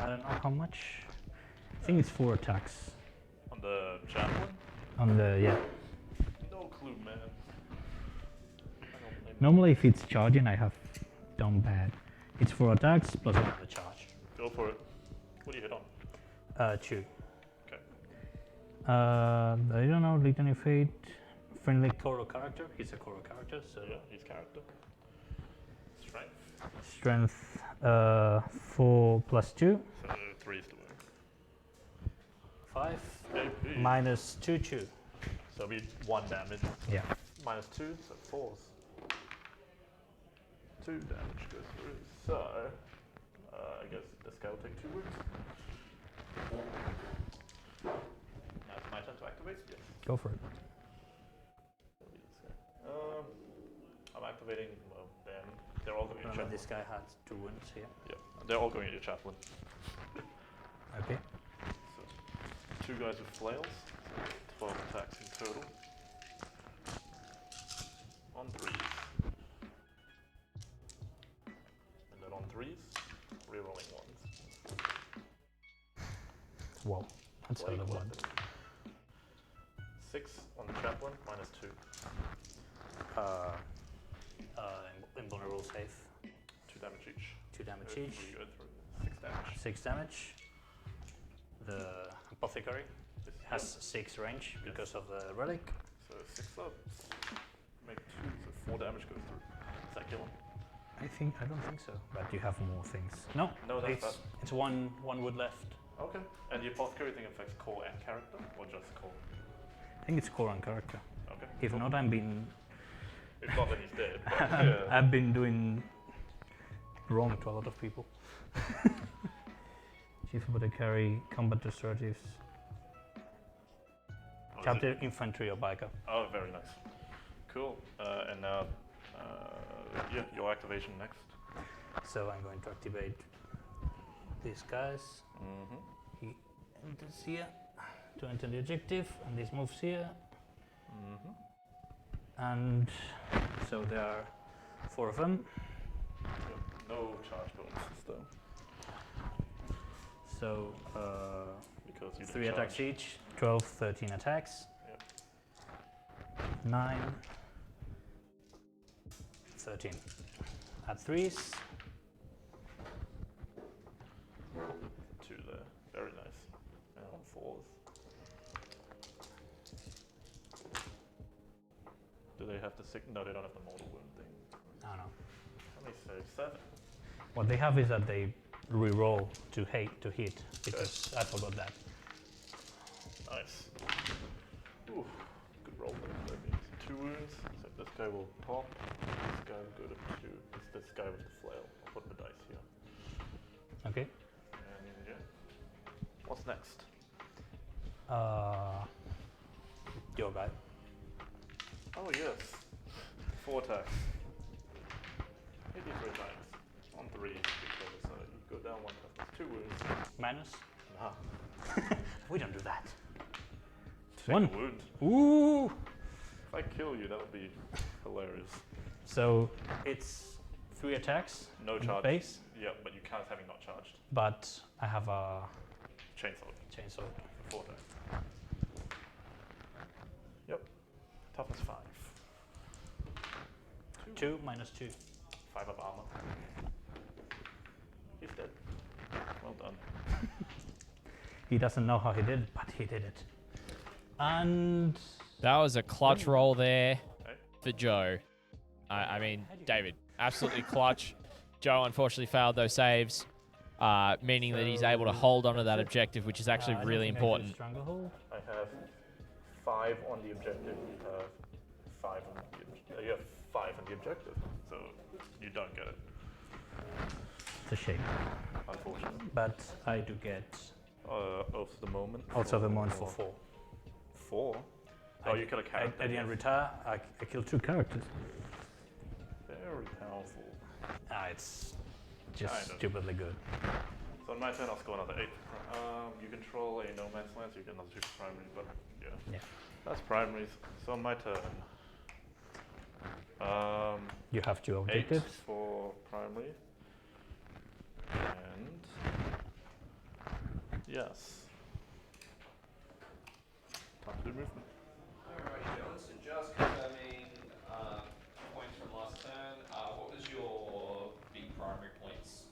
I don't know how much. I think it's 4 attacks on the chaplain. on the No clue, man. I don't blame Normally, if it's charging, I have done bad. It's 4 attacks plus another charge. you. Go for it. What do you hit on? 2. Okay. I don't know, Litany Fate. Friendly Koro character. He's a Koro character, so. Yeah, his character. Strength. Strength 4 plus 2. So 3 is the win. 5. AP. Minus 2, 2. So it'll be 1 damage. Yeah. -2, so 4s. 2 damage goes through. So I guess this guy will take 2 wounds. Now it's my turn to activate. Yes. Go for it. I'm activating. Well, then they're all going to Remember, chaplain. this guy had 2 wounds here. Yeah, they're all going to chaplain. Okay. So 2 guys with flails. So 12 attacks in total. On 3s. And then on 3s, rerolling 1s. Whoa. That's a lot of blood. 6 on the chaplain, -2. Invulnerable save. 2 damage each. 2 damage We each. go through. 6 damage. 6 damage. The apothecary This has 6 range because of the relic. So 6 up. Make 2, so 4 damage goes through. Does that kill him? I don't think so. But you have more things. No. No, that's it's, it's one wood left. Okay. And the apothecary thing affects core and character, or just core? I think it's core and character. Okay. If cool. not, I'm being. It's not that he's dead. But yeah. I've been doing wrong to a lot of people. Chief Apothecary, combat assertives. Captive infantry or biker. Oh, very nice. Cool. And now, yeah, your activation next. So I'm going to activate these guys. Mm-hmm. He enters here to enter the objective, and this moves here. Mm-hmm. And so there are 4 of them. Yep. No charge bonuses though. So Because you 3 didn't attacks charge. each, 12, 13 attacks. Yep. 9, 13. Add 3s. 2 there. Very nice. And on 4s. Do they have the sick? No, they don't have the mortal wound thing. I don't know. Let me say 7. What they have is that they re-roll to hit, because I forgot that. Nice. Ooh, good roll there. That means 2 wounds. So this guy will pop. This guy will go to 2. It's this guy with the flail. I'll put the dice here. Okay. And yeah. What's next? Your guy. Oh yes. 4 attacks. 83 times. On 3 because you go down 1 plus 2 wounds. Minus? Nah. We don't do that. Take 1. a wound. Ooh! If I kill you, that would be hilarious. So it's 3 attacks. No on the charge. base, Yeah, but you can't having not charged. but I have a Chainsaw. chainsaw. 4 attacks. Yep. Toughness 5. 2 minus 2. 5 of armor. He's dead. Well done. He doesn't know how he did it, but he did it. And That was a clutch roll there Hey. for Joe. I mean, David, absolutely clutch. Joe unfortunately failed those saves, meaning that he's able to hold onto that objective, which is actually I don't really think I did important. Stranglehold. I have 5 on the objective. You have 5 on the you have 5 on the objective. So you don't get it, It's a shame, unfortunately. but I do get Of the moment. also the moment for 4. 4? Oh, you kill a character. I didn't retire. I killed 2 characters. Very powerful. It's just Kind of. stupidly good. So on my turn, I'll score another 8. You control a no man's land, so you get another 2 for primary, but yeah. Yeah. That's primaries. So on my turn, You have 2 8 objectives. for primary. And yes. Time to do movement. Alrighty, John. So just confirming points from last turn. What was your big primary points,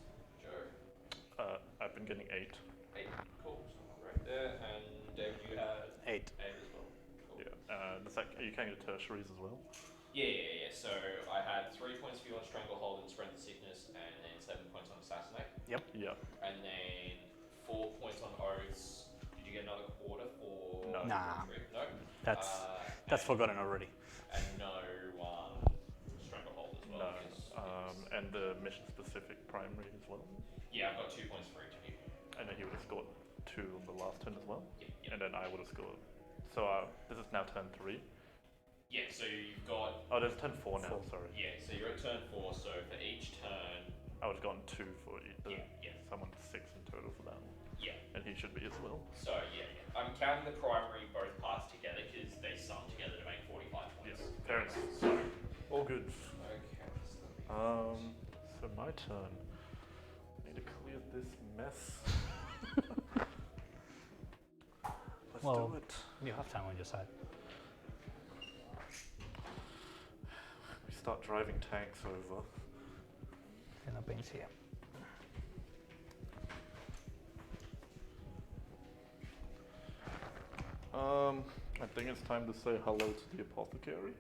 Joe? I've been getting 8. 8. Cool. So right there. And Dave, you had 8. 8 as well. Cool. Yeah. You can get tertiaries as well. Yeah. So I had 3 points for you on Stranglehold and Spread the Sickness, and then 7 points on Assassinate. Yeah. And then 4 points on Oaths. Did you get another quarter for? No. Nah. No. That's And- forgotten already. And no Stranglehold as well. No. And the mission specific primary as well. Yeah, I've got 2 points for each of you. And then he would have scored 2 on the last turn as well. Yep. And then I would have scored. So this is now turn 3. Yeah, so you've got. Oh, there's turn 4 now. Sorry. Yeah, so you're at turn 4, so for each turn. I would have gotten 2 for each. Yeah. Someone's 6 in total for that one. Yeah. And he should be as well. So, yeah. I'm counting the primary both parts together because they sum together to make 45 Yes. points. Fair enough. So all good. Okay. So my turn. I need to clear this mess. Let's Well, do it. You have time on your side. We start driving tanks over. And the pain's here. I think it's time to say hello to the apothecary.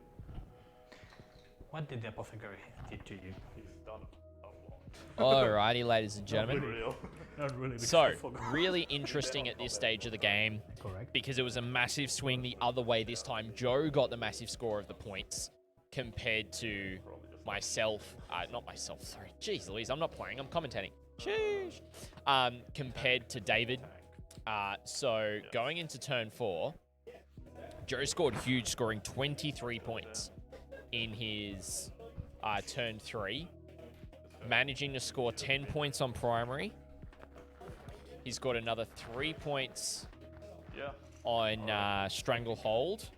What did the apothecary do to you? He's done a lot. Alrighty, ladies and gentlemen. Real. Not really. So, really interesting at this stage of the game Correct. because it was a massive swing the other way this time. Joe got the massive score of the points compared to myself. Not myself, sorry. Jeez Louise, I'm not playing, I'm commentating. Sheesh. Compared to David. So, going into turn 4, Joe scored huge, scoring 23 points in his turn 3, managing to score 10 points on primary. He's got another 3 points on Stranglehold.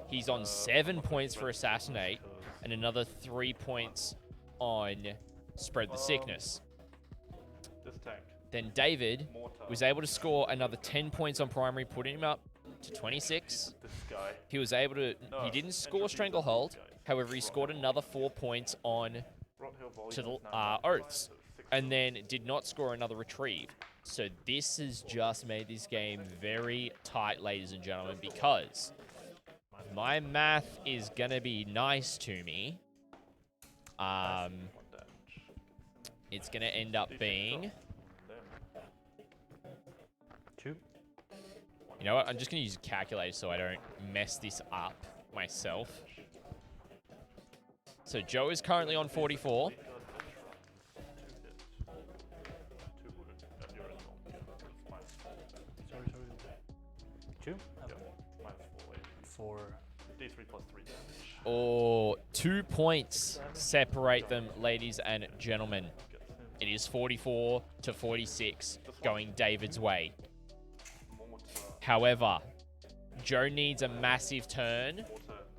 He's on 7 points for Assassinate, and another 3 points on Spread the Sickness. This tank. Then David was able to score another 10 points on primary, putting him up to 26. This guy. He was able to... He didn't score Stranglehold. However, he scored another 4 points on to the Oaths, and then did not score another Retrieve. So this has just made this game very tight, ladies and gentlemen, because my math is going to be nice to me. It's going to end up being... 2. You know what? I'm just going to use a calculator so I don't mess this up myself. So Joe is currently on 44. Sorry. 2? Okay. 4. D3 plus 3 damage. Or 2 points separate them, ladies and gentlemen. It is 44 to 46 going David's way. However, Joe needs a massive turn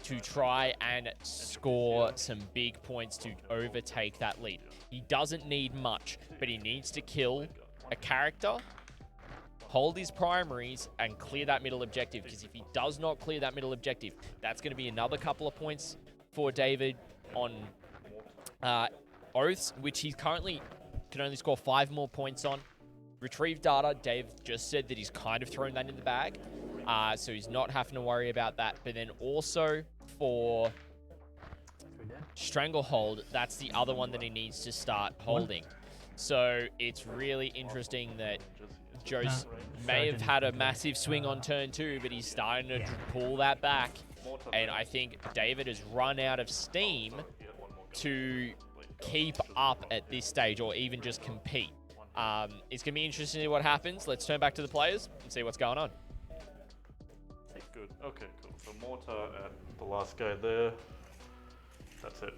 to try and score some big points to overtake that lead. He doesn't need much, but he needs to kill a character, hold his primaries, and clear that middle objective, because if he does not clear that middle objective, that's going to be another couple of points for David on Oaths, which he currently can only score 5 more points on. Retrieve data, Dave just said that he's kind of thrown that in the bag, so he's not having to worry about that. But then also for Stranglehold, that's the other one that he needs to start holding. So it's really interesting that Joe may have had a massive swing on turn 2, but he's starting to pull that back. And I think David has run out of steam to keep up at this stage, or even just compete. It's going to be interesting to see what happens. Let's turn back to the players and see what's going on. Good. Okay, cool. So Mortar and the last guy there. That's it.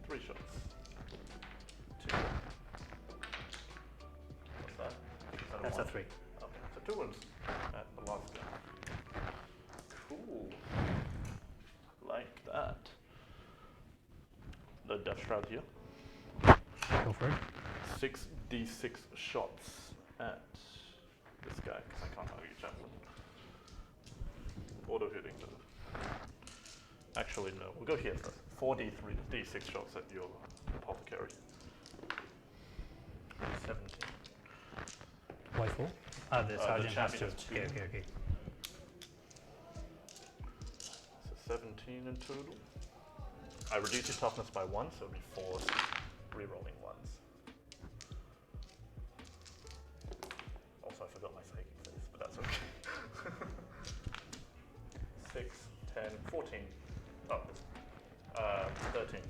3 shots. 2. What's that? That's a 3. Okay, so 2 wounds at the last guy. Cool. Like that. The Deathshroud here. Go for it. 6d6 shots at this guy, because I can't argue chaplain. Auto hitting though. Actually, no. We'll go here first. 4d6 shots at your apothecary. 17. Why 4? The sergeant has to. champion. Okay. So 17 in total. I reduce your toughness by 1, so it'll be 4 re-rolling 1s. Also, I forgot my psychic for this, but that's okay. 6, 10, 14. Oh, 13.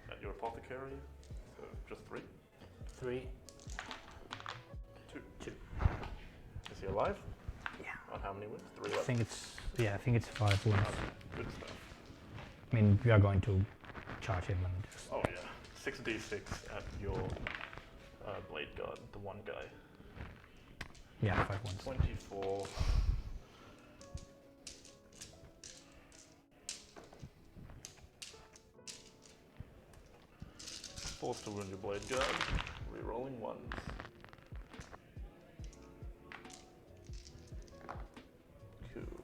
At your apothecary, so just 3. 3. 2. Is he alive? Yeah. On how many wounds? 3 I left? think it's 5 wounds. Good stuff. I mean, we are going to charge him and just... Oh yeah. 6d6 at your blade guard, the one guy. Yeah, 5 wounds. 24. Forced to wound your blade guard. Rerolling 1s. Cool.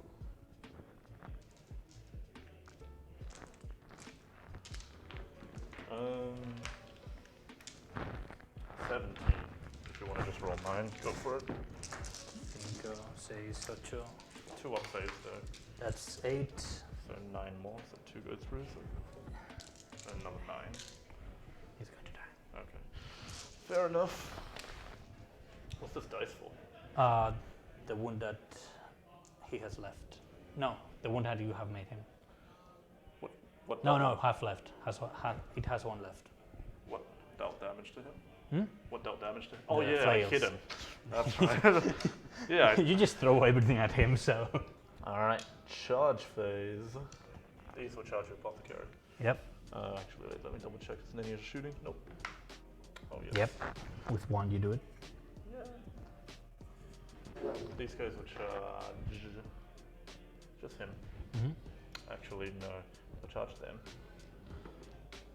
17. If you want to just roll 9, go for it. 5, 6, 8. 2 up saves though. That's 8. So 9 more, so 2 go through, so another 9. He's going to die. Okay. Fair enough. What's this dice for? The wound that he has left. No, the wound that you have made him. What No, half left. It has 1 left. What dealt damage to him? What dealt damage to him? Oh yeah, Flails. I hit him. That's right. Yeah. You just throw everything at him, so. Alright, charge phase. These will charge your Apothecary. Yep. Actually, wait, let me double check. Is any shooting? Nope. Oh yes. Yep. With one, you do it. Yeah. These guys will charge just him. Actually, no. I'll charge them.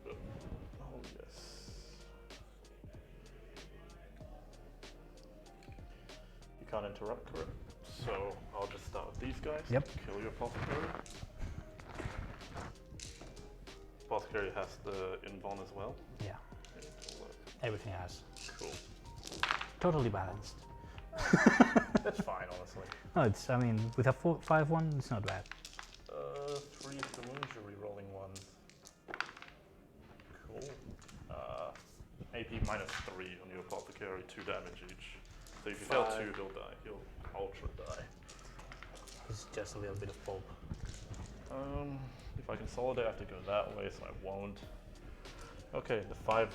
Oh yes. You can't interrupt, correct? So I'll just start with these guys. Yep. Kill your Apothecary. Apothecary has the invuln as well. Yeah. Everything has. Cool. Totally balanced. That's fine, honestly. No, it's, I mean, with a 5-1, it's not bad. 3 is the wounds, you're rerolling ones. Cool. AP -3 on your Apothecary, 2 damage each. So if you fail 2, he'll die. He'll ultra die. It's just a little bit of pulp. If I consolidate, I have to go that way, so I won't. Okay, the 5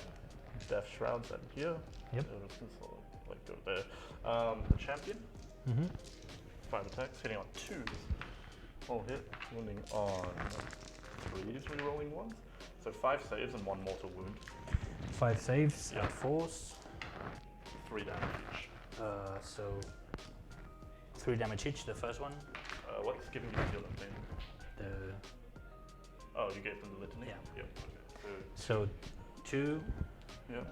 Deathshrouds at here. Yep. Like go there. The champion. 5 attacks, hitting on 2s. All hit, wounding on 3s, rerolling 1s. So 5 saves and 1 mortal wound. 5 saves Yeah. at force. 3 damage each. So 3 damage each, the first one. What's giving you the unit name? The Oh, you gave them the litany? Yeah. Yep. Okay. So 2 Yeah.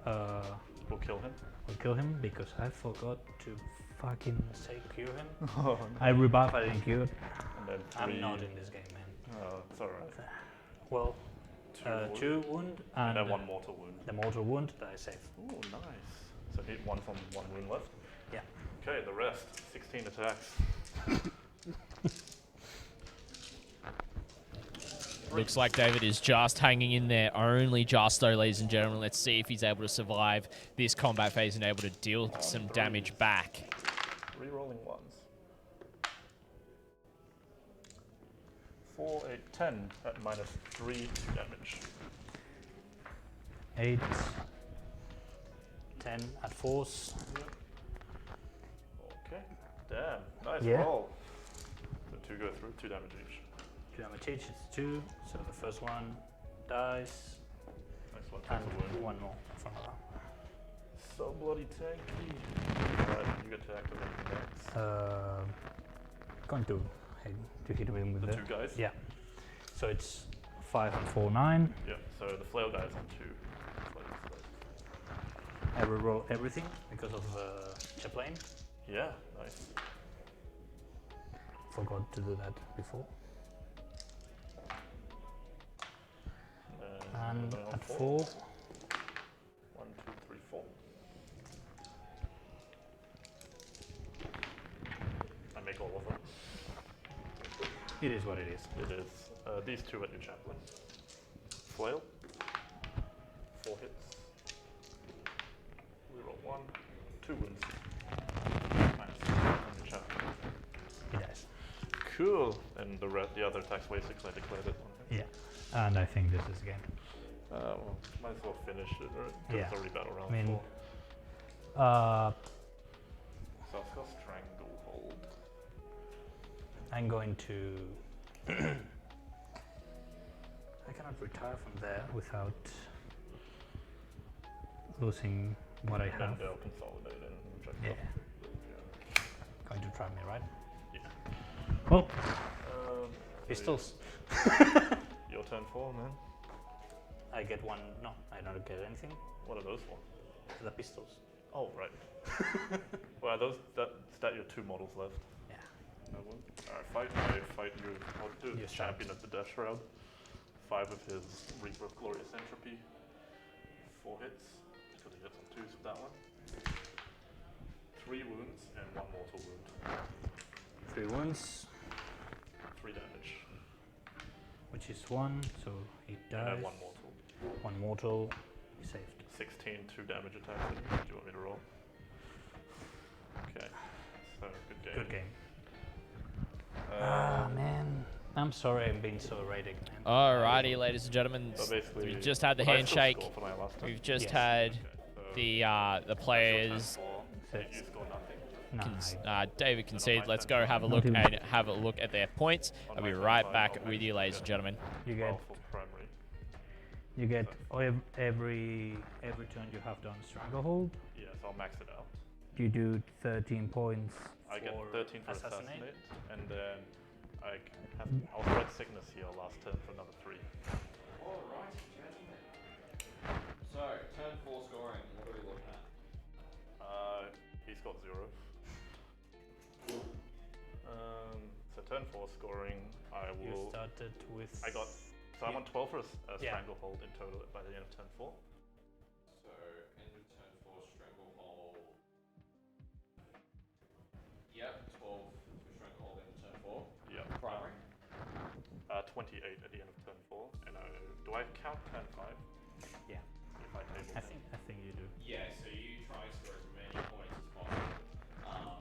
will We'll kill him. kill him because I forgot to fucking say cure him. Oh, no. I rebuff, I didn't cure. And then 3. I'm not in this game, man. Oh, it's alright. Well, 2 wound and then 1 mortal wound. the mortal wound that I save. Ooh, nice. So hit 1 from 1 wound left. Yeah. Okay, the rest. 16 attacks. Looks like David is just hanging in there, only just though, ladies and gentlemen. Let's see if he's able to survive this combat phase and able to deal some damage back. Rerolling 1s. 4, 8, 10 at -3 damage. 8, 10 at force. Okay. Damn. Nice Yeah. roll. So 2 go through, 2 damage each. 2 damage each, it's 2. So the first one dies. Next one And takes a wound. 1 more from around. So bloody tanky. Alright, you get to activate the next. Going to hit him with The the 2 guys? Yeah. So it's 5 and 4, 9. Yeah, so the flail guy is on 2. I reroll everything because of Chaplain. Yeah, nice. Forgot to do that before. And going on at 4. 4, 1, 2, 3, 4. I make all of them. it is what it is. It is. These 2 at your chaplain. Flail. 4 hits. Reroll 1. 2 wounds. Nice. And your chaplain. He dies. Cool. And the other attacks basically I declared it on him. Yeah. And I think this is game. Well, might as well finish it, right? 'Cause Yeah. it's already battle round I mean, 4. So I've got Stranglehold. I'm going to. I cannot retire from there without losing what I And then have. they'll consolidate and reject Yeah. Yeah. Going to try me, right? Yeah. Well, So pistols. Your turn 4, man. I get 1. No, I don't get anything. What are those for? The pistols. Oh, right. Well, that's your 2 models left. Yeah. No one. Alright, I fight you. I'll do the Your champion of the Deathshroud. 5 of his Reaper of Glorious Entropy. 4 hits. Because he gets on 2s with that one. 3 wounds and 1 mortal wound. 3 wounds, 3 damage. which is 1, so he And dies. then 1 mortal. 1 mortal, he saved. 16, 2 damage attacks. Do you want me to roll? Okay. So, good game. Good game. Man. I'm sorry I'm being so erratic, man. Alrighty, ladies and gentlemen. So basically, We just had the but I still handshake. scored for my last turn. We've just Yes. had Okay, the players. You score nothing. David conceded. Let's go have a look at their points. I'll be right back with you, ladies and gentlemen. You get For primary. you get every turn you have done Stranglehold. Yeah, so I'll max it out. You do 13 points. I get for 13 for assassinate. and then I'll spread sickness here last turn for another 3. Alright, gentlemen. So, turn 4 scoring, what are we looking at? He's got 0. So turn 4 scoring, I You will. started with. So I'm on 12 for a stranglehold in total by the end of turn 4. So, end of turn 4, stranglehold. Yep, 12 for stranglehold end of turn 4. Yeah. Primary. 28 at the end of turn 4. And do I count turn 5? Yeah. If I table I them? think you do. Yeah, so you try and score as many points as possible.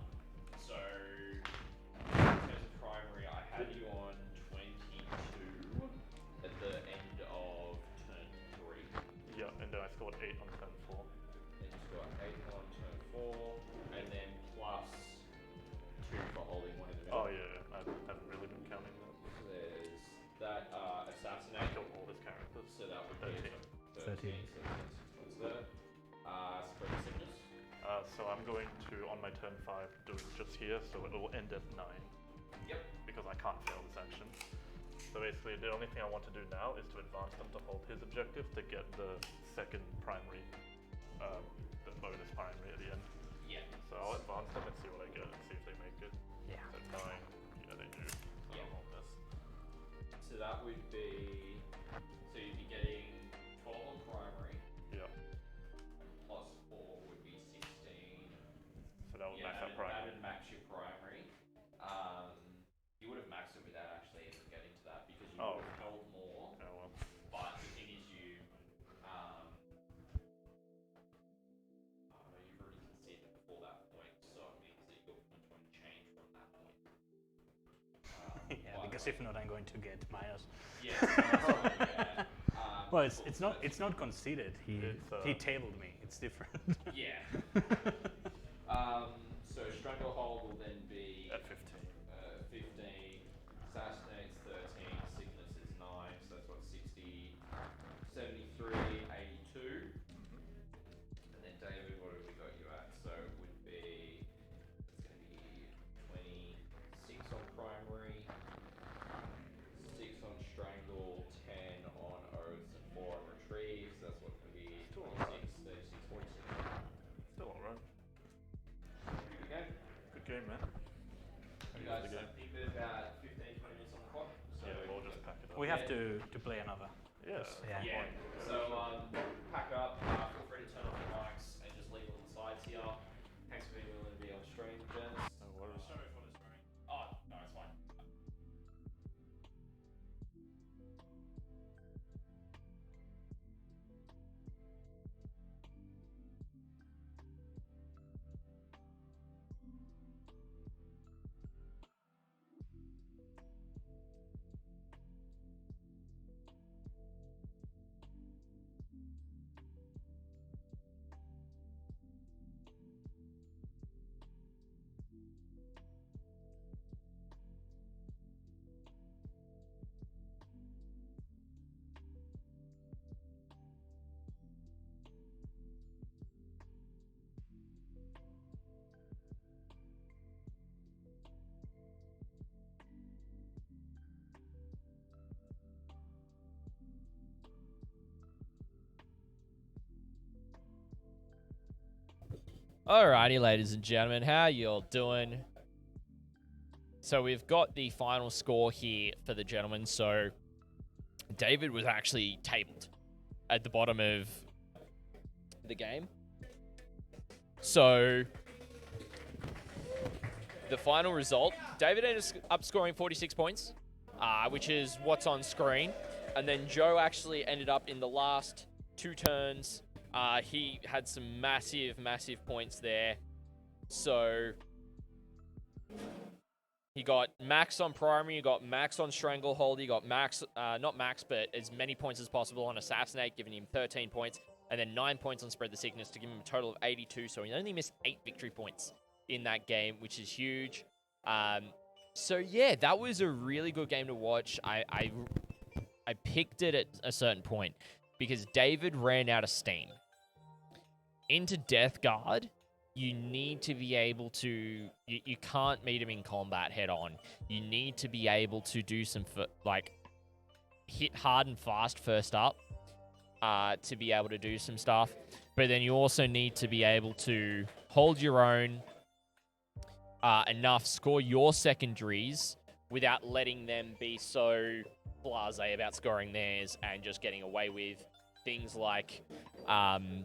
So, in terms of primary, I had you on 22 at the end of turn 3. Yeah, and then I scored 8 on turn 4. Then you scored 8 on turn 4, and then plus 2 for holding one in the middle. Oh yeah, I haven't really been counting that. So there's that assassinate. I killed all his characters. So that would 13. be 13. So that's there. Spread of sickness. So I'm going to, on my turn 5, do it just here, so it will end at 9. Yep. Because I can't fail this action. So basically, the only thing I want to do now is to advance them to hold his objective to get the second primary, the bonus primary at the end. Yeah. So I'll advance them and see what I get and see if they make it. Yeah. So 9, yeah, they do. So Yeah. I'll hold this. So that would be. So you'd be getting 12 on primary. Yeah. Plus 4 would be 16. So that would max that out primary. would max your primary. You would have maxed it without actually even getting to that because you would have held more. Oh well. But the thing is, you've already conceded before that point, so it means that your point won't change from that point. Yeah, because if not, I'm going to get minus. Yeah. Yeah. Well, it's not conceded. He tabled me. It's different. Yeah. So stranglehold will then be At 15. 15, assassinates 13, sickness is 9, so that's what 60, 73, 82. And then David, what have we got you at? So it would be, it's going to be 26 on primary, 6 on strangle, 10 on oaths, and 4 on retrieve. So that's what's going to be 26, 36, 46. Still alright. Good game. Good game, man. You guys think there's about 15, 20 minutes on the clock? So Yeah, we'll just pack it up. We have to play another. Yeah. Yeah. So pack up, feel free to turn off your mics and just leave it on the sides here. Thanks for being willing to be on stream, gents. No worries. Sorry for the stream. Oh, no, it's fine. Alrighty, ladies and gentlemen, how y'all doing? So we've got the final score here for the gentlemen. So David was actually tabled at the bottom of the game. So the final result, David ended up scoring 46 points, which is what's on screen. And then Joe actually ended up in the last 2 turns. He had some massive points there. So he got max on primary, he got max on stranglehold, he got max, not max, but as many points as possible on assassinate, giving him 13 points. and then 9 points on Spread the Sickness to give him a total of 82. So he only missed 8 victory points in that game, which is huge. So yeah, that was a really good game to watch. I picked it at a certain point because David ran out of steam. Into Death Guard, you need to be able to... You can't meet him in combat head-on. You need to be able to do some, hit hard and fast first up to be able to do some stuff. But then you also need to be able to hold your own enough, score your secondaries without letting them be so blasé about scoring theirs and just getting away with things like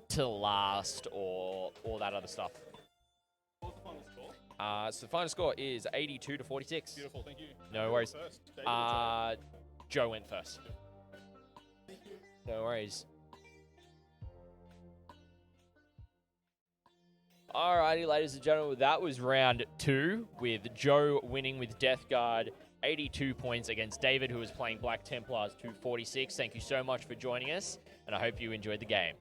to last or that other stuff. What was the final score? So the final score is 82 to 46. Beautiful, thank you. No worries. First, David or Joe? Joe went first. No worries. Alrighty, ladies and gentlemen, that was round 2 with Joe winning with Death Guard, 82 points against David, who was playing Black Templars, 246. Thank you so much for joining us, and I hope you enjoyed the game.